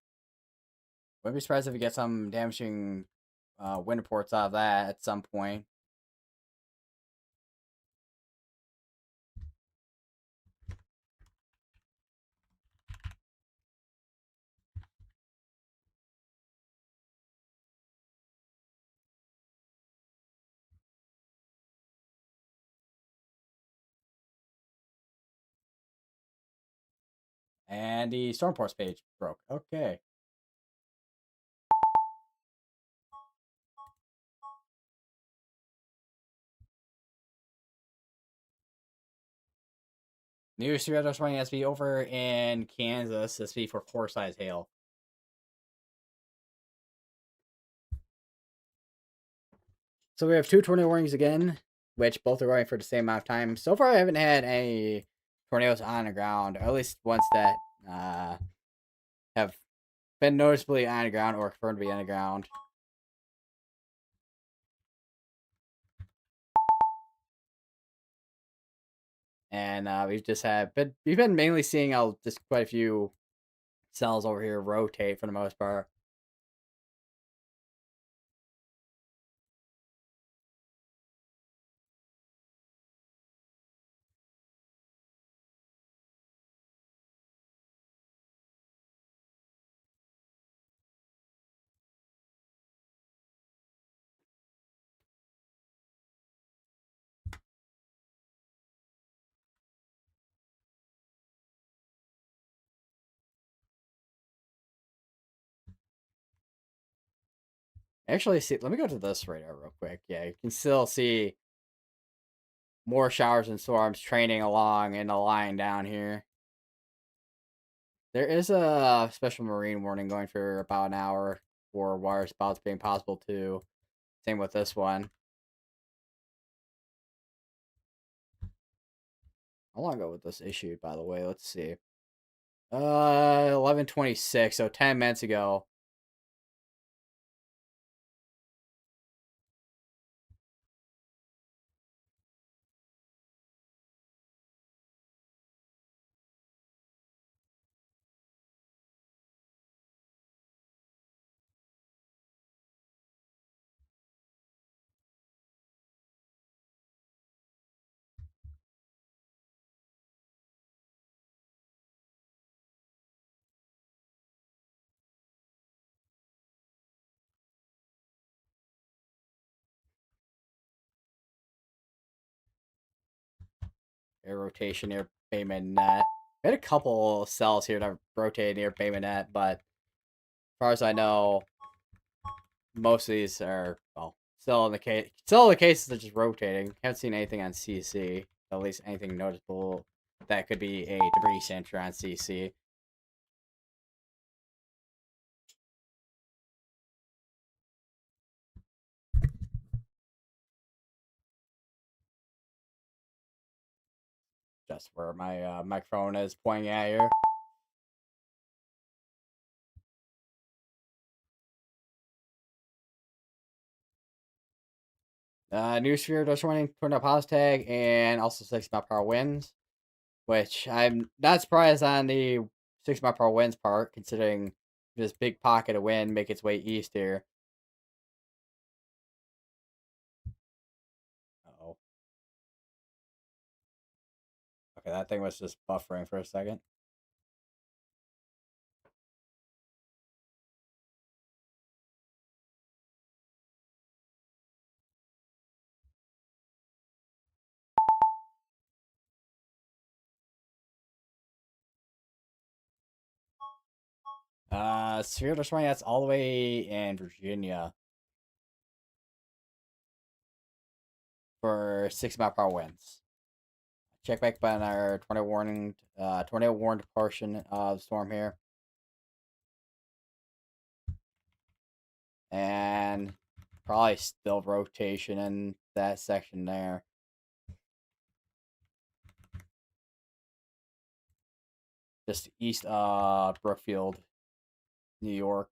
[SPEAKER 1] Wouldn't be surprised if we get some damaging wind reports out of that at some point. And the storm force page broke. Okay. New Seattle running SB over in Kansas. SB for 4 size hail. So we have 2 tornado warnings again, which both are going for the same amount of time. So far, I haven't had any tornadoes on the ground, or at least ones that have been noticeably on the ground or confirmed to be on the ground. And we've been mainly seeing just quite a few cells over here rotate for the most part. Actually, see, let me go to this radar real quick. Yeah, you can still see more showers and storms training along in a line down here. There is a special marine warning going for about an hour for water spouts being possible too. Same with this one. How long ago was this issued, by the way? Let's see. 11:26, so 10 minutes ago. Air rotation near Bay Minette. We had a couple cells here that rotated near Bay Minette, but as far as I know, most of these are still in the case. Still in the cases that are just rotating. Haven't seen anything on CC. At least anything noticeable that could be a debris center on CC. Just where my microphone is pointing at here. New sphere does running tornado pause tag and also 6 mile per hour winds, which I'm not surprised on the 6 mile per hour winds part, considering this big pocket of wind make its way east here. Oh, okay, that thing was just buffering for a second. Sphere does running that's all the way in Virginia for 6 mile per hour winds. check back on our tornado warned portion of storm here, and probably still rotation in that section there. Just east of Brookfield, New York.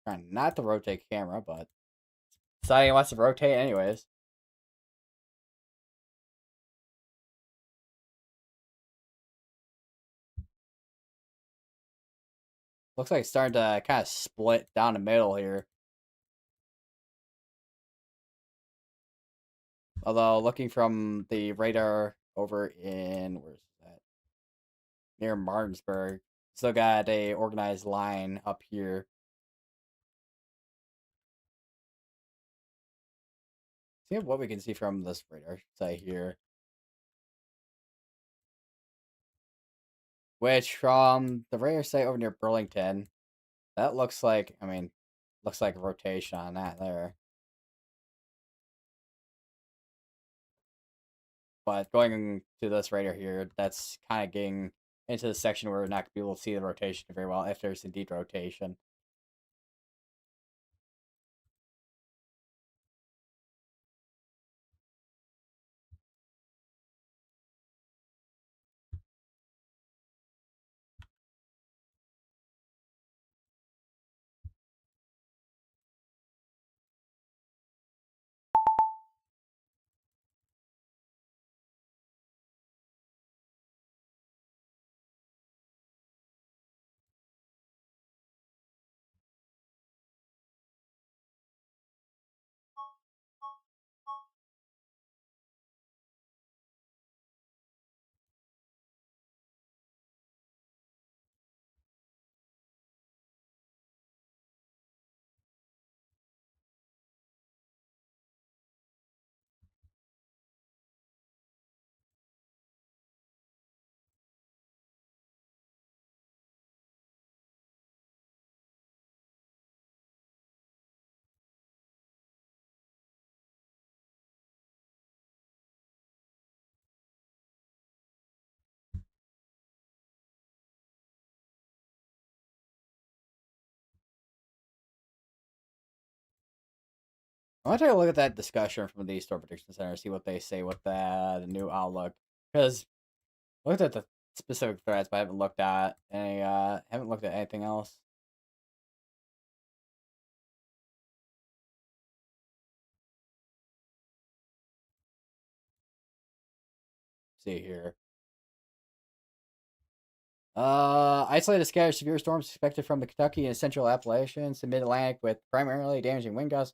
[SPEAKER 1] Trying not to rotate camera, but deciding wants to rotate anyways. Looks like it's starting to kind of split down the middle here. Although looking from the radar over in where's that? Near Martinsburg, still got a organized line up here. See what we can see from this radar site here. Which from the radar site over near Burlington, that looks like looks like a rotation on that there. But going to this radar here, that's kind of getting into the section where we're not going to be able to see the rotation very well if there's indeed rotation. I want to take a look at that discussion from the Storm Prediction Center, see what they say with the new outlook. Because I looked at the specific threats, but I haven't looked at anything else. See here. Isolated scattered severe storms expected from the Kentucky and Central Appalachians to Mid-Atlantic with primarily damaging wind gusts,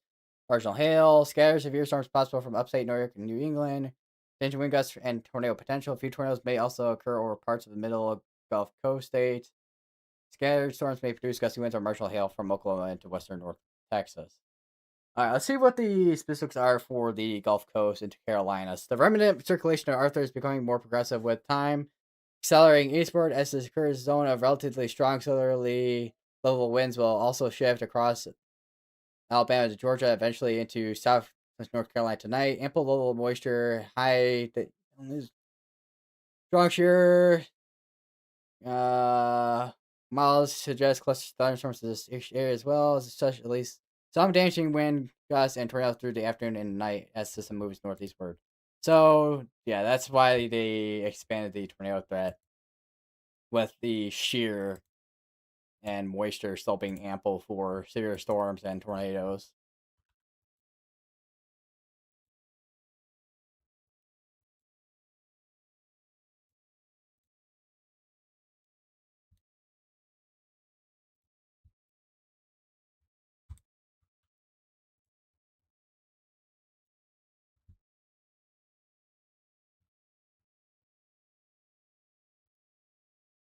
[SPEAKER 1] marginal hail, scattered severe storms possible from upstate New York and New England, damaging wind gusts and tornado potential. A few tornadoes may also occur over parts of the middle Gulf Coast states. Scattered storms may produce gusty winds or marginal hail from Oklahoma into western North Texas. All right, let's see what the specifics are for the Gulf Coast into Carolinas. The remnant circulation of Arthur is becoming more progressive with time, accelerating eastward as the current zone of relatively strong southerly level winds will also shift across Alabama to Georgia, eventually into south North Carolina tonight. Ample level of moisture, high strong shear, models suggest cluster thunderstorms to this area as well, as such at least some damaging wind gusts and tornadoes through the afternoon and night as the system moves northeastward. So yeah, that's why they expanded the tornado threat with the shear and moisture still being ample for severe storms and tornadoes.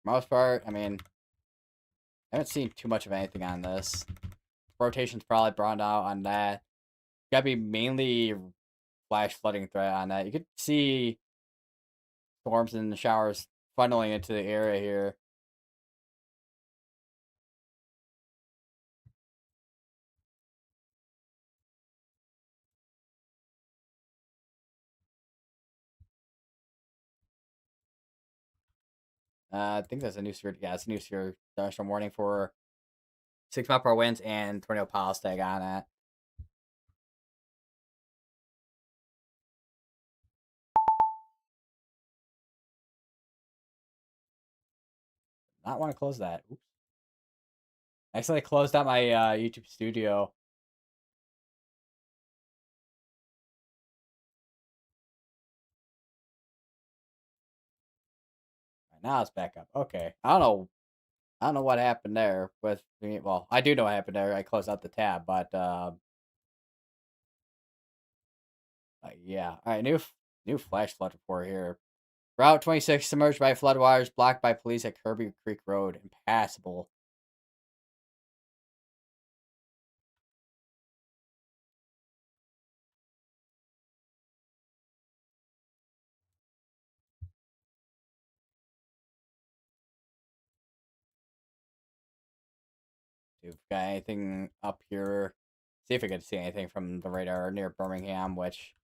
[SPEAKER 1] For the most part, I haven't seen too much of anything on this. Rotation's probably brought out on that. Gotta be mainly flash flooding threat on that. You could see storms and showers funneling into the area here. I think that's a new severe. Yeah, it's a new severe thunderstorm warning for 6 mile per hour winds and tornado power tag on it. Not want to close that. Oops. I accidentally closed out my YouTube studio. Right, now it's back up. Okay. I don't know. I don't know what happened there with me. Well, I do know what happened there. I closed out the tab, but yeah. All right, new flash flood report here. Route 26 submerged by floodwaters, blocked by police at Kirby Creek Road, impassable. If we've got anything up here, see if we can see anything from the radar near Birmingham, which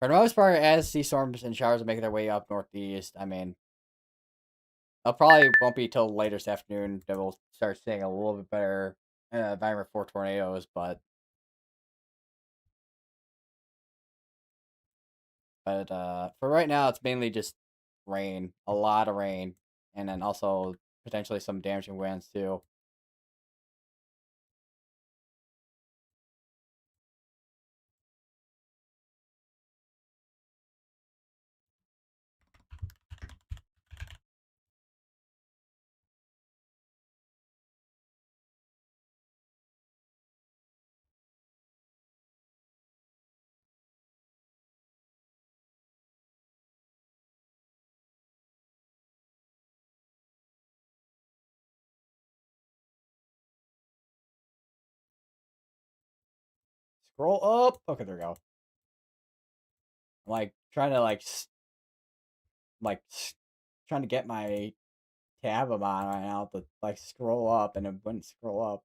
[SPEAKER 1] for the most part, as these storms and showers are making their way up northeast, I mean, it probably won't be till later this afternoon that we'll start seeing a little bit better environment for tornadoes, but for right now, it's mainly just rain, a lot of rain, and then also potentially some damaging winds too. Scroll up. Okay, there we go. I'm like trying to like trying to get my tab I'm on right now to like scroll up, and it wouldn't scroll up.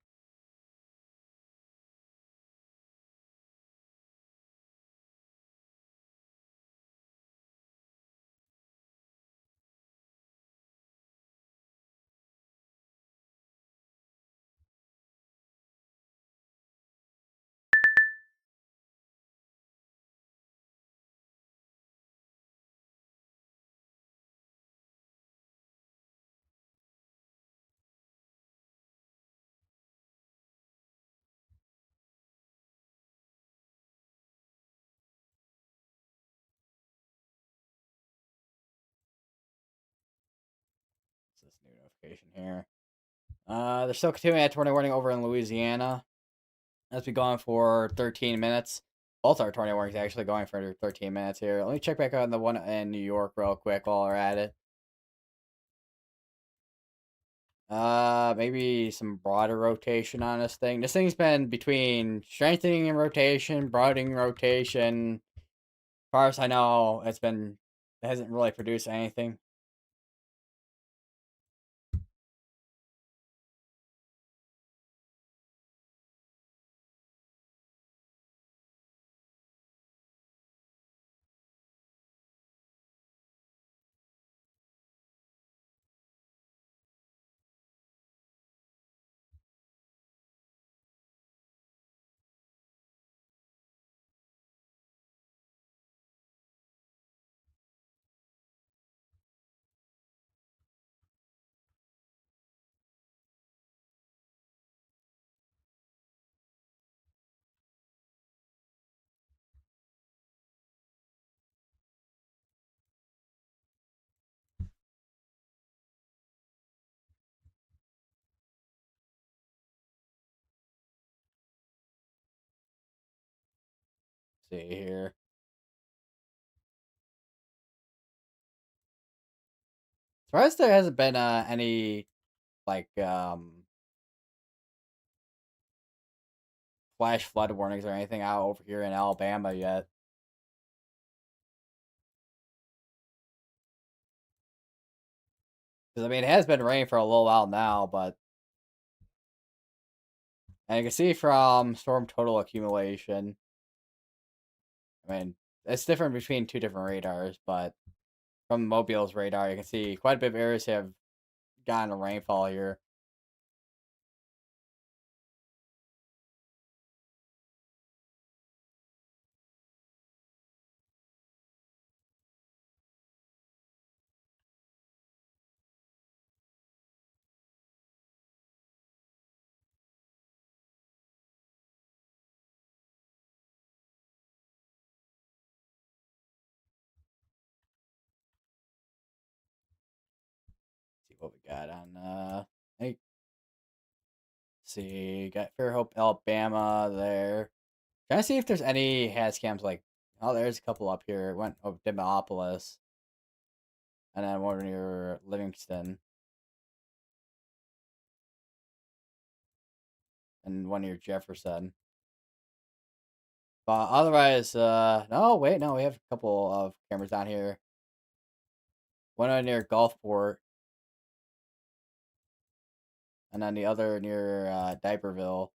[SPEAKER 1] What's this new notification here? They're still continuing that tornado warning over in Louisiana. That's been going for 13 minutes. Both our tornado warnings actually going for 13 minutes here. Let me check back on the one in New York real quick while we're at it. Maybe some broader rotation on this thing. This thing's been between strengthening and rotation, broadening rotation. As far as I know, it hasn't really produced anything. Let's see here. As far as there hasn't been any like flash flood warnings or anything out over here in Alabama yet. Because I mean, it has been raining for a little while now, but and you can see from storm total accumulation. I mean, it's different between two different radars, but from Mobile's radar, you can see quite a bit of areas have gotten a rainfall here. See what we got on. Hey, see, got Fairhope, Alabama there. Trying to see if there's any hat scams like. Oh, there's a couple up here. Went over Demopolis, and then one near Livingston, and one near Jefferson. But otherwise, no, wait, no, we have a couple of cameras down here. One near Gulfport, and then the other near Diaperville.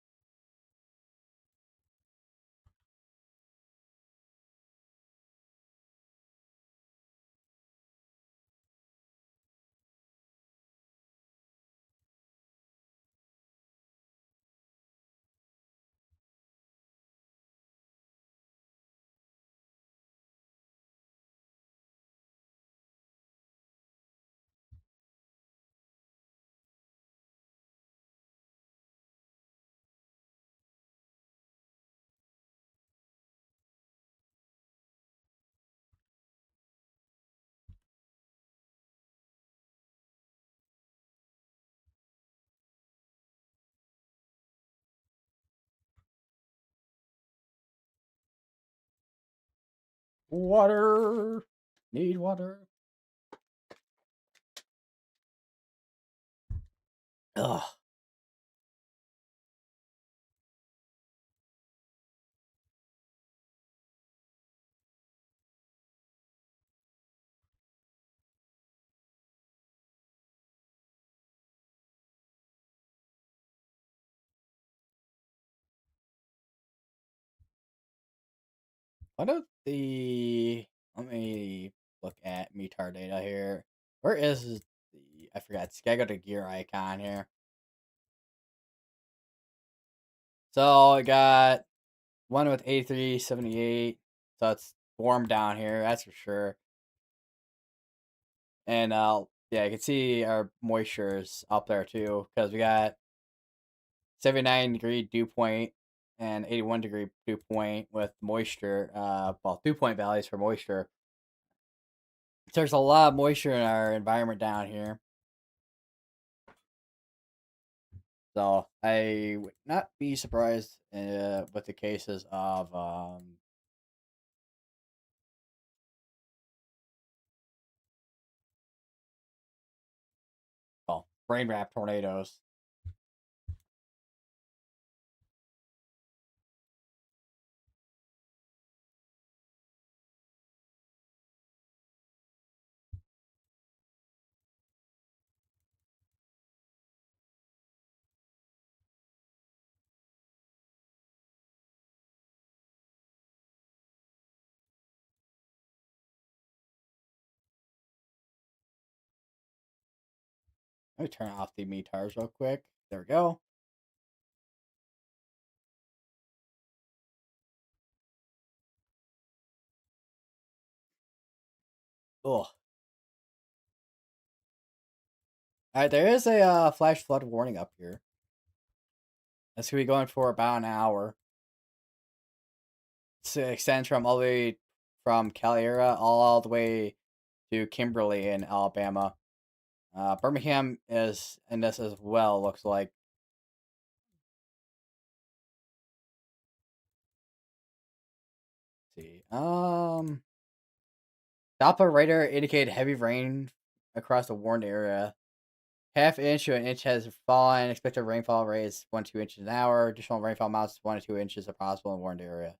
[SPEAKER 1] Water, need water. Ugh. What if the? Let me look at METAR data here. Where is the? I forgot. It's gotta go to gear icon here. So I got one with 8378. So it's warm down here, that's for sure. And yeah, you can see our moisture is up there too, because we got 79-degree dew point and 81-degree dew point with moisture. Well, dew point values for moisture. There's a lot of moisture in our environment down here. So I would not be surprised with the cases of well, rain wrap tornadoes. Let me turn off the METARs real quick. There we go. Ugh. Alright, there is a flash flood warning up here. That's gonna be going for about an hour. It extends from all the way from Calera all the way to Kimberly in Alabama. Birmingham is in this as well, looks like. Let's see. Doppler radar indicated heavy rain across the warned area. Half inch to an inch has fallen. Expected rainfall rate is 1 to 2 inches an hour. Additional rainfall amounts 1 to 2 inches are possible in warned area.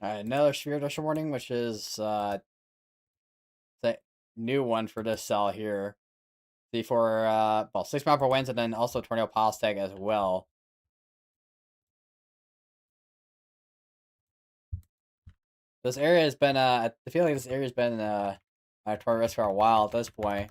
[SPEAKER 1] Another severe thunderstorm warning, which is the new one for this cell here. See for well, 6 mile per winds, and then also tornado pulse tag as well. This area has been I feel like this area has been a tornado risk for a while at this point.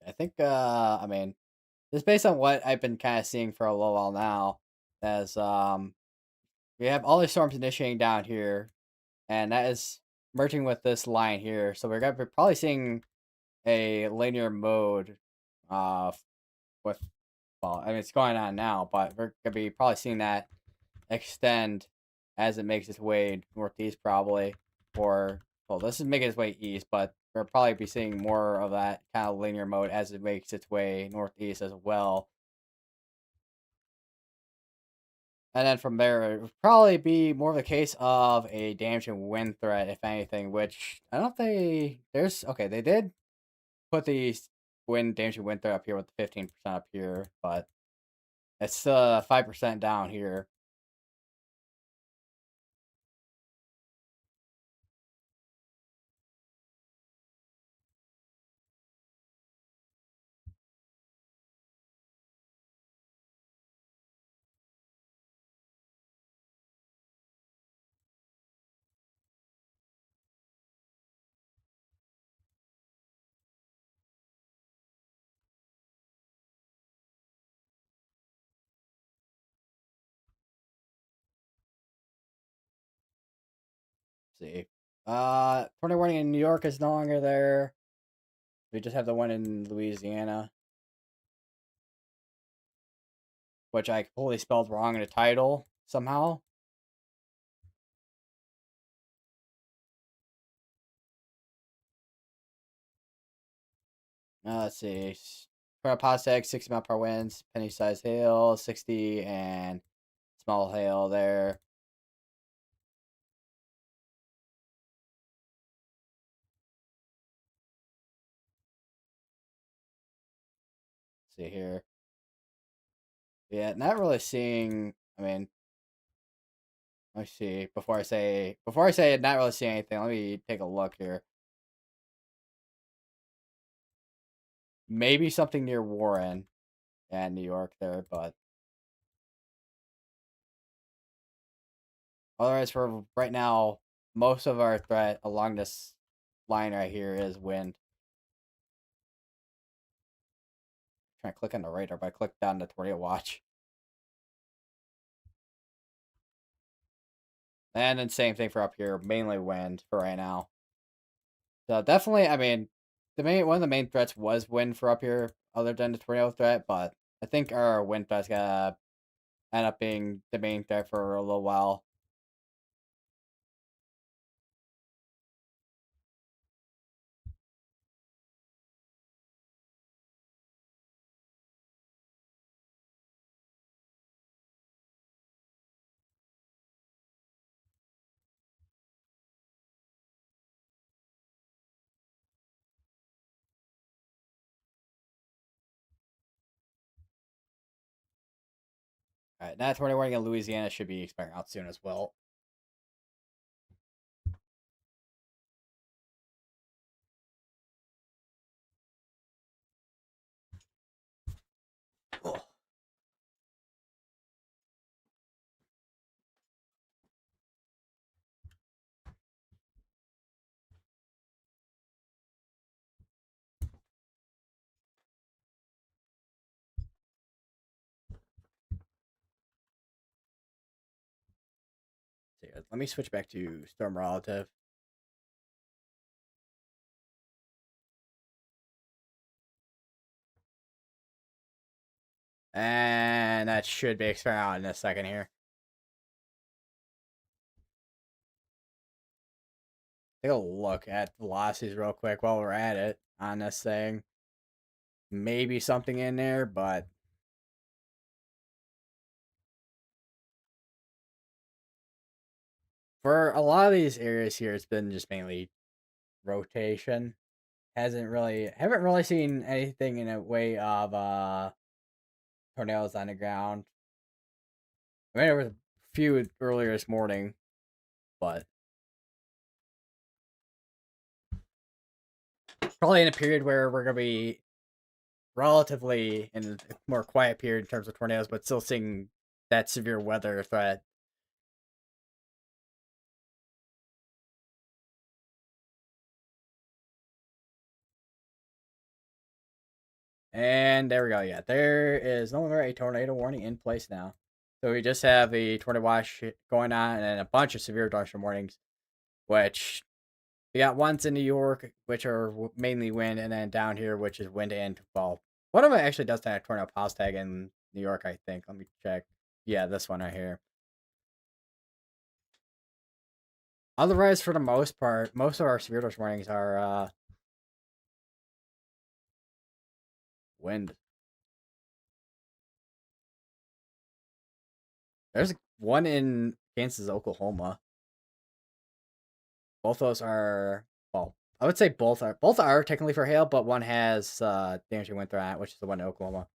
[SPEAKER 1] I think I mean, just based on what I've been kind of seeing for a little while now, as we have all these storms initiating down here, and that is merging with this line here. So we're gonna be probably seeing a linear mode, with well, I mean it's going on now, but we're gonna be probably seeing that extend as it makes its way northeast, probably, or well, this is making its way east, but we'll probably be seeing more of that kind of linear mode as it makes its way northeast as well. And then from there, it would probably be more of a case of a damaging wind threat, if anything, which I don't think there's. Okay, they did put the damaging wind threat up here with the 15% up here, but it's still 5% down here. Let's see. Tornado warning in New York is no longer there. We just have the one in Louisiana, which I completely spelled wrong in the title somehow. Let's see. Parapasek, 60 mile per hour winds, penny size hail, 60, and small hail there. Let's see here. Yeah, not really seeing. I mean, let me see. Before I say not really seeing anything, let me take a look here. Maybe something near Warren and New York there, but otherwise, for right now, most of our threat along this line right here is wind. Trying to click on the radar, but I clicked down the tornado watch. And then same thing for up here, mainly wind for right now. So definitely, I mean, one of the main threats was wind for up here, other than the tornado threat. But I think our wind threat's gonna end up being the main threat for a little while. All right, that tornado warning in Louisiana should be expiring out soon as well. Ugh. So, let me switch back to Storm Relative. And that should be expiring out in a second here. take a look at velocities real quick while we're at it on this thing. Maybe something in there, but for a lot of these areas here, it's been just mainly rotation. Haven't really seen anything in a way of tornadoes on the ground. I mean, there was a few earlier this morning, but probably in a period where we're gonna be relatively in a more quiet period in terms of tornadoes, but still seeing that severe weather threat. And there we go. Yeah, there is no longer a tornado warning in place now. So we just have a tornado watch going on and a bunch of severe tornado warnings, which we got ones in New York, which are mainly wind, and then down here, which is wind and well, one of them actually does have a tornado pause tag in New York, I think. Let me check. Yeah, this one right here. Otherwise, for the most part, most of our severe tornado warnings are wind. There's one in Kansas, Oklahoma. Both those are well. I would say both are technically for hail, but one has damaging wind threat, which is the one in Oklahoma.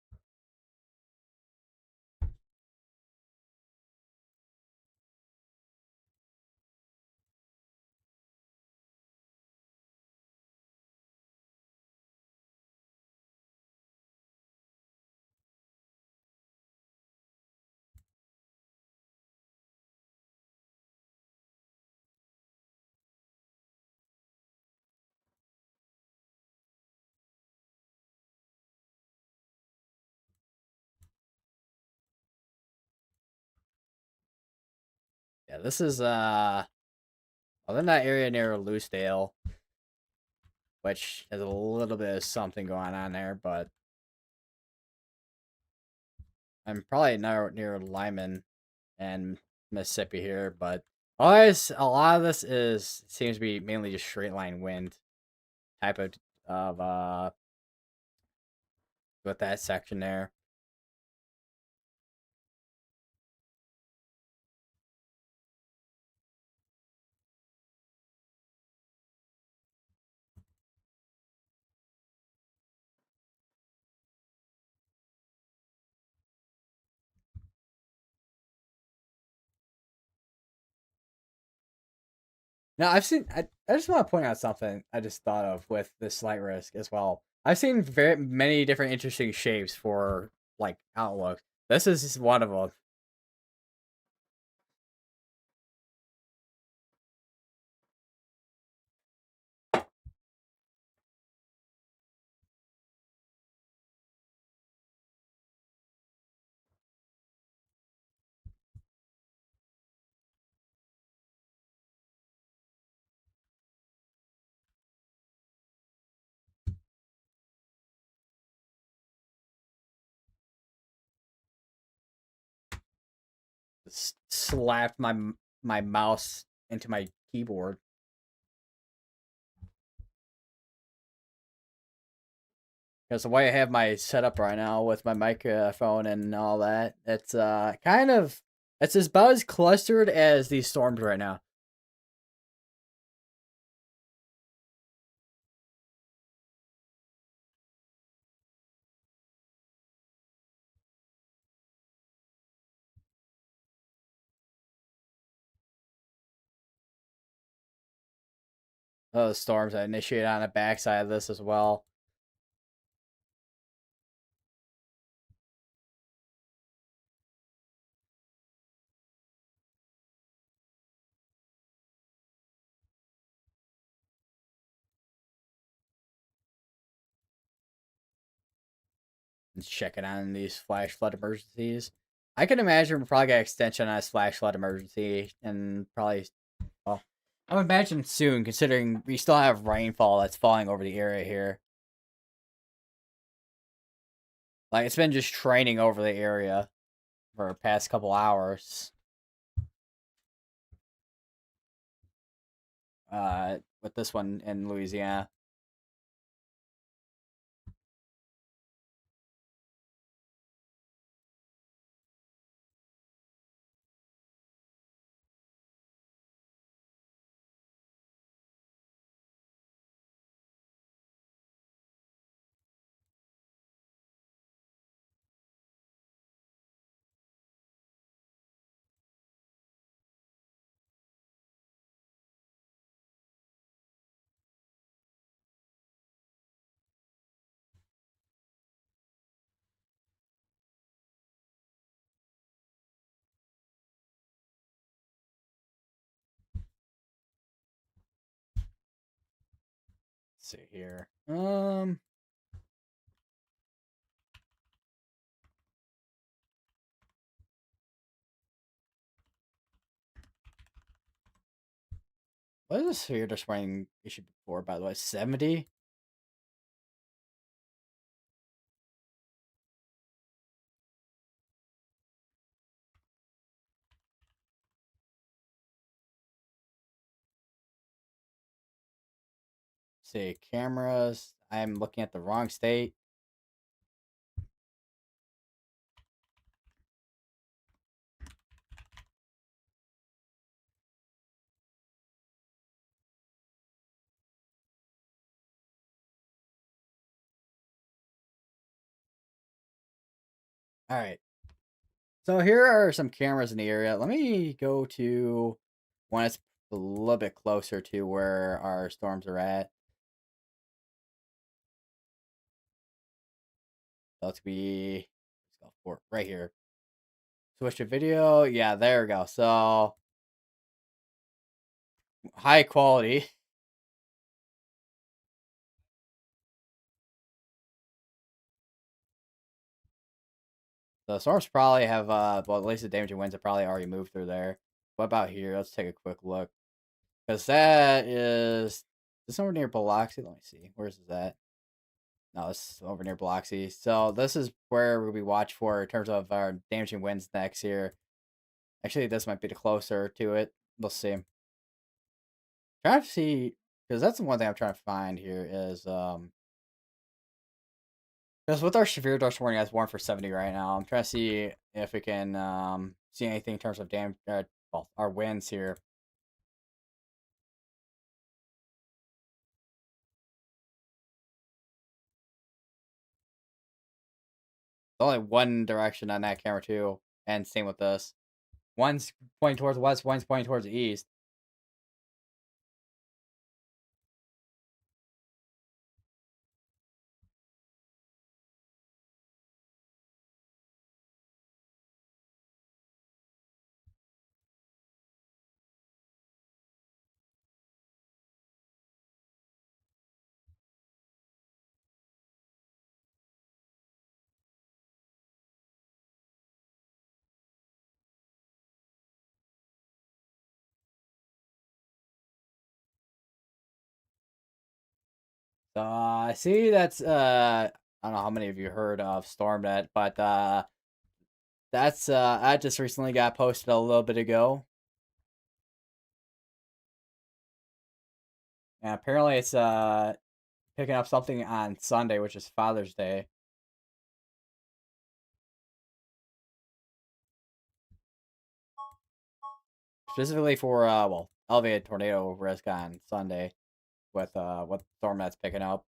[SPEAKER 1] Yeah, this is well, in that area near Loosedale, which has a little bit of something going on there, but I'm probably near Lyman and Mississippi here, but always a lot of this is seems to be mainly just straight line wind type of with that section there. Now I've seen. I just want to point out something I just thought of with this slight risk as well. I've seen very many different interesting shapes for like outlook. This is just one of them. Slapped my mouse into my keyboard because the way I have my setup right now with my microphone and all that, it's kind of it's about as clustered as these storms right now. Those storms that initiate on the backside of this as well. Checking on these flash flood emergencies. I can imagine we'll probably get extension on this flash flood emergency and probably well I would imagine soon considering we still have rainfall that's falling over the area here. Like it's been just training over the area for the past couple hours. with this one in Louisiana. Let's see here. What is this here this morning issued before, by the way? 70? See, cameras. I'm looking at the wrong state. All right. So here are some cameras in the area. Let me go to one that's a little bit closer to where our storms are at. So let's be let's go for right here. Switch to video. Yeah, there we go. So high quality. The storms probably have well, at least the damaging winds have probably already moved through there. What about here? Let's take a quick look. Because that is this over near Biloxi. Let me see. Where's this at? No, it's over near Biloxi. So this is where we watch for in terms of our damaging winds next year. Actually, this might be the closer to it. We'll see. Trying to see because that's the one thing I'm trying to find here is because with our severe dust warning that's warned for 70 right now, I'm trying to see if we can see anything in terms of damage. Well, our winds here. There's only one direction on that camera too, and same with this. One's pointing towards the west, one's pointing towards the east. So I see that's I don't know how many of you heard of StormNet, but that's I just recently got posted a little bit ago. And apparently it's picking up something on Sunday, which is Father's Day. Specifically for well, elevated tornado risk on Sunday with what StormNet's picking up.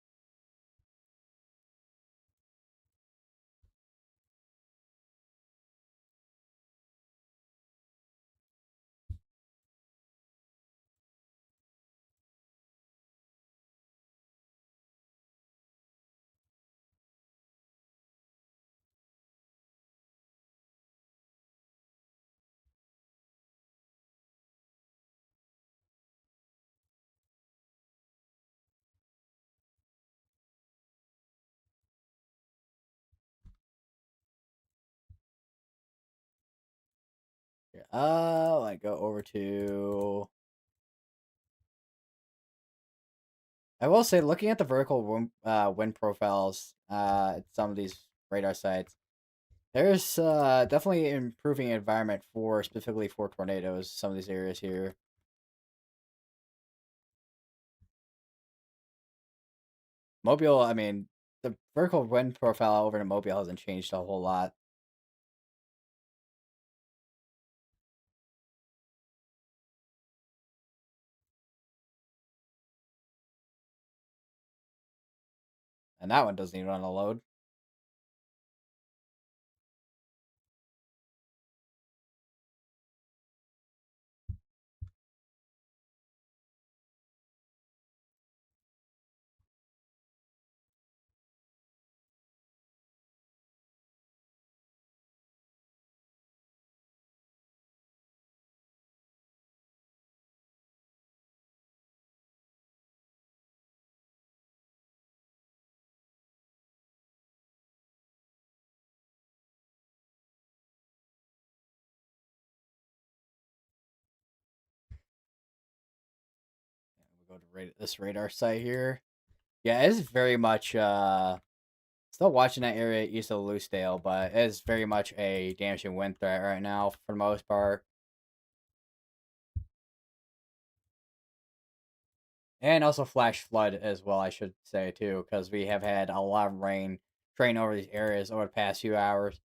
[SPEAKER 1] I go over to. I will say, looking at the vertical wind profiles at some of these radar sites, there's definitely improving environment for specifically for tornadoes. Some of these areas here. Mobile, I mean, the vertical wind profile over in Mobile hasn't changed a whole lot. And that one doesn't even run a load. We'll go to this radar site here. Yeah, it's very much still watching that area east of Loosedale, but it's very much a damaging wind threat right now for the most part. And also flash flood as well, I should say too, because we have had a lot of rain train over these areas over the past few hours.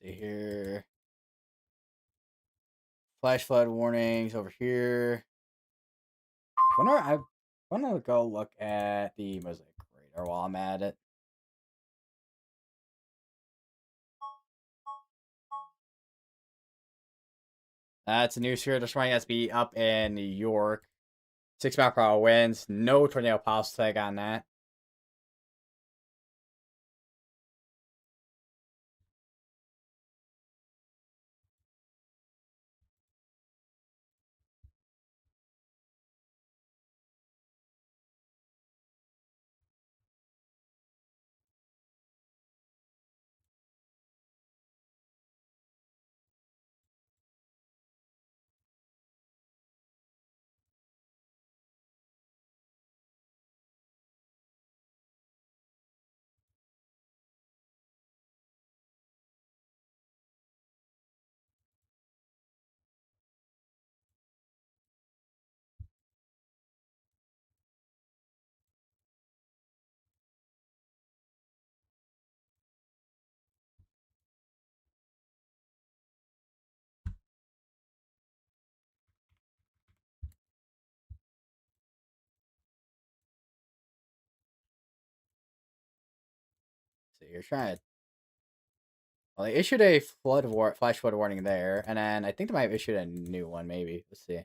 [SPEAKER 1] See here. Flash flood warnings over here. I want to go look at the mosaic radar while I'm at it. That's a new sphere destroying SB up in New York. 6 mile per hour winds. No tornado pulse tag on that. So you're trying to. Well, they issued a flash flood warning there, and then I think they might have issued a new one. Maybe let's see.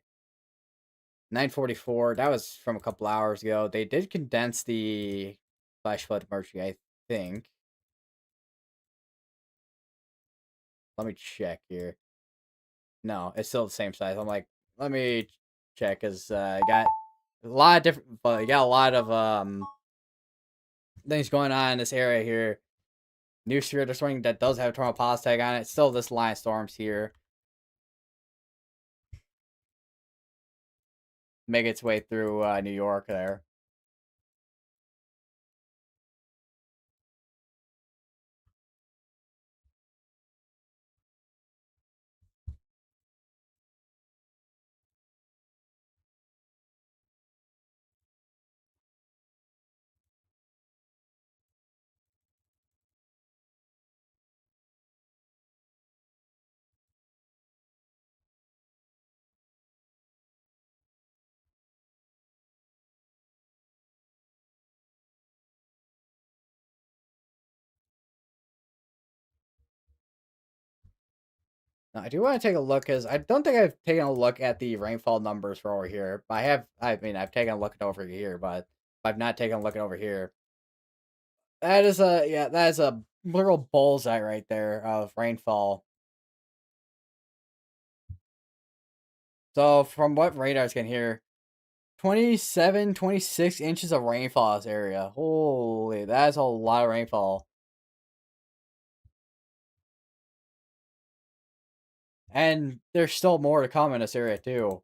[SPEAKER 1] 9:44. That was from a couple hours ago. They did condense the flash flood emergency, I think. Let me check here. No, it's still the same size. I'm like, let me check because I got a lot of different, but you got a lot of things going on in this area here. New sphere destroying that does have a tornado pause tag on it. Still, this line of storms here make its way through New York there. Now, I do want to take a look because I don't think I've taken a look at the rainfall numbers for over here. But I have. I mean, I've taken a look at over here, but I've not taken a look at over here. That is a yeah. That is a literal bullseye right there of rainfall. So from what radars can hear, 27, 26 inches of rainfall in this area. Holy, that's a lot of rainfall. And there's still more to come in this area too,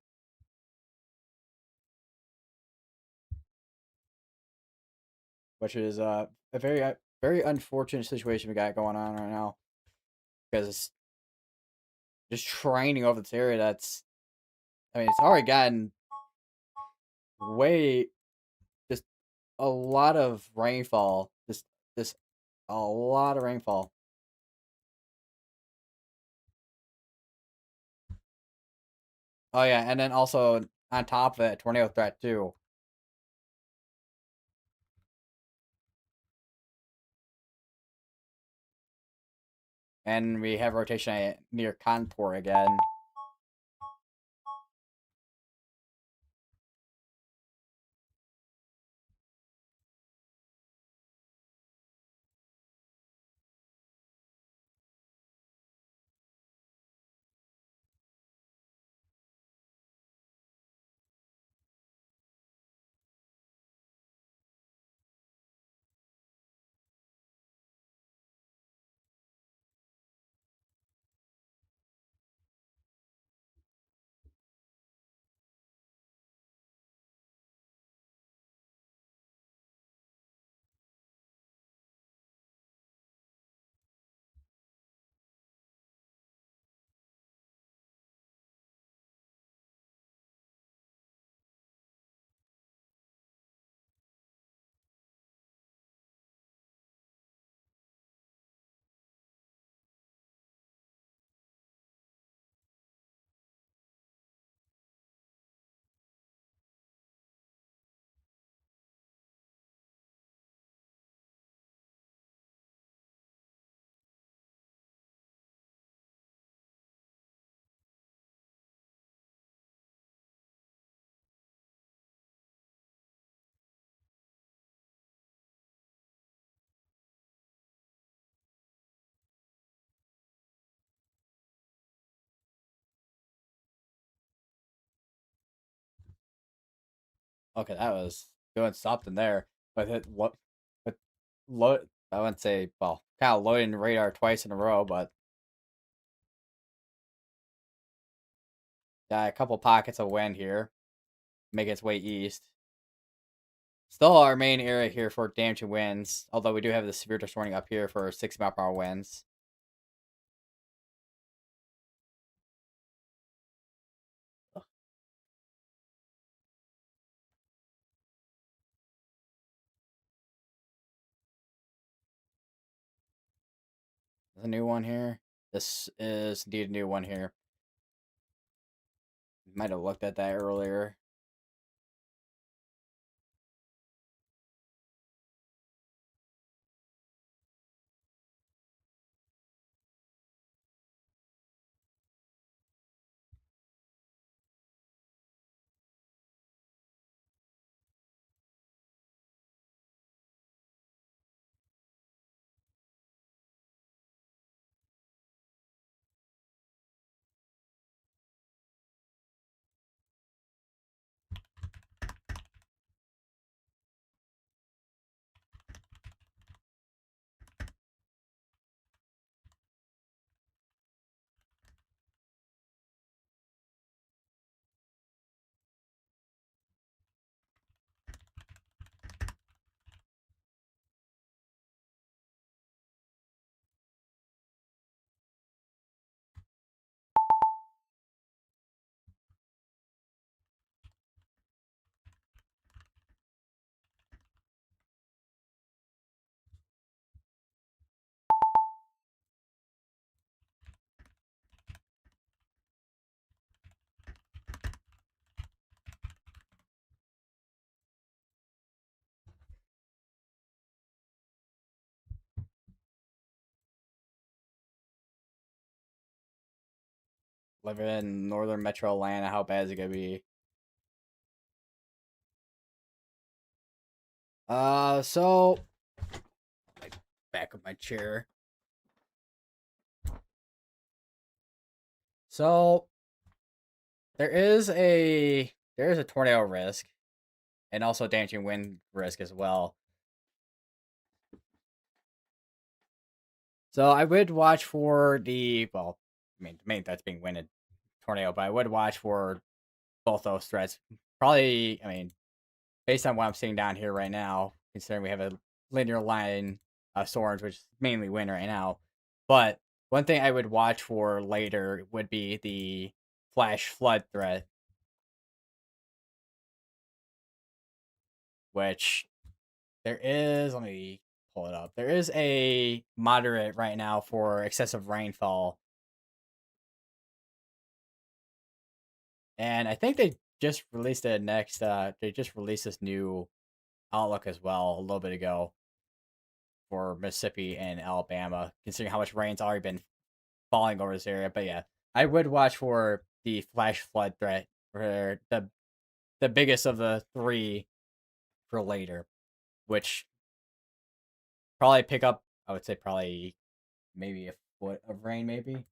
[SPEAKER 1] which is a very unfortunate situation we got going on right now because it's just training over this area. That's I mean, it's already gotten way just a lot of rainfall. Just a lot of rainfall. Oh yeah, and then also on top of it, tornado threat too. And we have rotation near Kanpur again. Okay, that was doing something there. But it what but load I wouldn't say well, kind of loading the radar twice in a row, but yeah, a couple pockets of wind here. Make its way east. Still our main area here for damaging winds, although we do have the severe dust warning up here for 60-mile-per-hour winds. There's a new one here. This is indeed a new one here. Might have looked at that earlier. living in northern metro Atlanta, how bad is it gonna be? So like back of my chair. So there is a tornado risk and also damaging wind risk as well. So I would watch for the main threat's being wind and tornado, but I would watch for both those threats. Probably, based on what I'm seeing down here right now, considering we have a linear line of storms, which is mainly wind right now. But one thing I would watch for later would be the flash flood threat, which there is. Let me pull it up. There is a moderate right now for excessive rainfall, and I think they just released it next. They just released this new outlook as well a little bit ago for Mississippi and Alabama, considering how much rain's already been falling over this area. But yeah, I would watch for the flash flood threat for the biggest of the three for later, which probably pick up. I would say probably maybe a foot of rain, maybe.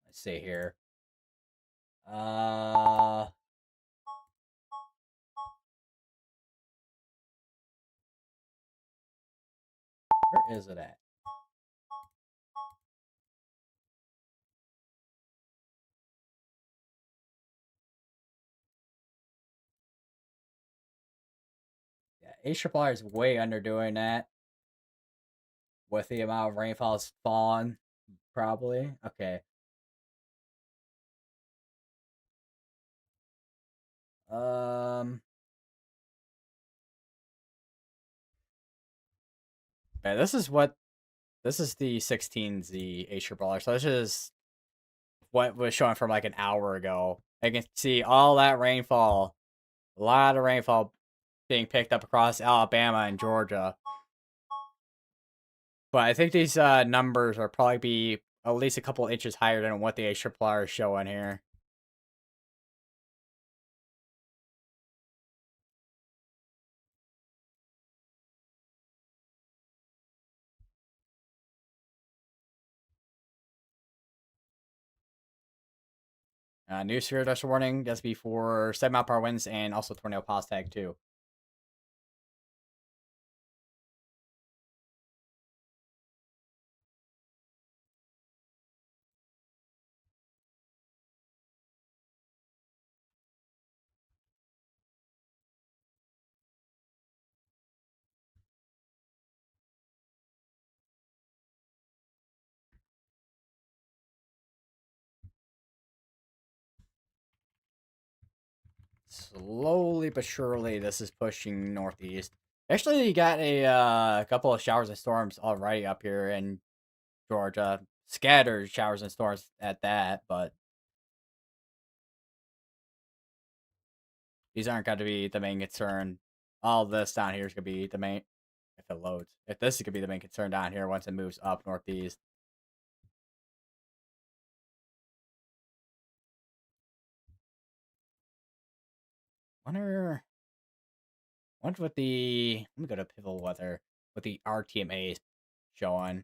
[SPEAKER 1] Let's see here. Uh, where is it at? Yeah, A is way under doing that with the amount of rainfall that's fallen. Probably okay. Um, man, this is the 16Z A. So this is what was showing from like an hour ago. I can see all that rainfall, a lot of rainfall being picked up across Alabama and Georgia. But I think these numbers are probably be at least a couple inches higher than what the ARRR is showing here. New severe dust warning. That's before 7 mile per hour winds and also tornado pause tag too. Slowly but surely, this is pushing northeast. Actually, you got a couple of showers and storms already up here in Georgia. Scattered showers and storms at that, but these aren't going to be the main concern. All this down here is going to be the main. If it loads, if this is going to be the main concern down here once it moves up northeast. Wonder, wonder what the. Let me go to Pivotal Weather. What the RTMA is showing.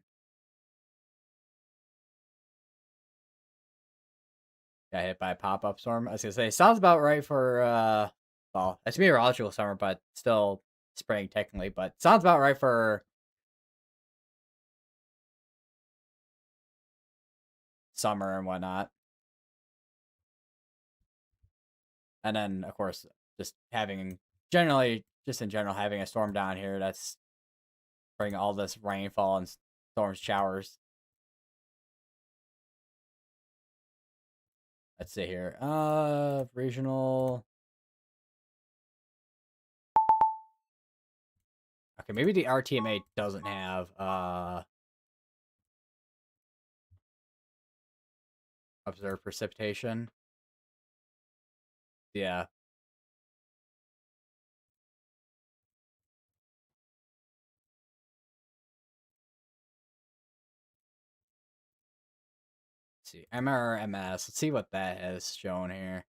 [SPEAKER 1] Got hit by a pop up storm. I was gonna say sounds about right for well, it's meteorological summer, but still spring technically. But sounds about right for summer and whatnot. And then of course just having generally just in general having a storm down here that's bringing all this rainfall and storms showers. Let's see here. Regional. Okay, maybe the RTMA doesn't have observed precipitation. Yeah. see, MRMS. Let's see what that has shown here.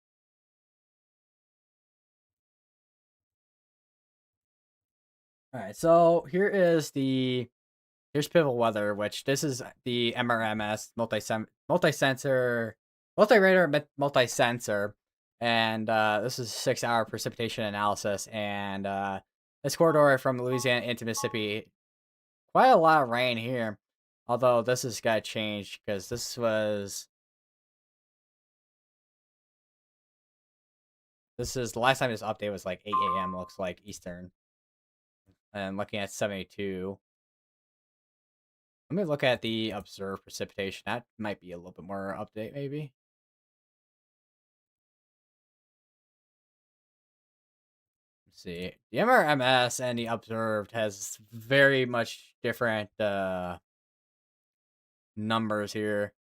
[SPEAKER 1] All right, so here's Pivotal Weather, which this is the MRMS multi-sensor, multi-radar, multi-sensor, and this is 6-hour precipitation analysis, and this corridor from Louisiana into Mississippi, quite a lot of rain here, although this has got changed because this is the last time this update was like 8 a.m. looks like Eastern, and looking at 72. Let me look at the observed precipitation. That might be a little bit more update, maybe. Let's see. The MRMS and the observed has very much different numbers here.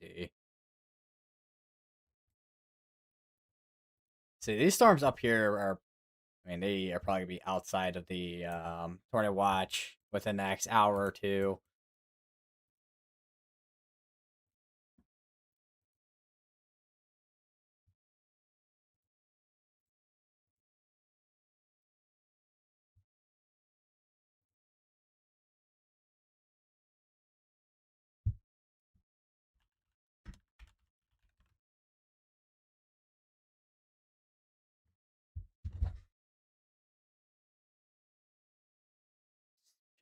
[SPEAKER 1] Let's see. See, these storms up here are, I mean, they are probably going to be outside of the tornado watch within the next hour or two.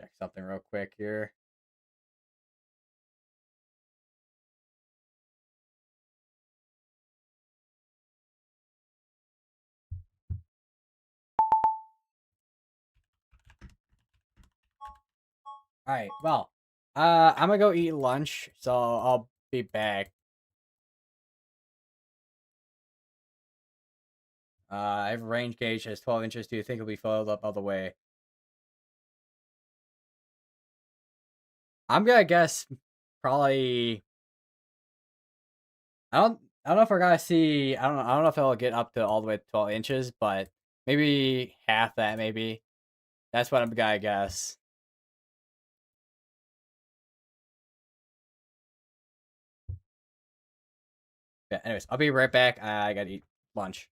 [SPEAKER 1] Check something real quick here. All right, well, I'm gonna go eat lunch, so I'll be back. I have a range gauge that's 12 inches. Do you think it'll be filled up all the way? I'm gonna guess probably. I don't know if we're gonna see. I don't know if it'll get up to all the way to 12 inches, but maybe half that. Maybe that's what I'm gonna guess. Yeah. Anyways, I'll be right back. I gotta eat lunch.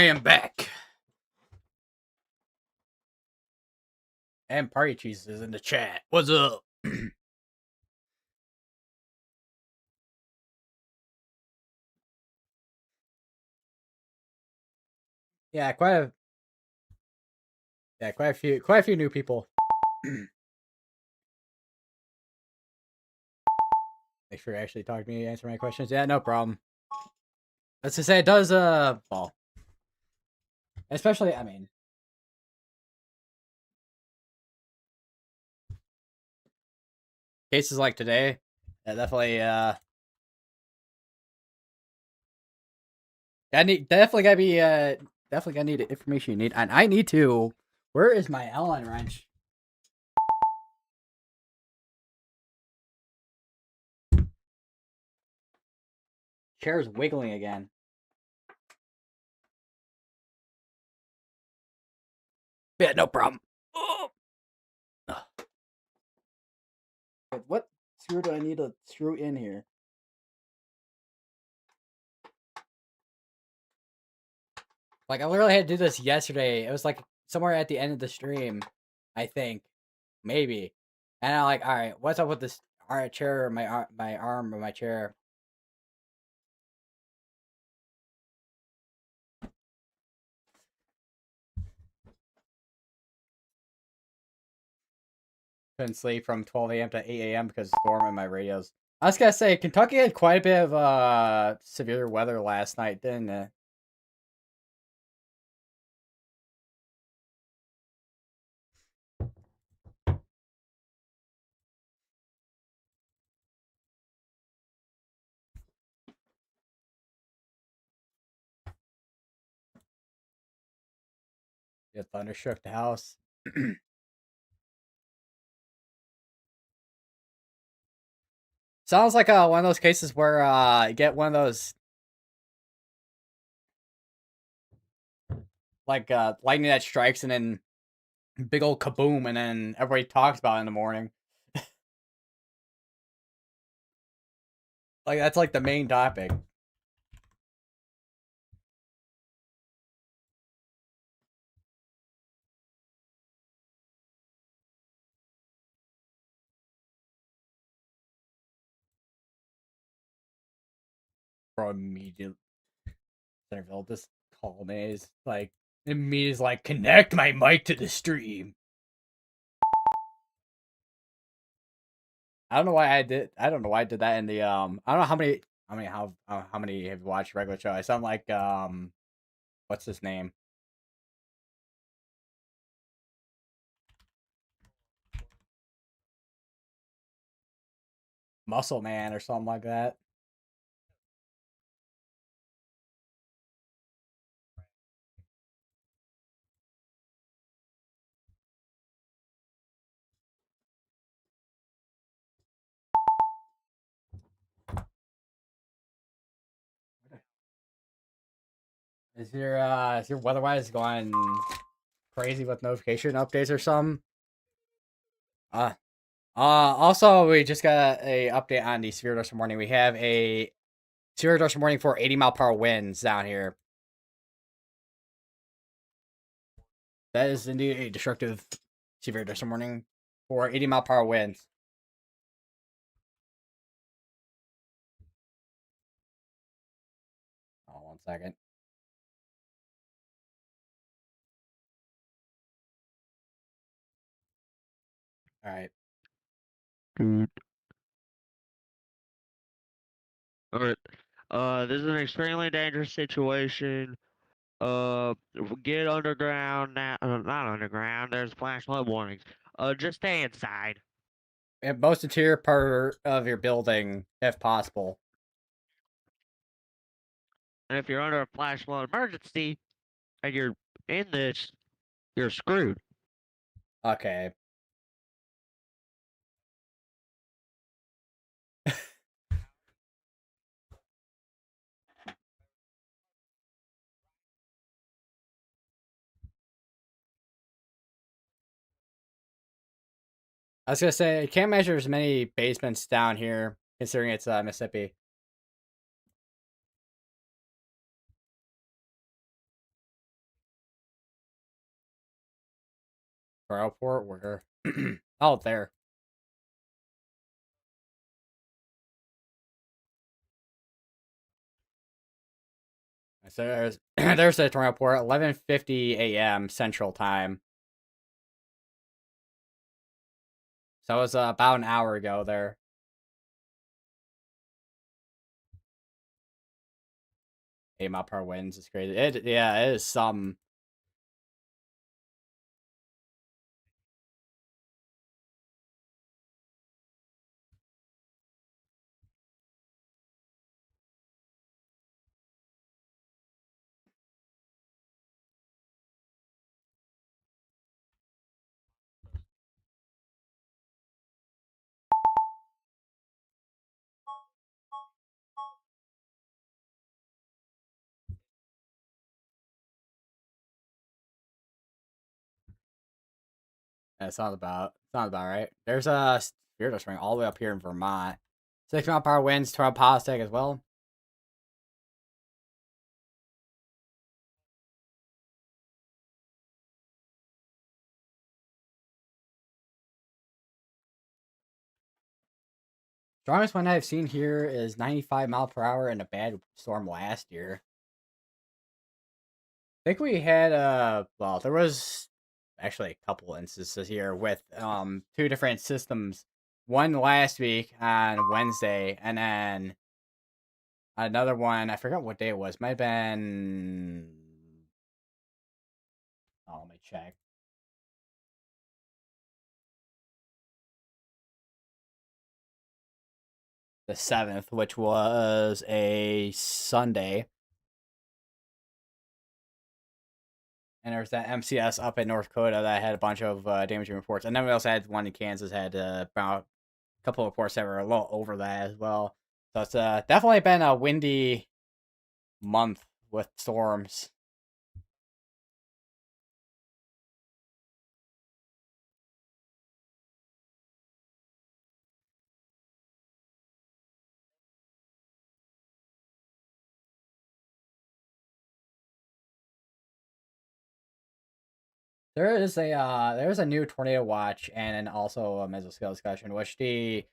[SPEAKER 1] am back. And Party Cheese is in the chat. What's up? Yeah, quite a few new people. Make sure you actually talk to me, answer my questions. Yeah, no problem. Let's just say it does. Well, especially, I mean, cases like today, definitely. Definitely gotta be. Definitely gotta need the information you need, and I need to. Where is my Allen wrench? Chair's wiggling again. Yeah, no problem. Oh. What screw do I need to screw in here? Like, I literally had to do this yesterday. It was like somewhere at the end of the stream, I think, maybe. And I'm like, all right, what's up with this chair? Or my arm or my chair? Couldn't sleep from 12 a.m. to 8 a.m. because of storm in my radios. I was gonna say Kentucky had quite a bit of severe weather last night, didn't it? It thunder shook the house. Sounds like one of those cases where you get one of those like lightning that strikes and then big old kaboom, and then everybody talks about it in the morning. Like that's like the main topic. Bro, immediately Centerville just call me is like immediately like connect my mic to the stream. I don't know why I did. I don't know why I did that in the I don't know how many. I mean, how many have watched regular show? I sound like what's his name? Muscle Man or something like that. Is your weatherwise going crazy with notification updates or something? Also, we just got a update on the severe dust warning. We have a severe dust warning for 80-mile-per-hour winds down here. That is indeed a destructive severe dust warning for 80-mile-per-hour winds. Oh, 1 second. All right.
[SPEAKER 2] Dude. Alright. This is an extremely dangerous situation. Get underground now. Not underground. There's flash flood warnings. Just stay inside.
[SPEAKER 1] And most interior part of your building, if possible.
[SPEAKER 2] And if you're under a flash flood emergency and you're in this, you're screwed.
[SPEAKER 1] Okay. I was gonna say, I can't measure as many basements down here, considering it's Mississippi. For airport, where? Oh, there. So there's the tornado port, 11:50 a.m. Central Time. So it was about an hour ago there. 8 mile per hour winds is crazy. Yeah, it is some. It's not about right. There's a spirit spring all the way up here in Vermont. 6 mile per hour winds, tornado positive as well. Strongest one I've seen here is 95 mph in a bad storm last year. I think we had well, there was actually a couple instances here with two different systems. One last week on Wednesday, and then another one. I forgot what day it was. Might have been. Oh, let me check. The 7th, which was a Sunday, and there was that MCS up in North Dakota that had a bunch of damaging reports, and then we also had one in Kansas had about a couple of reports that were a little over that as well. So it's definitely been a windy month with storms. There's a new tornado watch and also a mesoscale discussion, which the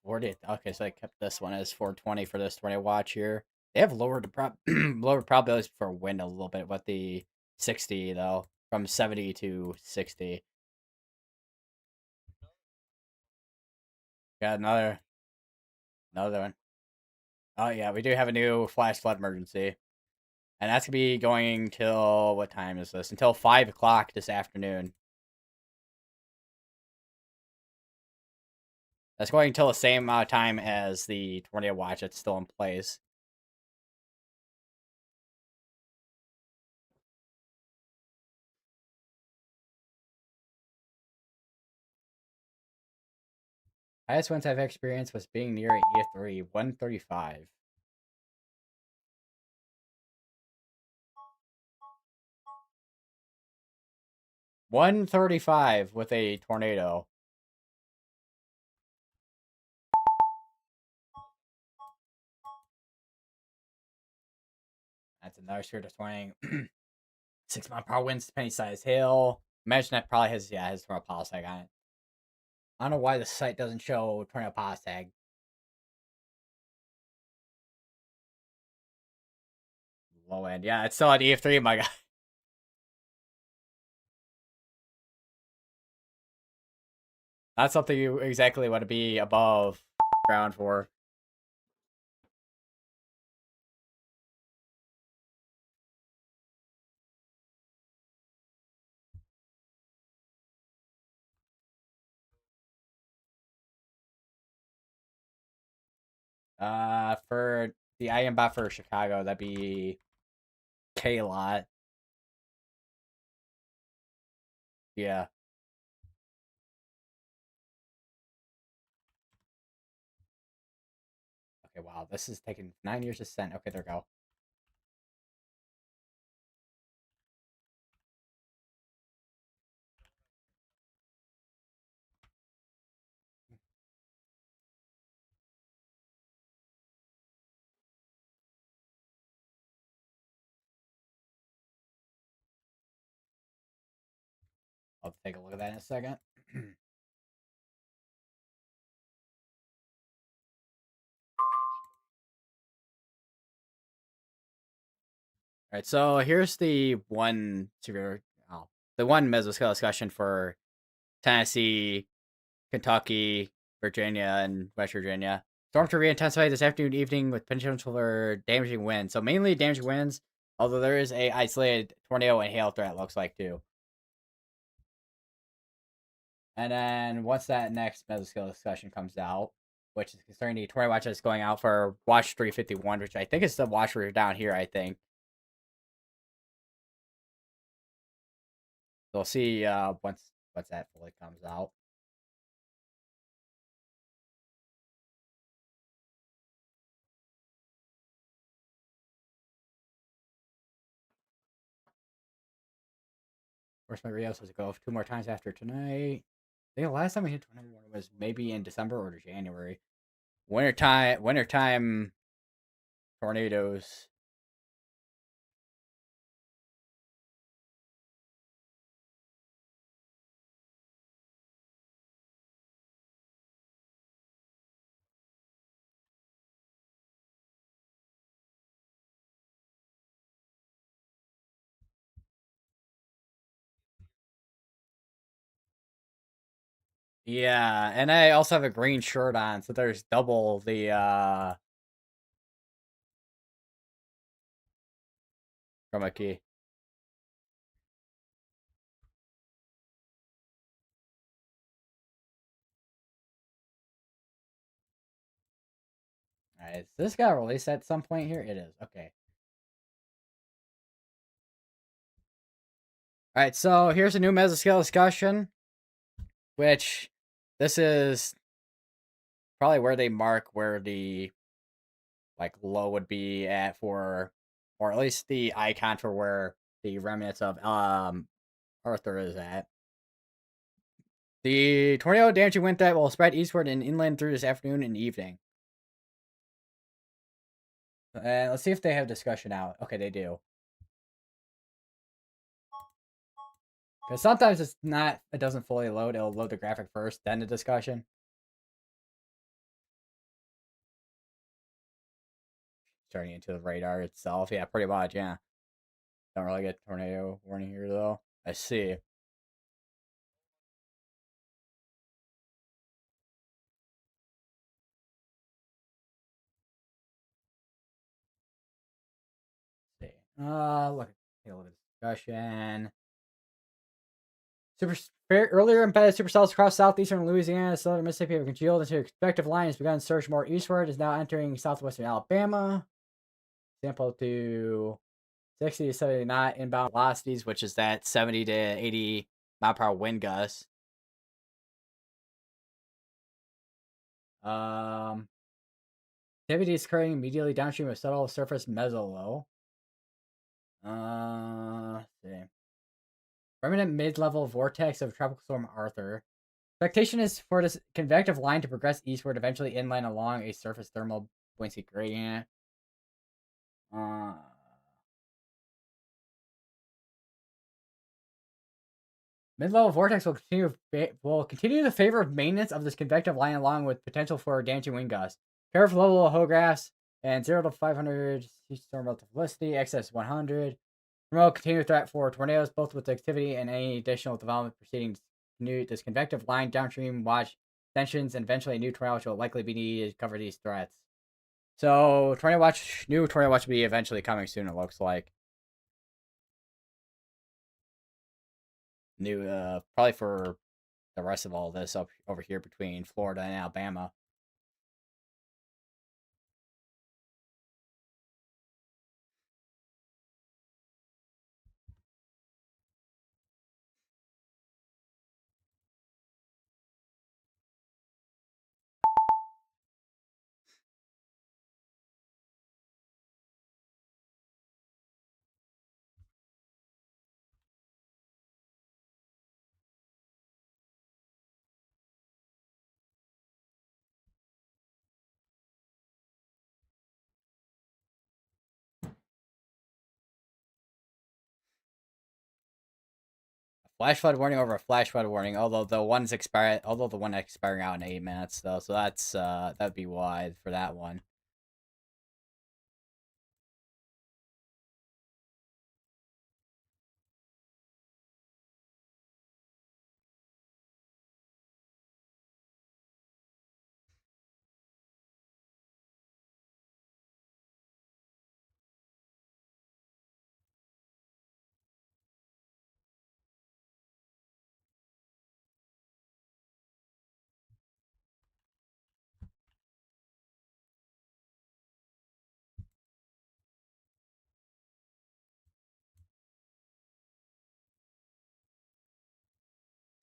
[SPEAKER 1] 40th. Okay, so I kept this one as 420 for this tornado watch here. They have lowered the lowered probabilities for wind a little bit, but the 60 though from 70 to 60. Got another one. Oh yeah, we do have a new flash flood emergency, and that's gonna be going till what time is this? Until 5 o'clock this afternoon. That's going until the same amount of time as the tornado watch that's still in place. Highest winds I've experienced was being near E3, 135. 135 with a tornado. That's another Spirit swing. 6 mile per hour winds, penny size hail. Imagine that probably has tornado policy tag on it. I don't know why the site doesn't show tornado policy tag. Low end. Yeah, it's still at EF3, my god. Not something you exactly want to be above ground for. For the IM bot for Chicago, that'd be K lot. Yeah. Okay, wow. This is taking 9 years to send. Okay, there we go. I'll take a look at that in a second. All right, so here's the one severe, oh, the one mesoscale discussion for Tennessee, Kentucky, Virginia, and West Virginia. Storms to re-intensify this afternoon, evening with potential for damaging winds. So mainly damaging winds, although there is a isolated tornado and hail threat. Looks like too. And then once that next mesoscale discussion comes out, which is concerning the tornado watch that's going out for Watch 351, which I think is the watch we're down here. I think so. We'll see once that fully comes out. Where's my Rios? Does it go 2 more times after tonight? I think the last time we hit 21 was maybe in December or January. Wintertime tornadoes. Yeah, and I also have a green shirt on, so there's double the chroma key. Alright, is this got released at some point here? It is. Okay. Alright, so here's a new mesoscale discussion, which this is probably where they mark where the like low would be at for, or at least the icon for where the remnants of Arthur is at. The tornado damaging wind threat will spread eastward and inland through this afternoon and evening. And let's see if they have discussion out. Okay, they do. Because sometimes it's not, it doesn't fully load. It'll load the graphic first, then the discussion. Turning into the radar itself. Yeah, pretty much, yeah. Don't really get tornado warning here, though. I see. Let's see. Look. Take a look at the discussion. Earlier embedded supercells across southeastern Louisiana, southern Mississippi have congealed into expected lines. Begun to surge more eastward. Is now entering southwestern Alabama. Sample to 60 to 70 knot inbound velocities, which is that 70 to 80 mile per hour wind gust. Um, Activity is occurring immediately downstream of subtle surface mesolow. Let's see. Permanent mid-level vortex of Tropical Storm Arthur. Expectation is for this convective line to progress eastward, eventually inland along a surface thermal buoyancy gradient. Uh, Mid-level vortex will continue to favor maintenance of this convective line along with potential for damaging wind gusts. Curve level hographs and 0 to 500 storm relative velocity, excess 100. Promote continued threat for tornadoes, both with activity and any additional development proceedings. This convective line downstream watch extensions and eventually a new tornado watch will likely be needed to cover these threats. So new tornado watch will be eventually coming soon. It looks like new, probably for the rest of all this up over here between Florida and Alabama. Flash flood warning over a flash flood warning. Although the one expiring out in 8 minutes though, so that's that'd be wide for that one.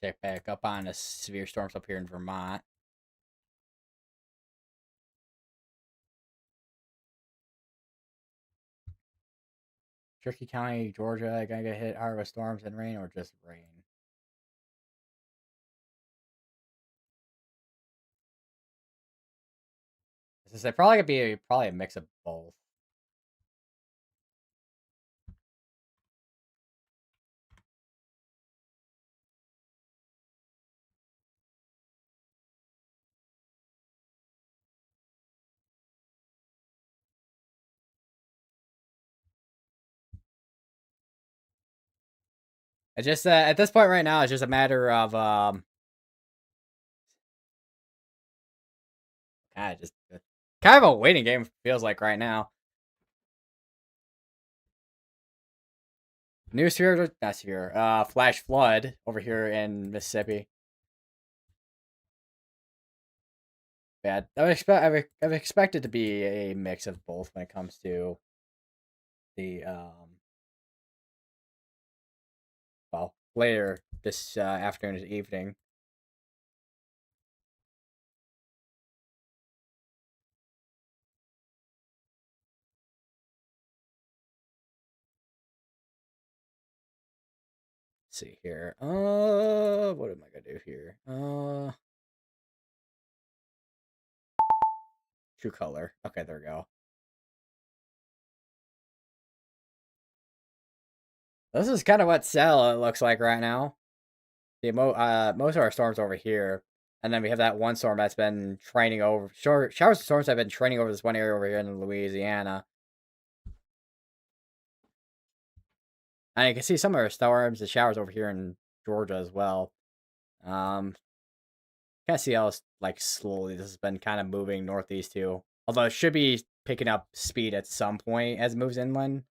[SPEAKER 1] Check back up on the severe storms up here in Vermont. Cherokee County, Georgia, gonna get hit hard with storms and rain or just rain? This is probably gonna be probably a mix of both. It's just at this point right now, it's just a matter of just kind of a waiting game feels like right now. New severe, not severe, flash flood over here in Mississippi. Bad. I've expected to be a mix of both when it comes to the well later this afternoon and evening. Let's see here. What am I gonna do here? True color. Okay, there we go. This is kind of what Seattle looks like right now. Most of our storms over here, and then we have that one storm that's been training over. Showers of storms have been training over this one area over here in Louisiana. And you can see some of our storms and showers over here in Georgia as well. Kind of see how like slowly this has been kind of moving northeast too. Although it should be picking up speed at some point as it moves inland.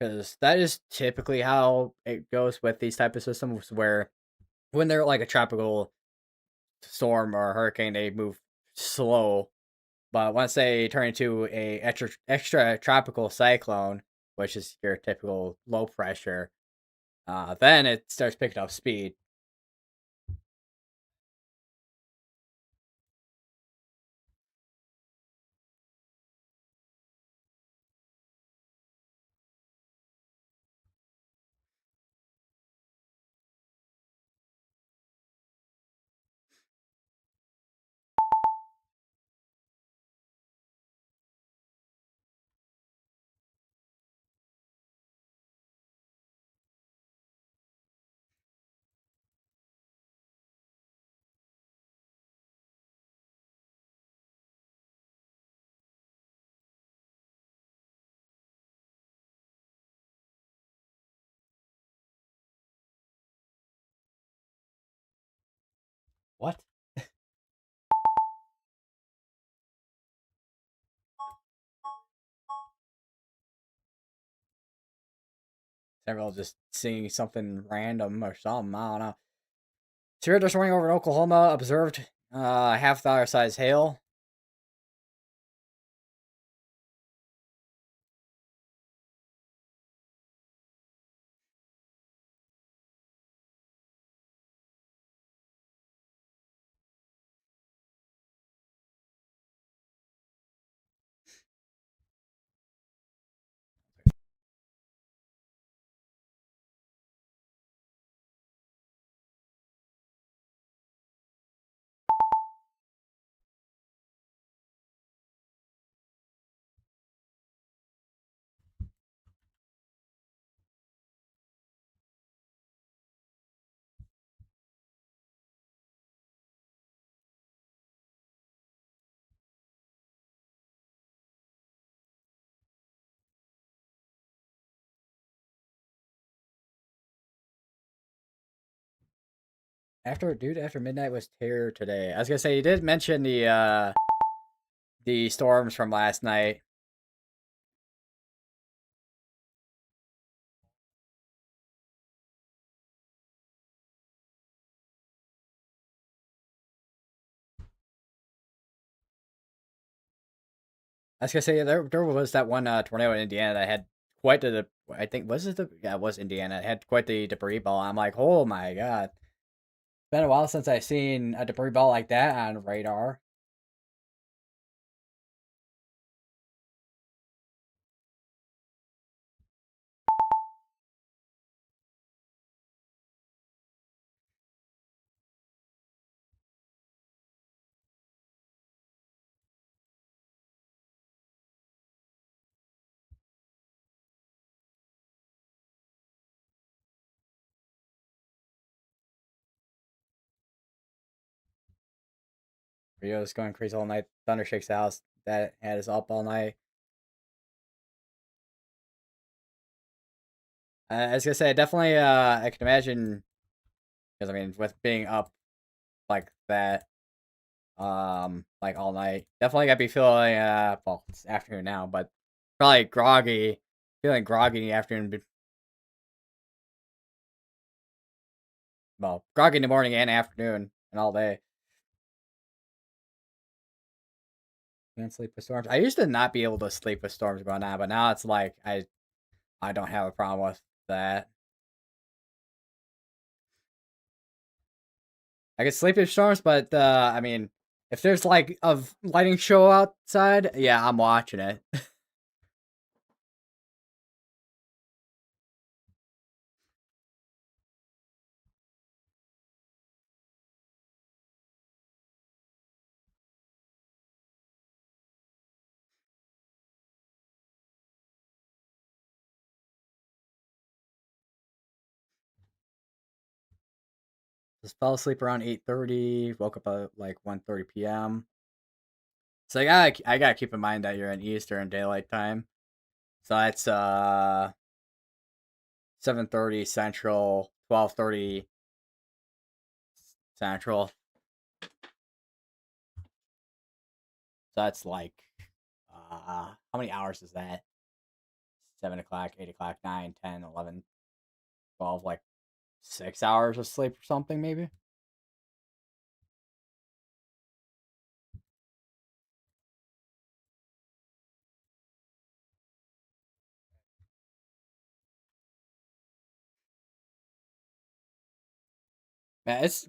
[SPEAKER 1] Because that is typically how it goes with these type of systems, where when they're like a tropical storm or a hurricane, they move slow. But once they turn into a extra tropical cyclone, which is your typical low pressure, then it starts picking up speed. What? Several just seeing something random or something. I don't know. Severe dust warning over in Oklahoma observed. $half size hail. After midnight was terror today. I was gonna say you did mention the storms from last night. I was gonna say there was that one tornado in Indiana that had quite the I think was it the yeah it was Indiana. It had quite the debris ball. I'm like, oh my god, been a while since I seen a debris ball like that on radar. Rio's going crazy all night. Thunder shakes the house. That had us up all night. I was gonna say definitely. I can imagine because I mean with being up like that, like all night, definitely gotta be feeling well it's afternoon now, but probably groggy, feeling groggy in the afternoon. Well, groggy in the morning and afternoon and all day. Can't sleep with storms. I used to not be able to sleep with storms going on, but now it's like I don't have a problem with that. I can sleep in storms, but I mean, if there's like a lighting show outside, yeah, I'm watching it. Just fell asleep around 8:30. Woke up at like 1:30 p.m. So I gotta keep in mind that you're in Eastern Daylight Time. So that's 7:30 Central, 12:30 Central. So that's like how many hours is that? 7 o'clock, 8 o'clock, 9, 10, 11, 12, like 6 hours of sleep or something maybe. Man, it's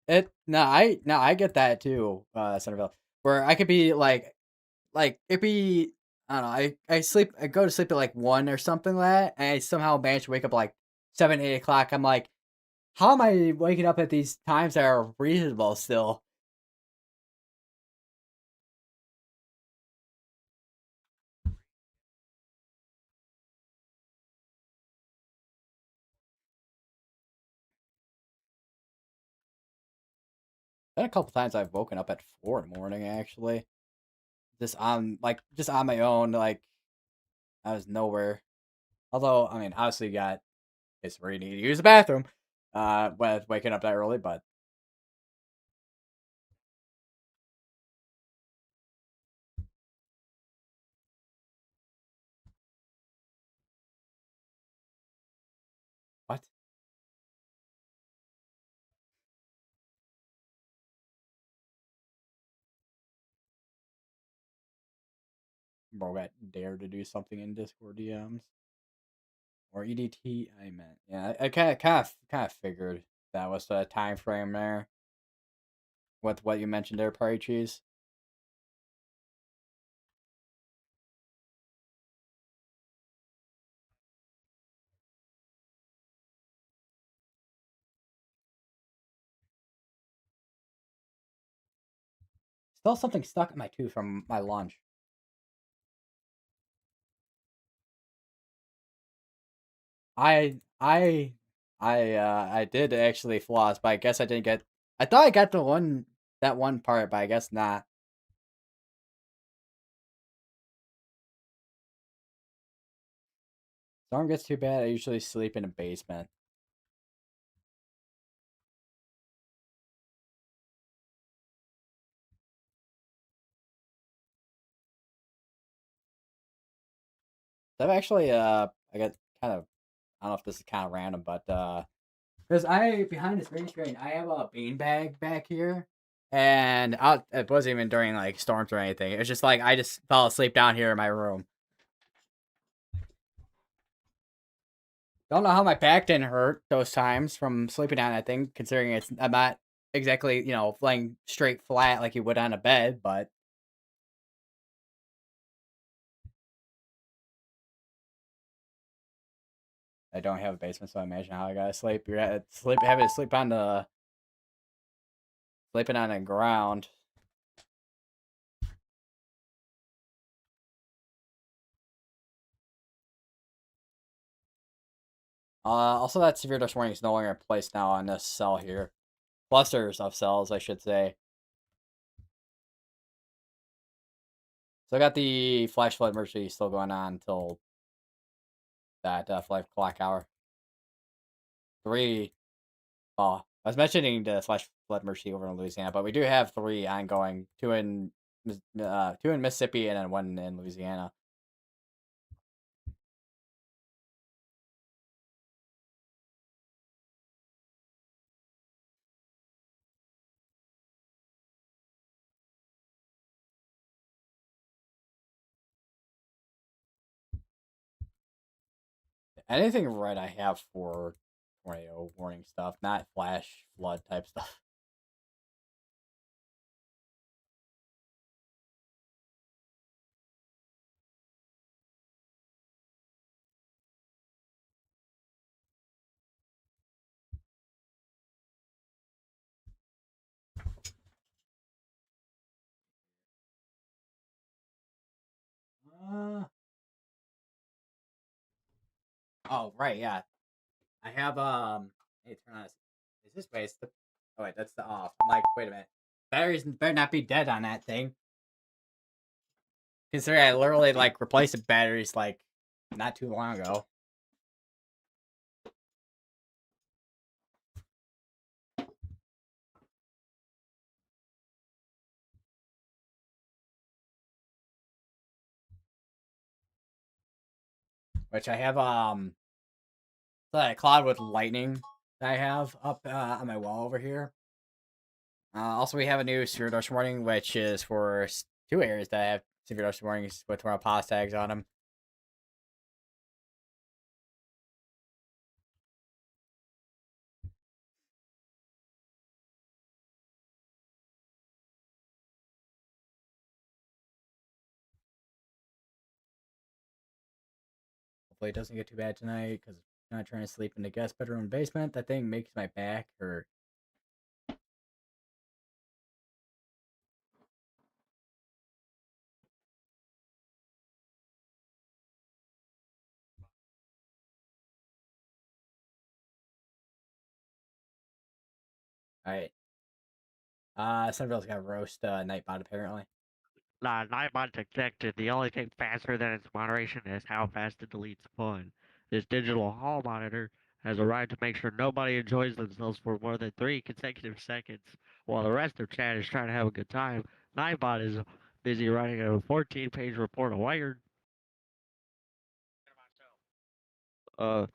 [SPEAKER 1] it. No, I get that too, Centerville. Where I could be like it be I don't know. I go to sleep at like 1 or something like that, and I somehow manage to wake up like 7, 8 o'clock. I'm like, how am I waking up at these times that are reasonable still? Been a couple times I've woken up at 4 in the morning actually, just on my own. Like I was nowhere. Although I mean, obviously got it's where you need to use the bathroom. When waking up that early, but what? Bro got dared to do something in Discord DMs or EDT. I meant, yeah, I kind of figured that was the time frame there with what you mentioned there, Party Cheese. Still something stuck in my tooth from my lunch. I I I did actually floss, but I guess I didn't get. I thought I got that one part, but I guess not. Storm gets too bad. I usually sleep in a basement. I've actually I got kind of, I don't know if this is kind of random, but because I behind this green screen I have a beanbag back here, and it wasn't even during like storms or anything. It was just like I just fell asleep down here in my room. Don't know how my back didn't hurt those times from sleeping on that thing, considering I'm not exactly laying straight flat like you would on a bed, but I don't have a basement, so I imagine how I gotta sleep. You're at sleep having to sleep on the sleeping on the ground. Also, that severe dose warning is no longer in place now on this cell here. Clusters of cells, I should say. So I got the flash flood emergency still going on until that 5 o'clock hour. Three. Well, I was mentioning the flash flood emergency over in Louisiana, but we do have three ongoing. Two in Mississippi and then one in Louisiana. Anything red I have for tornado warning stuff, not flash flood type stuff. Uh, oh right, yeah. I have Hey, turn on this. Is this waste? Oh wait, that's the off. I'm like, wait a minute. Batteries better not be dead on that thing. Considering I literally like replaced the batteries like not too long ago. Which I have that cloud with lightning that I have up on my wall over here. Also, we have a new severe dose warning, which is for two areas that have severe dose warnings with more pause tags on them. Hopefully, it doesn't get too bad tonight because I'm not trying to sleep in the guest bedroom basement. That thing makes my back hurt. All right. Sunville's got roast Nightbot apparently.
[SPEAKER 2] Nah, Nightbot detected. The only thing faster than its moderation is how fast it deletes fun. This digital hall monitor has a right to make sure nobody enjoys themselves for more than 3 consecutive seconds, while the rest of chat is trying to have a good time. Nightbot is busy writing a 14-page report on Wired. Uh,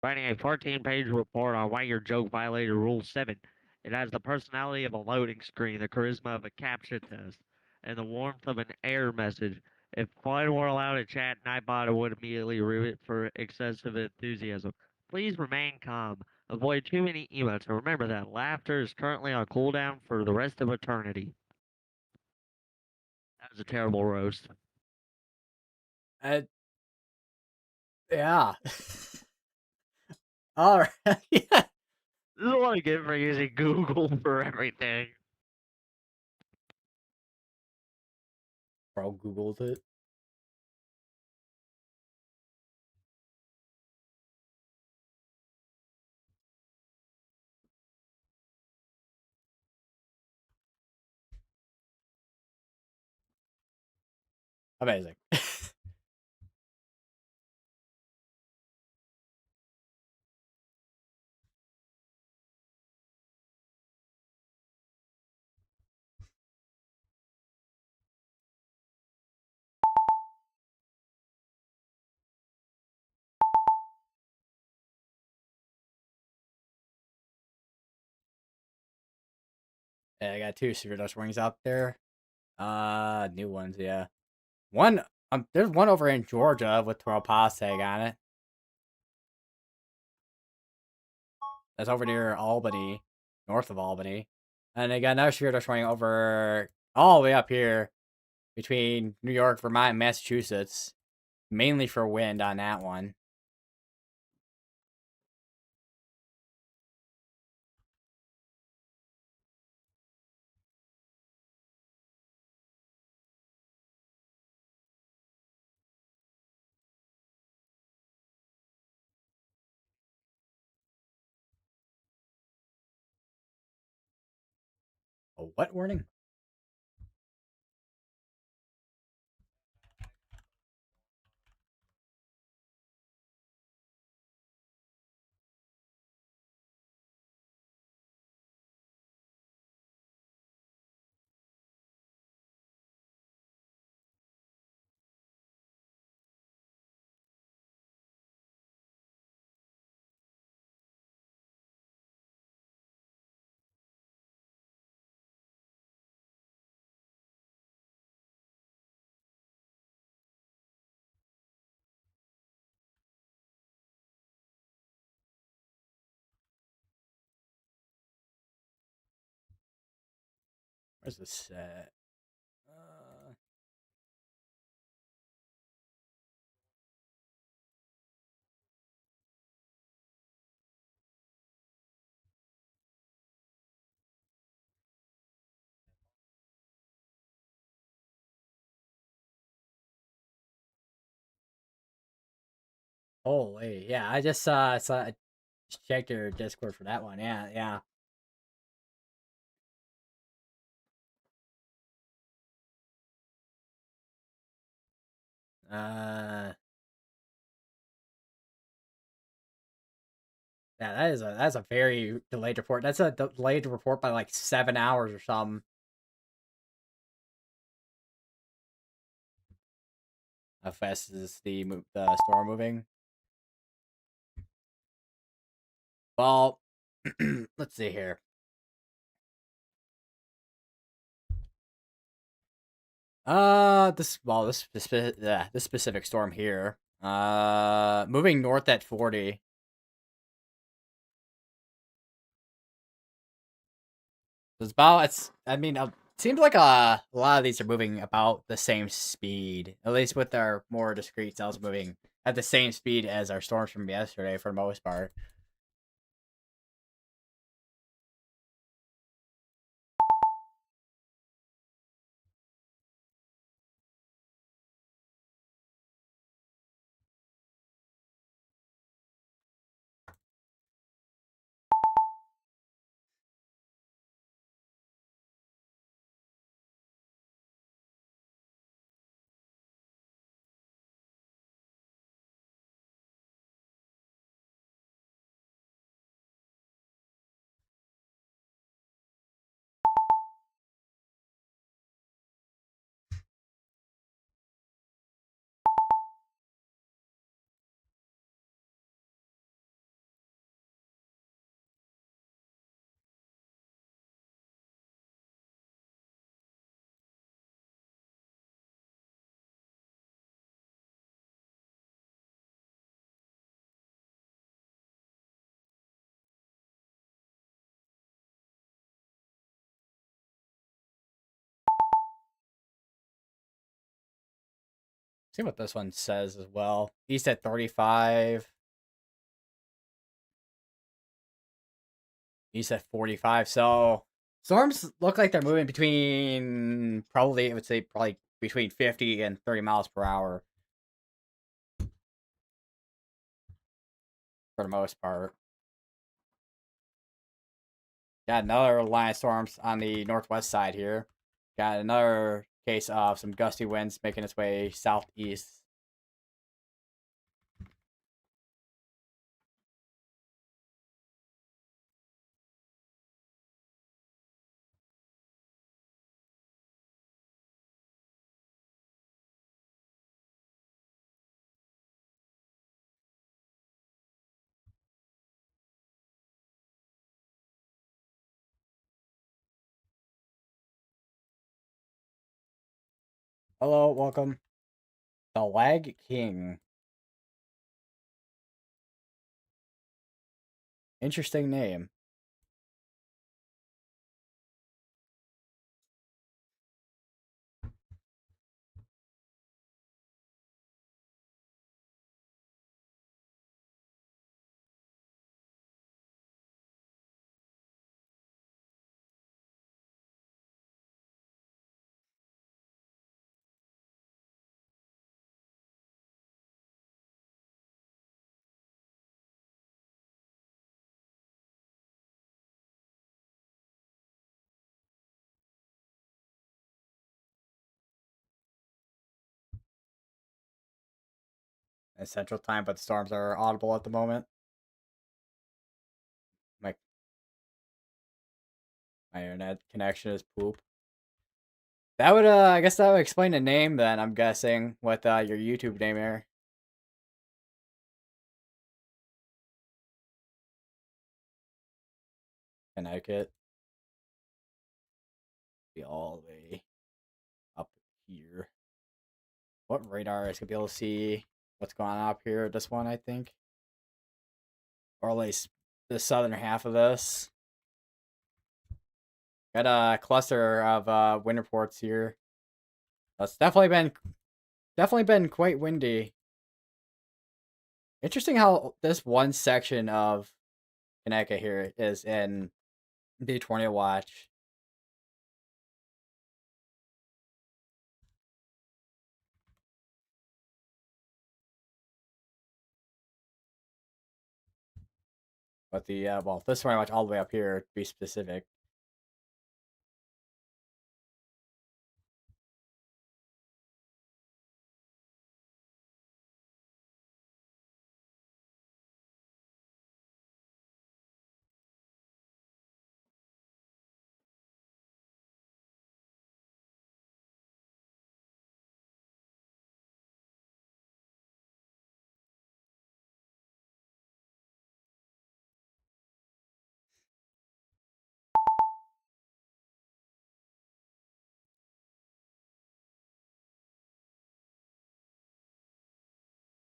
[SPEAKER 2] Writing a 14-page report on why your joke violated Rule 7. It has the personality of a loading screen, the charisma of a CAPTCHA test, and the warmth of an error message. If fun were allowed to chat, Nightbot would immediately remove it for excessive enthusiasm. Please remain calm. Avoid too many emotes, and remember that laughter is currently on cooldown for the rest of eternity. That was a terrible roast.
[SPEAKER 1] Uh, yeah. All right. Yeah.
[SPEAKER 2] This is what I get for using Google for everything.
[SPEAKER 1] Bro, Googled it. Amazing. Yeah, I got two severe dust warnings out there. New ones, yeah. One, there's one over in Georgia with Toro Tag on it. That's over near Albany, north of Albany. And they got another severe dust warning over all the way up here between New York, Vermont, and Massachusetts, mainly for wind on that one. A what warning? Where's this set? Holy, yeah, I just saw checked your Discord for that one. Yeah, yeah. Uh, yeah, that's a very delayed report. That's a delayed report by like 7 hours or something. How fast is the storm moving? Well, let's see here. This specific storm here. Moving north at 40. It's about it's. I mean, it seems like a lot of these are moving about the same speed. At least with our more discrete cells moving at the same speed as our storms from yesterday for the most part. See what this one says as well. East at 35. East at 45. So storms look like they're moving between probably I would say probably between 50 and 30 miles per hour for the most part. Got another line of storms on the northwest side here. Got another case of some gusty winds making its way southeast. Hello, welcome. The Lag King. Interesting name. It's Central Time, but the storms are audible at the moment. My my internet connection is poop. That would I guess that would explain the name then, I'm guessing, with your YouTube name here. Connecticut. Be all the way up here. What radar is gonna be able to see what's going on up here? This one, I think. Or at least the southern half of this. Got a cluster of wind reports here. It's definitely been quite windy. Interesting how this one section of Connecticut here is in the tornado watch. But the well, this tornado watch all the way up here to be specific.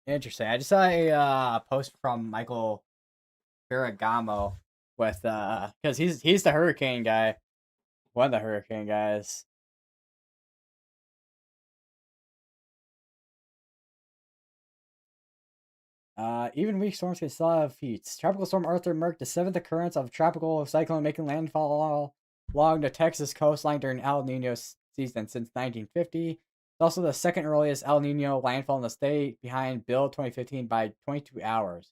[SPEAKER 1] Interesting. I just saw a post from Michael Ferragamo with because he's the hurricane guy, one of the hurricane guys. Even weak storms can still have feats. Tropical Storm Arthur marked the seventh occurrence of a tropical cyclone making landfall along the Texas coastline during El Nino season since 1950. It's also the second earliest El Nino landfall in the state, behind Bill 2015 by 22 hours.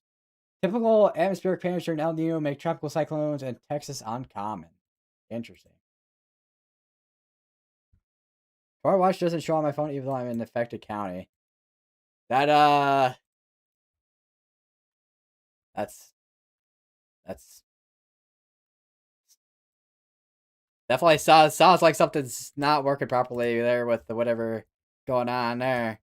[SPEAKER 1] Typical atmospheric patterns during El Nino make tropical cyclones in Texas uncommon. Interesting. Tornado watch doesn't show on my phone even though I'm in the affected county. That that's that's definitely sounds like something's not working properly there with the whatever going on there.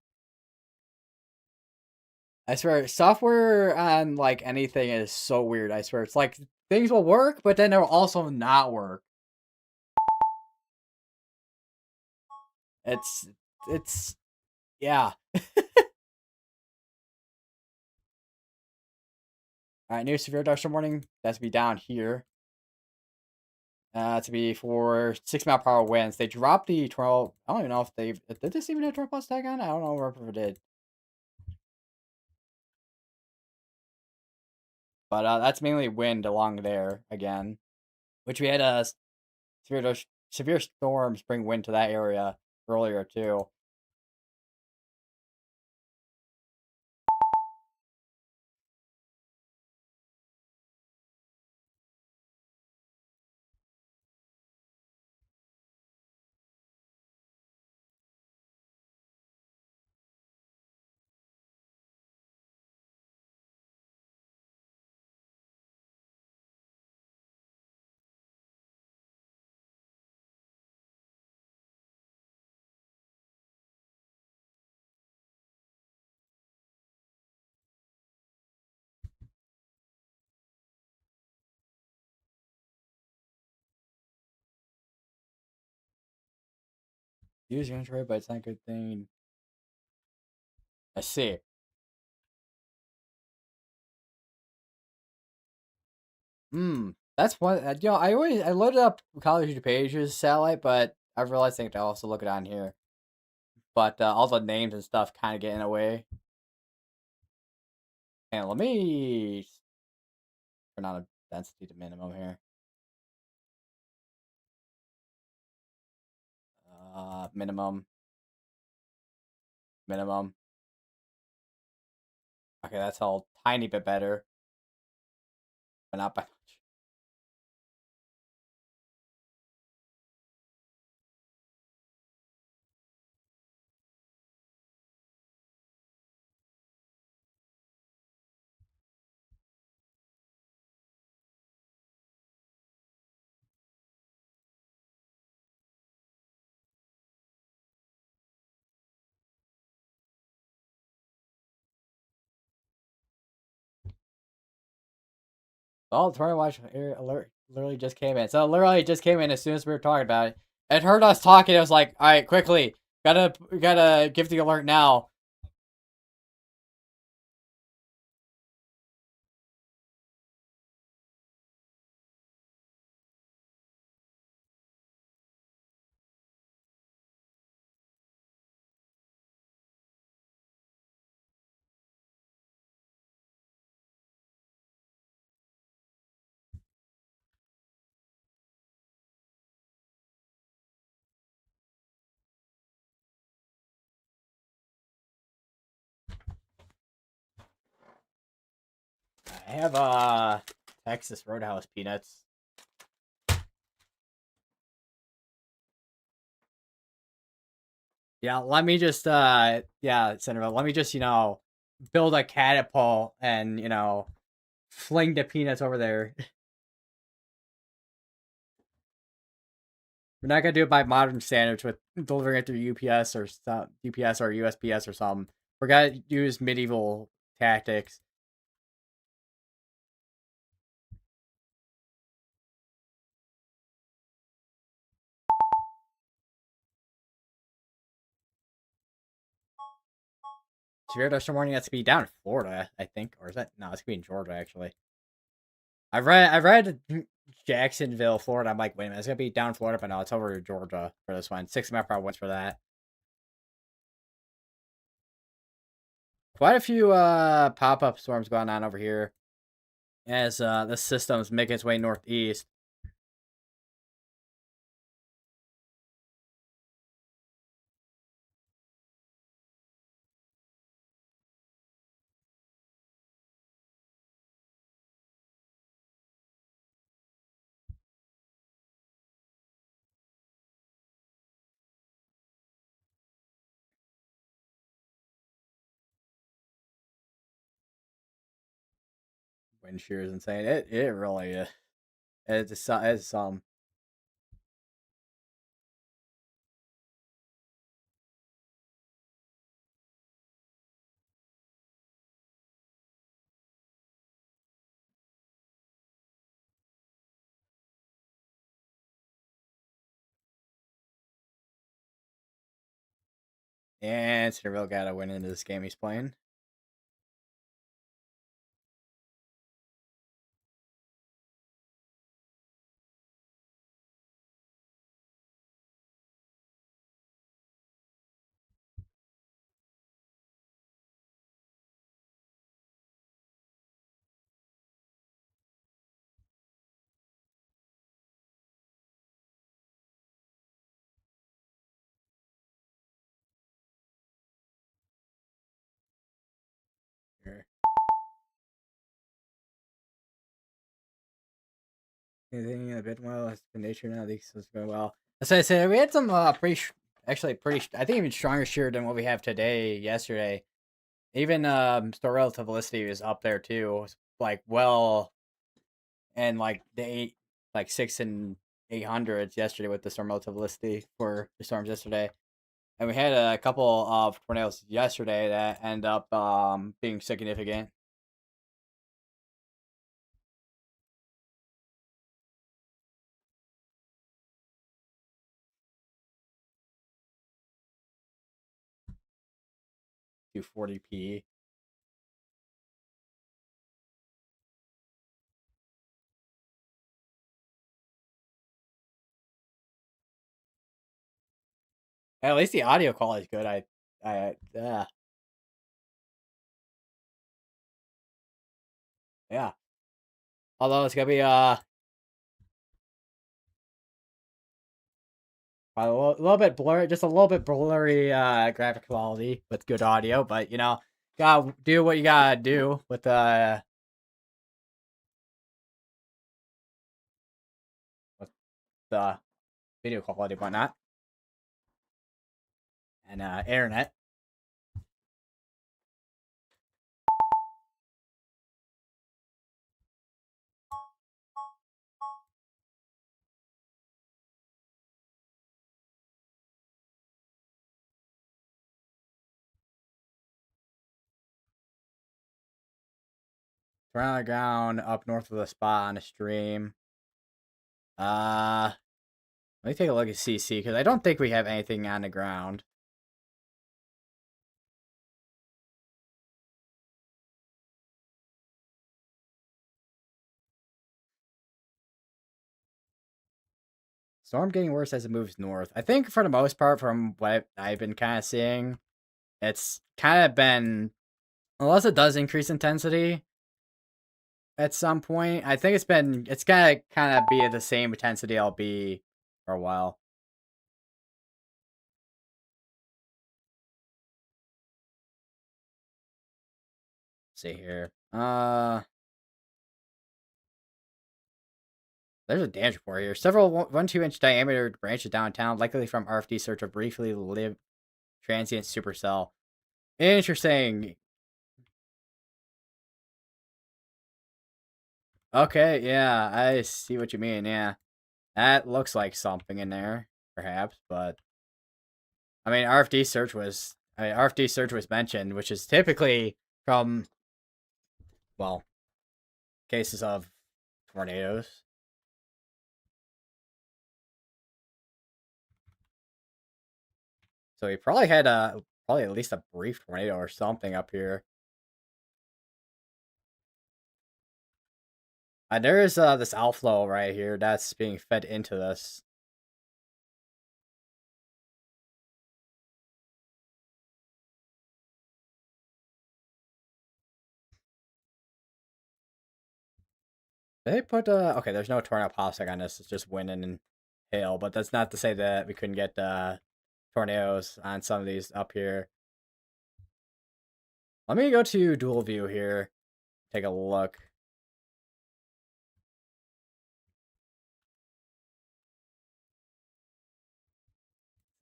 [SPEAKER 1] I swear, software on like anything is so weird. I swear, it's like things will work, but then they'll also not work. It's it's yeah. All right, new severe thunderstorm warning. That's to be down here. To be for 6 mile per hour winds. They dropped the 12. I don't even know if they did this even have 12 plus tag on. I don't know if it did. But that's mainly wind along there again, which we had a severe storms bring wind to that area earlier too. Use Android, but it's not a good thing. I see. That's one. I loaded up Call of Duty Pages satellite, but I realized I think I also look it on here. But all the names and stuff kind of get in the way. And let me turn on a density to minimum here. Minimum, minimum. Okay, that's all tiny bit better, but not by much. Oh, the Tornado Watch alert literally just came in. So literally just came in as soon as we were talking about it. It heard us talking. It was like, all right, quickly, gotta give the alert now. I have Texas Roadhouse peanuts. Yeah, let me just Senator, let me just build a catapult and fling the peanuts over there. We're not gonna do it by modern standards with delivering it through UPS or UPS or USPS or something. We're gonna use medieval tactics. Severe dust warning has to be down in Florida, I think, or is that no? It's gonna be in Georgia actually. I read Jacksonville, Florida. I'm like, wait a minute, it's gonna be down in Florida, but no, it's over to Georgia for this one. 6 mile per hour winds for that. Quite a few pop up storms going on over here as the system's making its way northeast. Wind shear is insane. It really it's some. And Cinderella got to win into this game he's playing. Here. Anything a bit well as the nature now these is going well. As I said, we had some actually pretty I think even stronger shear than what we have today yesterday. Even store relative velocity is up there too. It's like well and like the 6 and 800s yesterday with the storm relative velocity for the storms yesterday. And we had a couple of tornadoes yesterday that end up being significant. 240p. At least the audio quality is good. Yeah. Although it's gonna be probably a little bit blurry, just a little bit blurry graphic quality with good audio, but gotta do what you gotta do with the video quality and whatnot, and internet. We're on the ground up north of the spot on the stream. Uh, Let me take a look at CC because I don't think we have anything on the ground. Storm getting worse as it moves north. I think for the most part, from what I've been kind of seeing, it's kind of been, unless it does increase intensity at some point. I think it's gonna kind of be at the same intensity it'll be for a while. Let's see here. There's a damage report here. Several 1-2 inch diameter branches downtown, likely from RFD search of briefly lived transient supercell. Interesting. Okay, yeah, I see what you mean. Yeah, that looks like something in there, perhaps. But RFD search was mentioned, which is typically from, well, cases of tornadoes. So we probably had probably at least a brief tornado or something up here. There is this outflow right here that's being fed into this. They put okay, there's no tornado plastic on this. It's just wind and hail, but that's not to say that we couldn't get tornadoes on some of these up here. Let me go to dual view here. Take a look.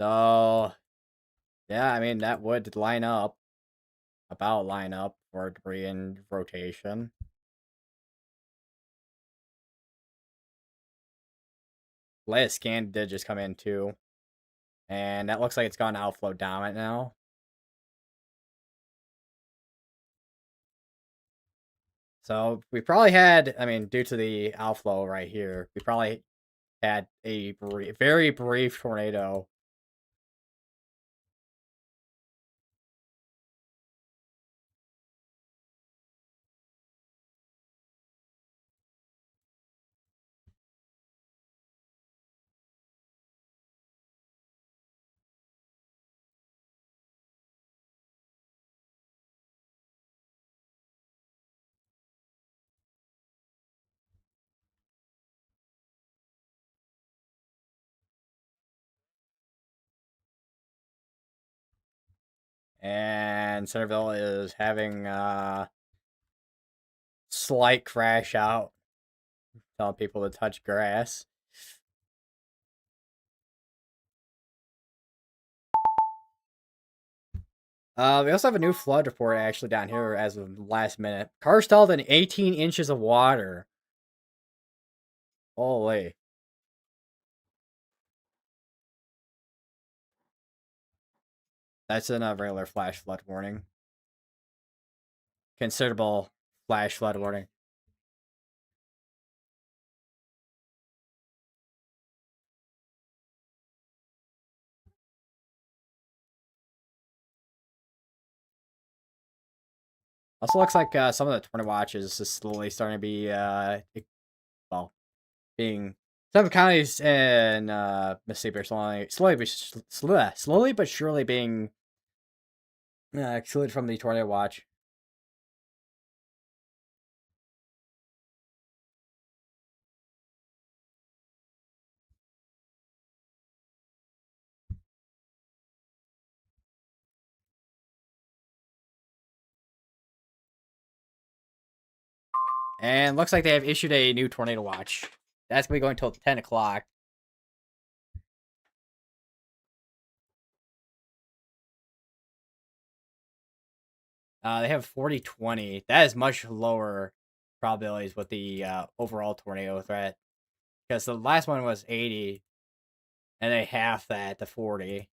[SPEAKER 1] So yeah, I mean that would line up for debris in rotation. Latest scan did just come in too. And that looks like it's gone outflow dominant now. So we probably had, I mean, due to the outflow right here, we probably had a very brief tornado. And Centerville is having slight crash out, telling people to touch grass. We also have a new flood report actually down here as of last minute. Car stalled in 18 inches of water. Holy. That's in a regular flash flood warning. Considerable flash flood warning. Also, looks like some of the tornado watches is slowly starting to be well, being some counties in Mississippi are slowly but surely being excluded from the tornado watch. And looks like they have issued a new tornado watch. That's gonna be going till 10 o'clock. They have 40/20. That is much lower probabilities with the overall tornado threat because the last one was 80, and they half that to 40.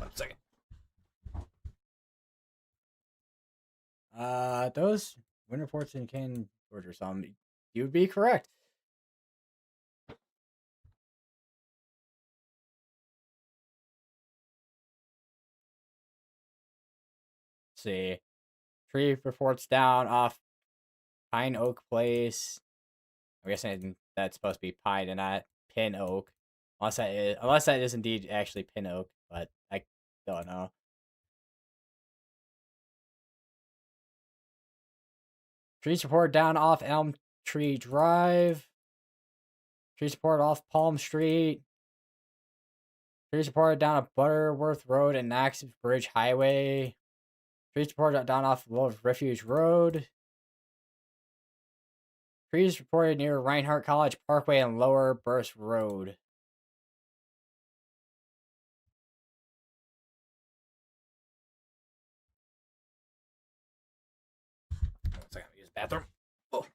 [SPEAKER 1] One second. Those wind reports in Canton, Georgia, or something. You would be correct. Let's see, tree reports down off Pine Oak Place. I'm guessing that's supposed to be pine and not pin oak, unless that is indeed actually pin oak, but I don't know. Trees reported down off Elm Tree Drive. Trees reported off Palm Street. Trees reported down a Butterworth Road and Knox Bridge Highway. Trees reported down off Love Refuge Road. Trees reported near Reinhardt College Parkway and Lower Burst Road. Looks like I'm gonna use the bathroom. Oh.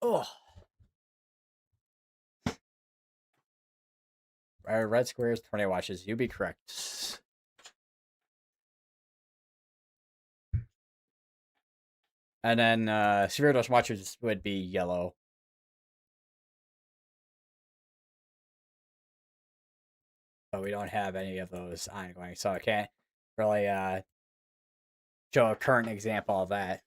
[SPEAKER 1] Oh. Red squares, tornado watches. You'd be correct. And then severe dose watches would be yellow. But we don't have any of those ongoing, so I can't really show a current example of that.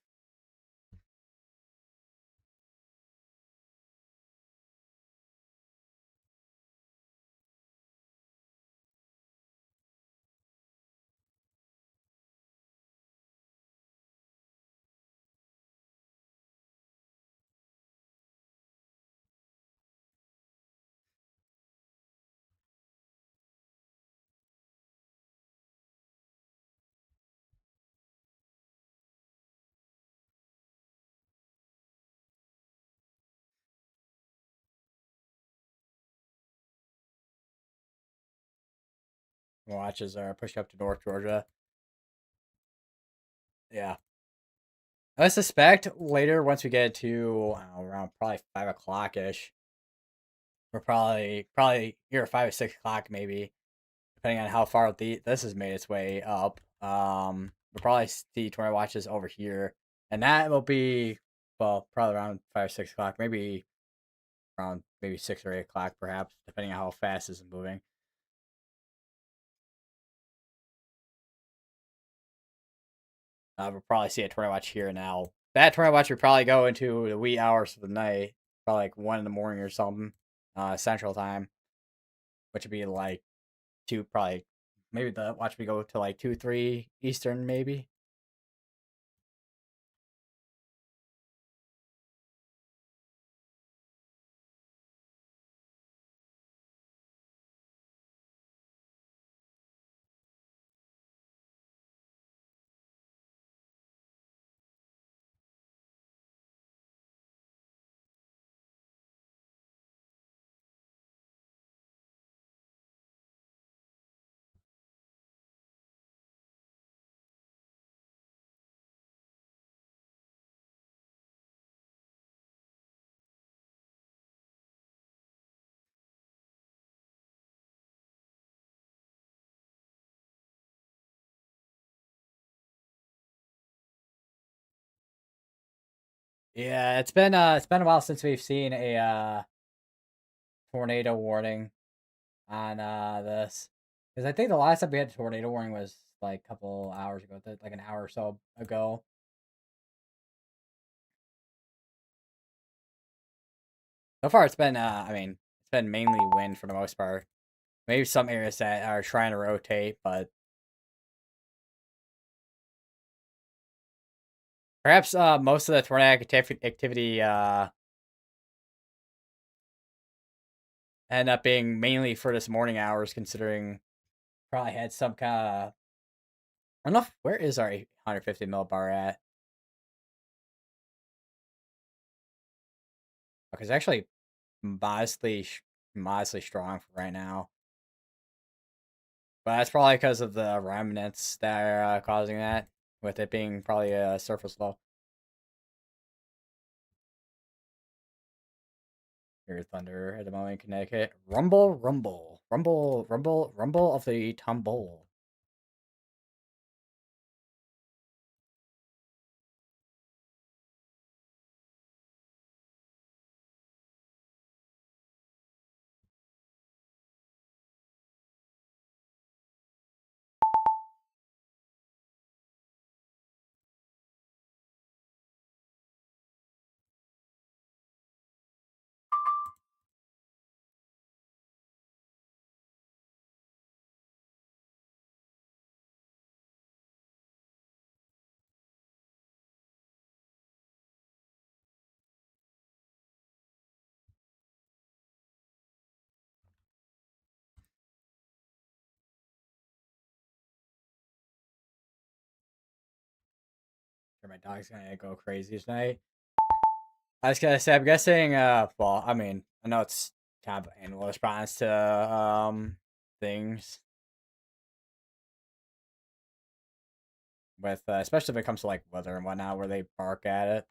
[SPEAKER 1] Watches are pushing up to North Georgia. Yeah. I suspect later, once we get to around probably 5 o'clock ish, we're probably here 5 or 6 o'clock maybe, depending on how far this has made its way up. We'll probably see tornado watches over here, and that will be well probably around 5 or 6 o'clock, maybe around maybe 6 or 8 o'clock perhaps, depending on how fast it's moving. We'll probably see a tornado watch here now. That tornado watch would probably go into the wee hours of the night, probably like 1 in the morning or something, Central Time, which would be like two, probably maybe the watch would go to like 2, 3 Eastern, maybe. Yeah, it's been a while since we've seen a tornado warning on this, because I think the last time we had a tornado warning was like a couple hours ago, like an hour or so ago. So far, it's been I mean, it's been mainly wind for the most part. Maybe some areas that are trying to rotate, but perhaps most of the tornado activity end up being mainly for this morning hours, considering probably had some kind of. I don't know where is our 850 millibar at? Because it's actually modestly strong for right now. But that's probably because of the remnants that are causing that, with it being probably a surface low. Hear thunder at the moment in Connecticut. Rumble, rumble, rumble, rumble, rumble of the tumble. Sure, my dog's gonna go crazy tonight. I was gonna say, I'm guessing. Well, I mean, I know it's kind of annual response to things with, especially if it comes to like weather and whatnot, where they bark at it.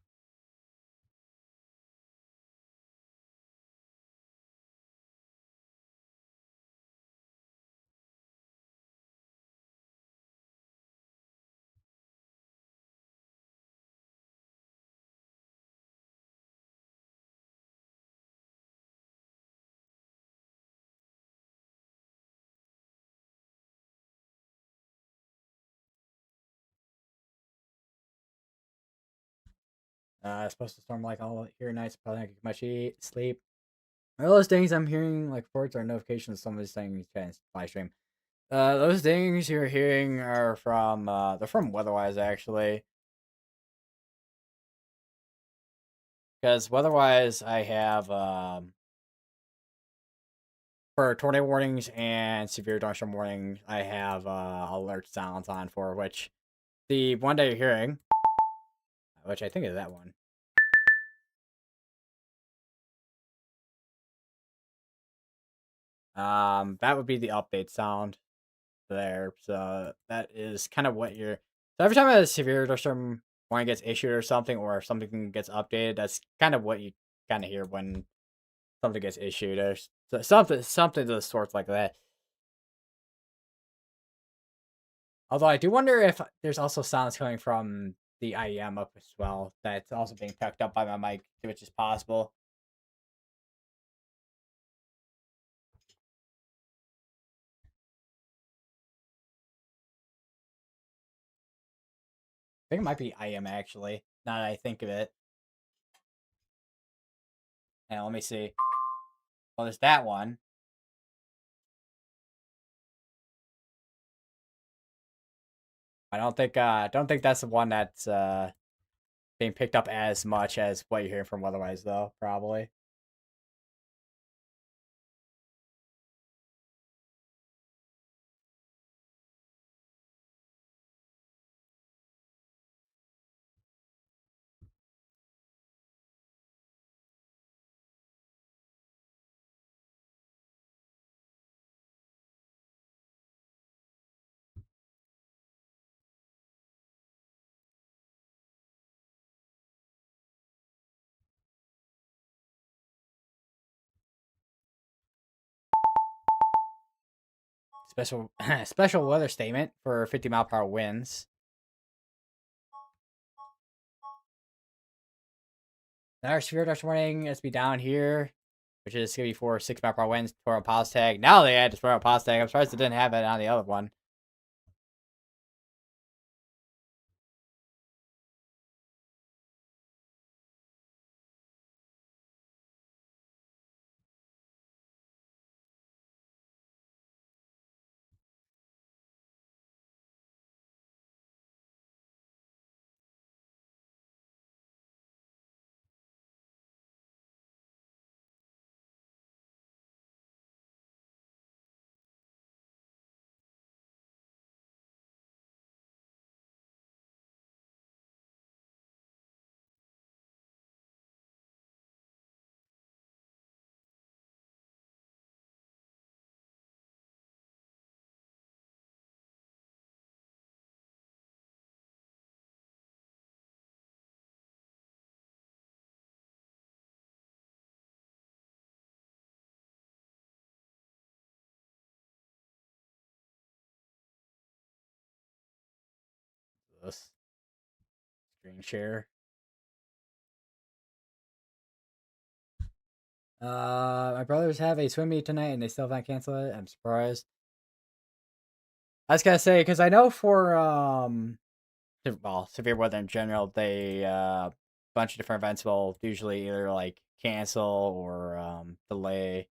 [SPEAKER 1] It's supposed to storm like all here nights. Probably not get much sleep. All those things I'm hearing, like reports or notifications, some of these things can live stream. Those things you're hearing are from they're from Weatherwise actually, because Weatherwise I have for tornado warnings and severe thunderstorm warnings I have alert sounds on for which the one that you're hearing, which I think is that one. That would be the update sound. there. So that is kind of what you're. So every time a severe thunderstorm warning gets issued or something, or something gets updated, that's kind of what you kind of hear when something gets issued or something to the sort like that. Although I do wonder if there's also sounds coming from the IEM up as well that's also being picked up by my mic, which is possible. I think it might be IEM actually. Now that I think of it. And let me see. Well, there's that one. I don't think that's the one that's being picked up as much as what you're hearing from otherwise though, probably. Special special weather statement for 50-mile-per-hour winds. Our severe dust warning is to be down here, which is gonna be for 6-mile-per-hour winds. Tornado pause tag. Now they added tornado pause tag. I'm surprised it didn't have it on the other one. This screen share. My brothers have a swim meet tonight, and they still haven't canceled it. I'm surprised. I was gonna say because I know for well, severe weather in general, they bunch of different events will usually either like cancel or delay.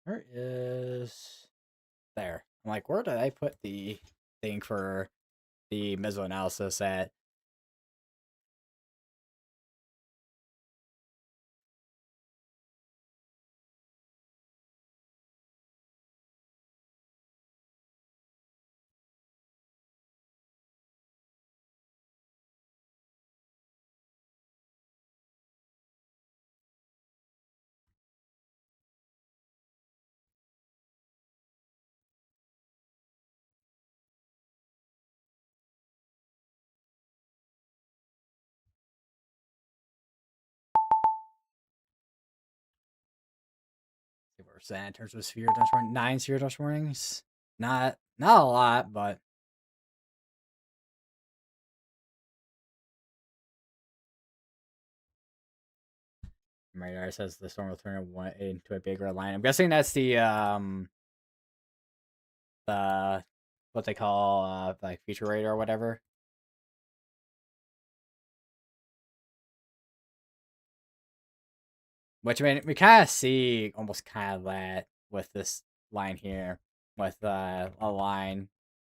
[SPEAKER 1] Where is there? I'm like, where did I put the thing for the meso analysis at? See where it's at in terms of severe dust warning. 9 severe dust warnings. Not a lot, but radar says the storm will turn into a bigger line. I'm guessing that's the what they call like feature radar or whatever. Which I mean, we kind of see almost kind of that with this line here, with a line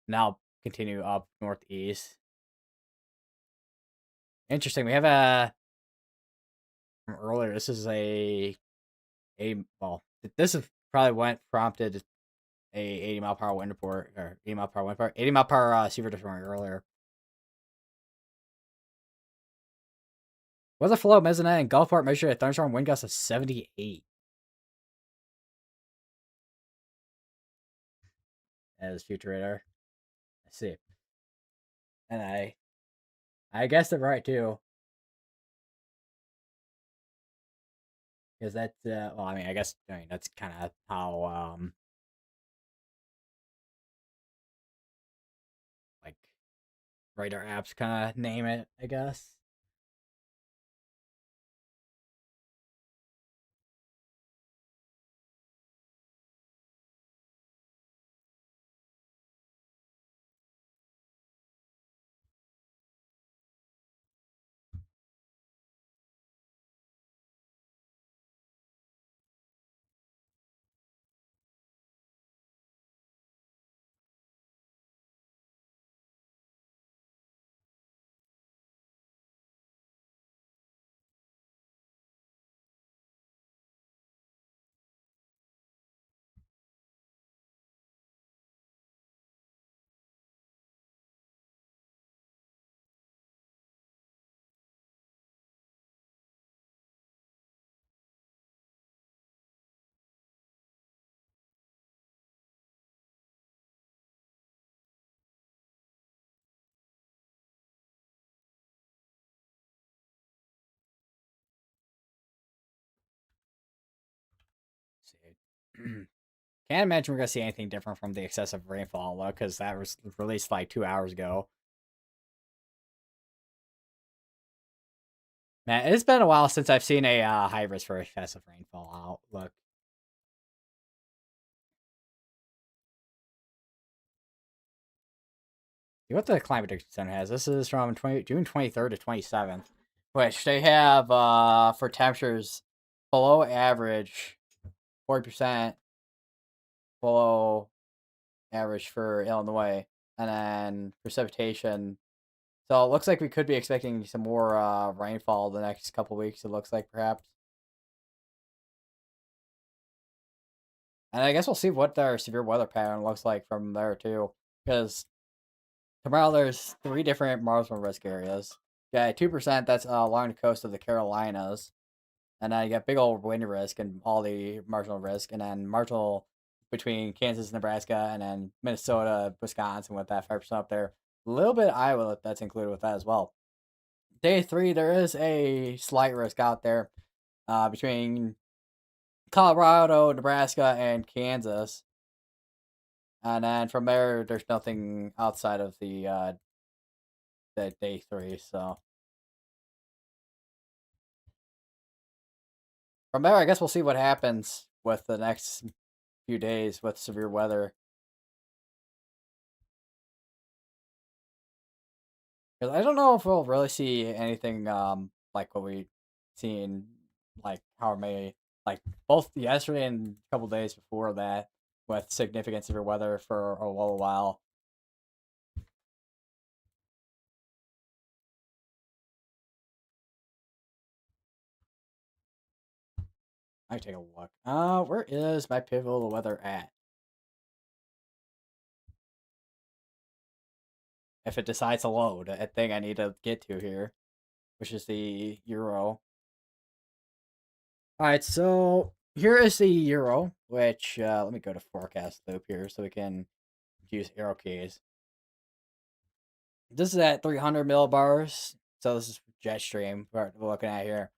[SPEAKER 1] now continue up northeast. Interesting. We have a from earlier. This is well. This is probably what prompted a 80-mile-per-hour wind report or 80-mile-per-hour wind report, 80-mile-per-hour severe storm earlier. Weather flow mezzanine and Gulfport measured a thunderstorm wind gust of 78. As future radar. I see. And I guessed it right too. Because that's well, I mean, I mean that's kind of how like radar apps kind of name it, I guess. See. Can't imagine we're gonna see anything different from the excessive rainfall look because that was released like 2 hours ago. Man, it's been a while since I've seen a high risk for excessive rainfall outlook. See what the climate prediction center has. This is from June 23rd to 27th, which they have for temperatures below average, 40% below average for Illinois, and then precipitation. So it looks like we could be expecting some more rainfall the next couple weeks. It looks like perhaps, and I guess we'll see what their severe weather pattern looks like from there too, because tomorrow there's 3 different marginal risk areas. Yeah, 2% that's along the coast of the Carolinas, and then you got big old wind risk and all the marginal risk, and then marginal between Kansas, Nebraska, and then Minnesota, Wisconsin with that 5% up there. A little bit of Iowa that's included with that as well. Day 3, there is a slight risk out there between Colorado, Nebraska, and Kansas. And then from there, there's nothing outside of the day 3. So from there, I guess we'll see what happens with the next few days with severe weather. Because I don't know if we'll really see anything like what we seen like how many like both yesterday and a couple days before that with significant severe weather for a little while. I take a look. Where is my pivotal weather at? If it decides to load, a thing I need to get to here, which is the euro. All right, so here is the euro, which let me go to forecast loop here so we can use arrow keys. This is at 300 millibars, so this is jet stream we're looking at here,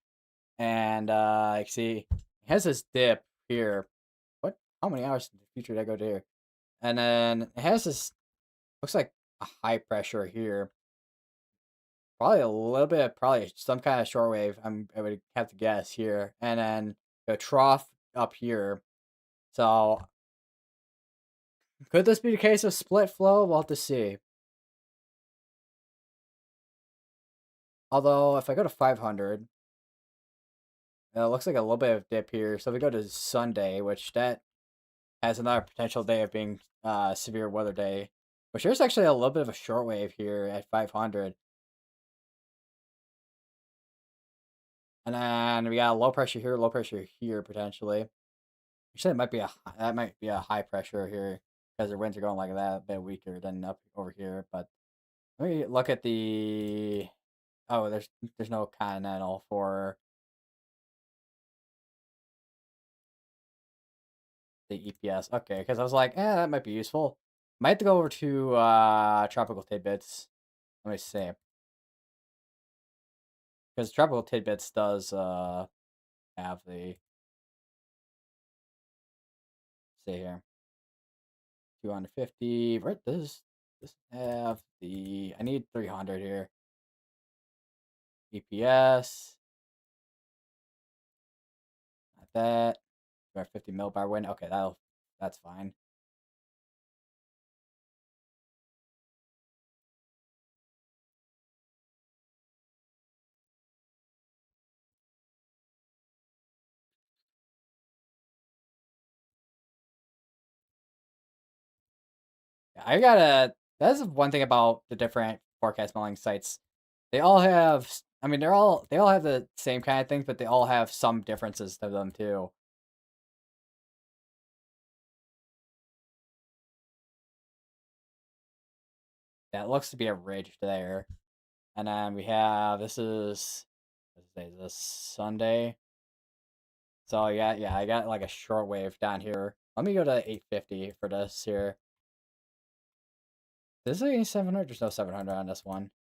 [SPEAKER 1] and you see it has this dip here how many hours in the future did I go to here? And then it has this, looks like a high pressure here. Probably a little bit, probably some kind of shortwave. I would have to guess here. And then the trough up here. So could this be the case of split flow? We'll have to see. Although if I go to 500, it looks like a little bit of dip here. So if we go to Sunday, which that has another potential day of being severe weather day. Which there's actually a little bit of a shortwave here at 500. And then we got low pressure here potentially. Actually, that might be a high pressure here because the winds are going like that, a bit weaker than up over here. But let me look at the. Oh, there's no continental for the EPS. Okay, because I was like, that might be useful. Might have to go over to tropical tidbits. Let me see, because tropical tidbits does have the see here 250. Right, this have the I need 300 here. EPS. Not that. 50 millibar wind. Okay, that's fine. I gotta. That's one thing about the different forecast modeling sites. They all have. I mean, they all have the same kind of things, but they all have some differences to them too. That looks to be a ridge there, and then we have this Sunday. So yeah, I got like a short wave down here. Let me go to 850 for this here. Is there any 700? There's no 700 on this one.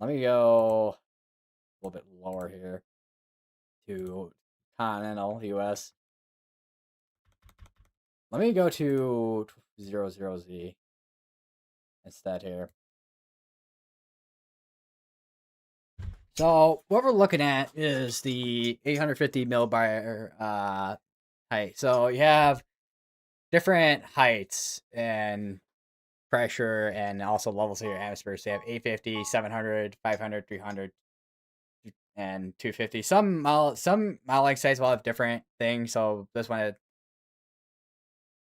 [SPEAKER 1] Let me go a little bit lower here to continental US. Let me go to 00Z instead here. So what we're looking at is the 850 millibar height. So you have different heights and pressure and also levels of your atmosphere. So you have 850, 700, 500, 300, and 250. Some modeling sites will have different things. So this one,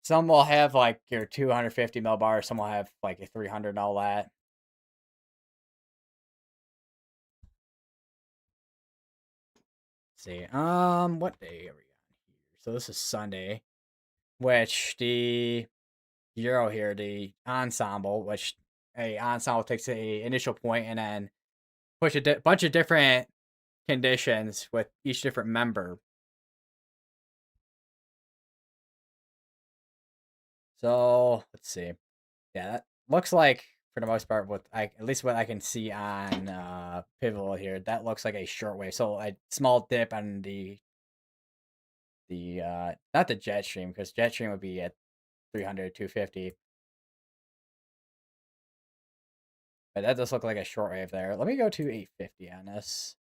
[SPEAKER 1] some will have like your 250 millibar. Some will have like a 300 and all that. Let's see, what day are we on here? So this is Sunday, which the Euro here, the ensemble, which a ensemble takes a initial point and then push a bunch of different conditions with each different member. So let's see. Yeah, that looks like for the most part, at least what I can see on Pivotal here, that looks like a shortwave. So a small dip on the not the jet stream, because jet stream would be at 300, 250. But that does look like a shortwave there. Let me go to 850 on this.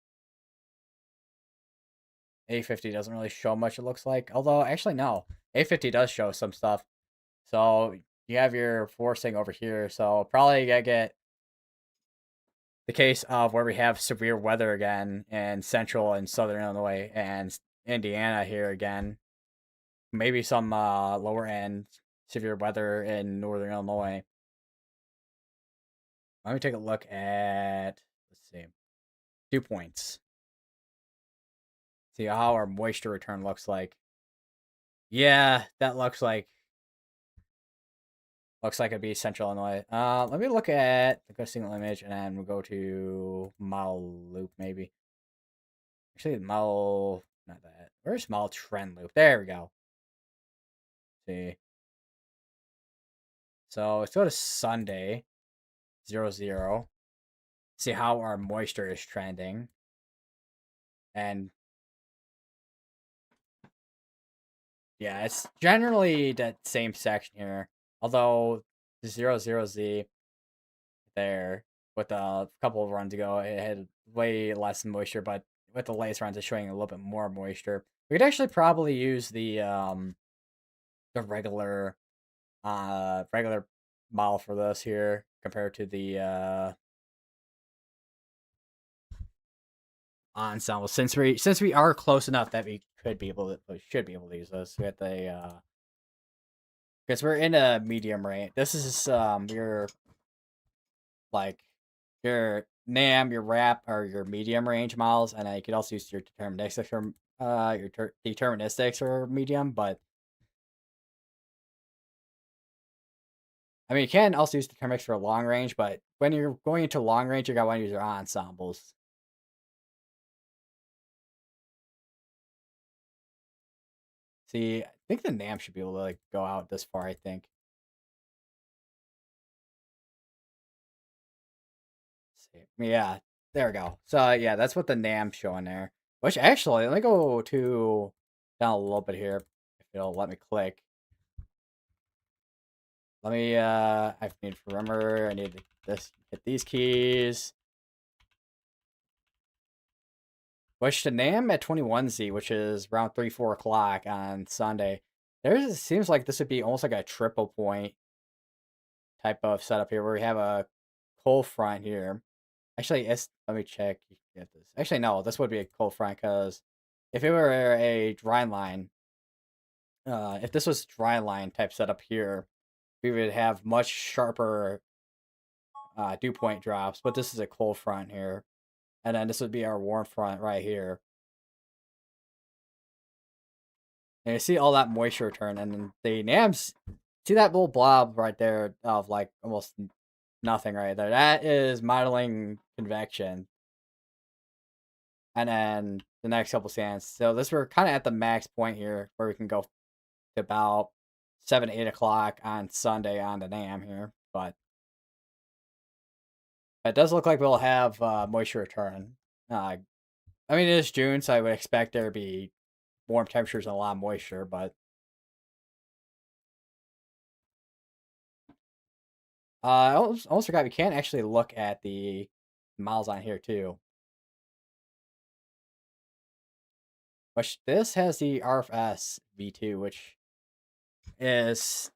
[SPEAKER 1] 850 doesn't really show much, it looks like. Although, actually, no. 850 does show some stuff. So you have your forcing over here. So probably gotta get the case of where we have severe weather again in central and southern Illinois and Indiana here again. Maybe some lower end severe weather in northern Illinois. Let me take a look at, let's see, dew points. See how our moisture return looks like. Yeah, that looks like it'd be central Illinois. Let me look at the single image and then we'll go to model loop maybe. Actually, model, not that. Where's model trend loop? There we go. See. So let's go to Sunday, 00. See how our moisture is trending. And Yeah, it's generally that same section here. Although the 00Z there with a couple of runs ago, it had way less moisture, but with the latest runs, it's showing a little bit more moisture. We could actually probably use the regular model for this here compared to the ensemble since we are close enough that we should be able to use this. We have the because we're in a medium range. This is your like your NAM, your RAP, or your medium range models, and you could also use your deterministics for deterministics for medium. But I mean, you can also use deterministics for long range. But when you're going into long range, you're gonna want to use your ensembles. See, I think the NAM should be able to like go out this far. I think. Let's see. Yeah, there we go. So yeah, that's what the NAM's showing there. Which actually, let me go to down a little bit here. If it'll let me click. Let me I need to remember I need this hit these keys. Which the NAM at 21Z, which is around 3-4 o'clock on Sunday. It seems like this would be almost like a triple point type of setup here where we have a cold front here. Actually, let me check. Get this. Actually, no, this would be a cold front because if it were a dry line, if this was dry line type setup here, we would have much sharper dew point drops. But this is a cold front here, and then this would be our warm front right here. And you see all that moisture return, and then the NAMs. See that little blob right there of like almost nothing right there. That is modeling convection. And then the next couple stands. So this we're kind of at the max point here where we can go to about 7-8 o'clock on Sunday on the NAM here. But it does look like we'll have moisture return. I mean, it is June, so I would expect there to be warm temperatures and a lot of moisture. But I almost forgot we can actually look at the miles on here too. Which this has the RFS V2, which is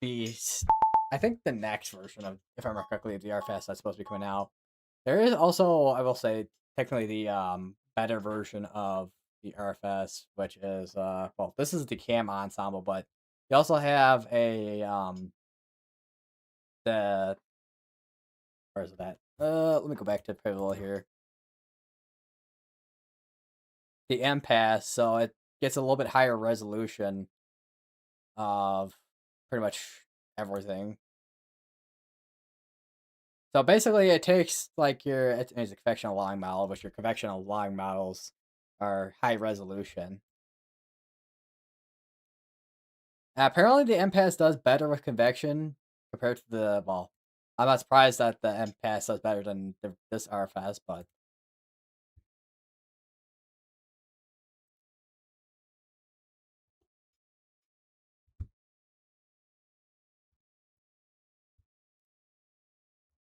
[SPEAKER 1] the I think the next version of, if I remember correctly, the RFS that's supposed to be coming out. There is also, I will say, technically the better version of the RFS, which is well, this is the cam ensemble, but you also have a the where is it at? Let me go back to Pivotal here. The M Pass, so it gets a little bit higher resolution of pretty much everything. So basically, it takes like it's a convectional log model, but your convectional log models are high resolution. Apparently, the MPass does better with convection compared to the well. I'm not surprised that the MPass does better than this RFS, but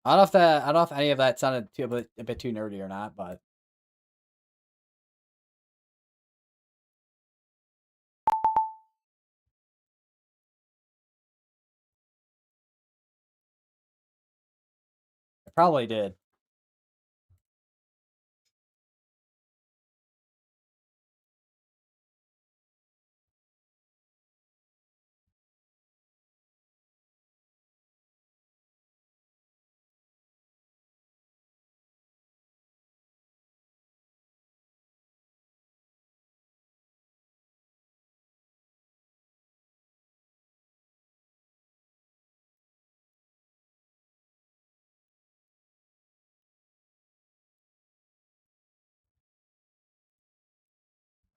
[SPEAKER 1] I don't know if any of that sounded a bit too nerdy or not, but it probably did.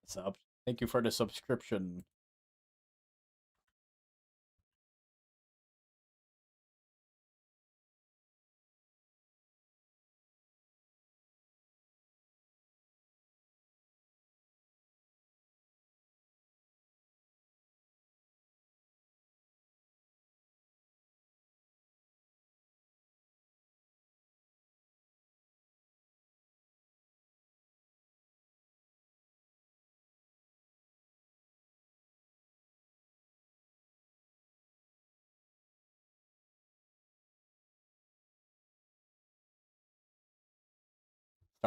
[SPEAKER 1] Sub. Thank you for the subscription.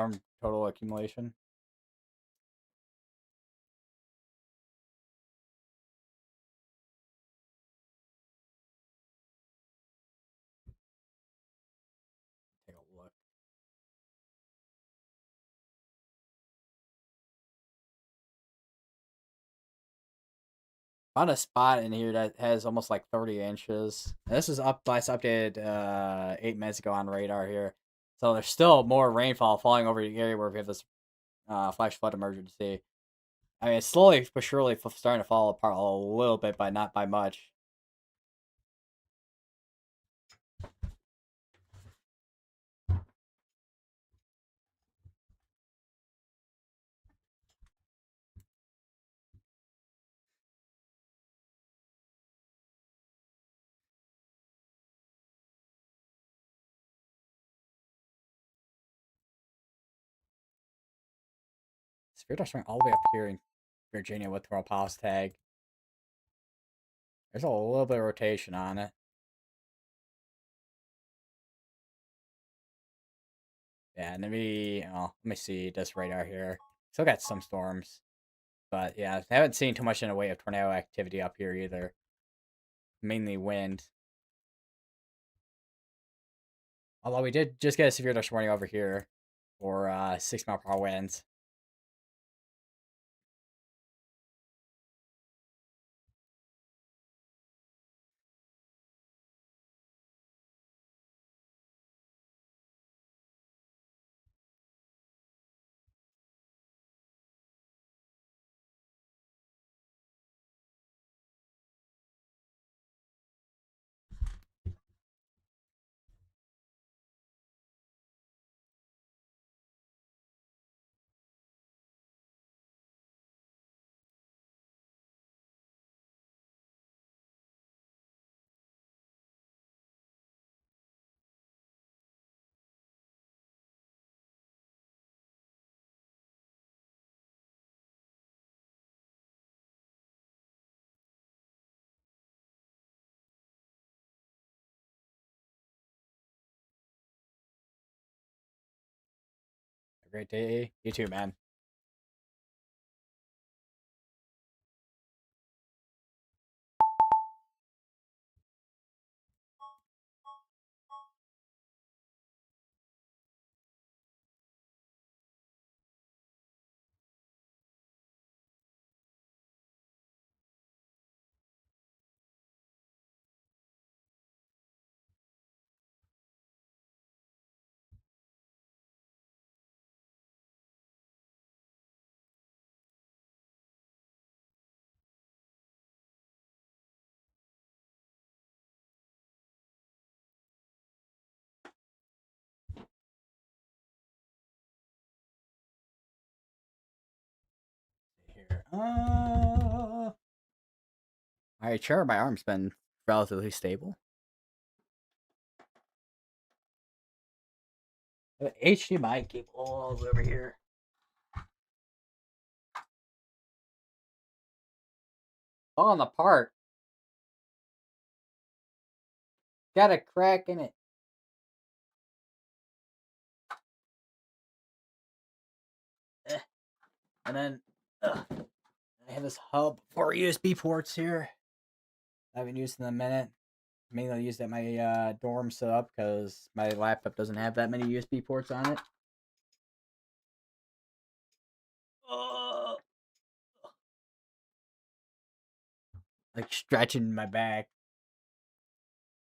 [SPEAKER 1] storm total accumulation. Take a look. Found a spot in here that has almost like 30 inches. And this is up last updated 8 minutes ago on radar here. So there's still more rainfall falling over the area where we have this flash flood emergency. I mean, it's slowly but surely starting to fall apart a little bit, but not by much. Spirit are all the way up here in Virginia with World Pause tag. There's a little bit of rotation on it. Yeah, and let me see this radar here. Still got some storms. But yeah, I haven't seen too much in the way of tornado activity up here either. Mainly wind. Although we did just get a severe dust warning over here for 6 mile per hour winds. Have a great day. You too, man. Here. Alright, sure, my arm's been relatively stable. HDMI cable all over here. Falling apart. Got a crack in it. And then I have this hub for USB ports here. I haven't used in a minute. Mainly used at my dorm setup because my laptop doesn't have that many USB ports on it. Like stretching my back,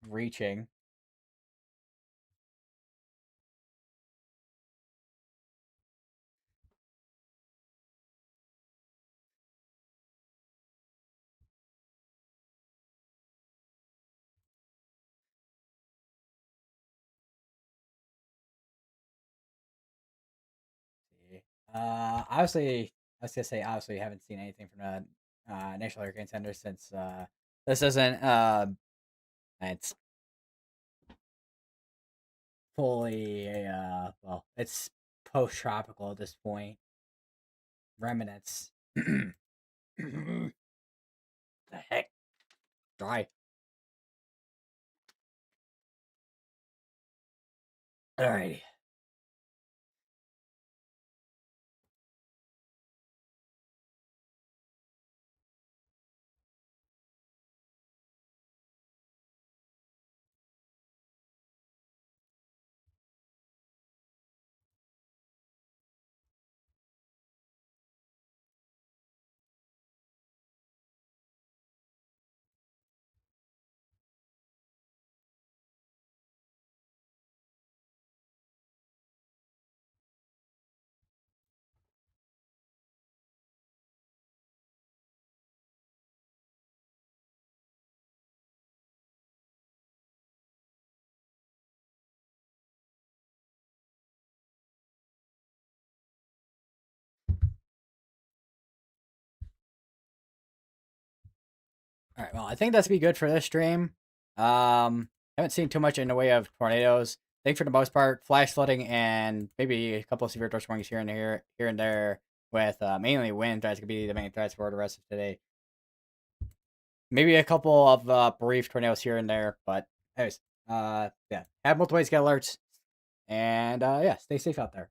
[SPEAKER 1] reaching. Obviously, I was gonna say obviously, haven't seen anything from the National Hurricane Center since this isn't it's fully well, it's post tropical at this point. Remnants. The heck, dry. Alrighty. All right. Well, I think that's be good for this stream. Haven't seen too much in the way of tornadoes. I think for the most part, flash flooding and maybe a couple of severe tornado warnings here and there, with mainly wind threats could be the main threats for the rest of today. Maybe a couple of brief tornadoes here and there, but anyways, yeah, have multiple ways to get alerts, and yeah, stay safe out there.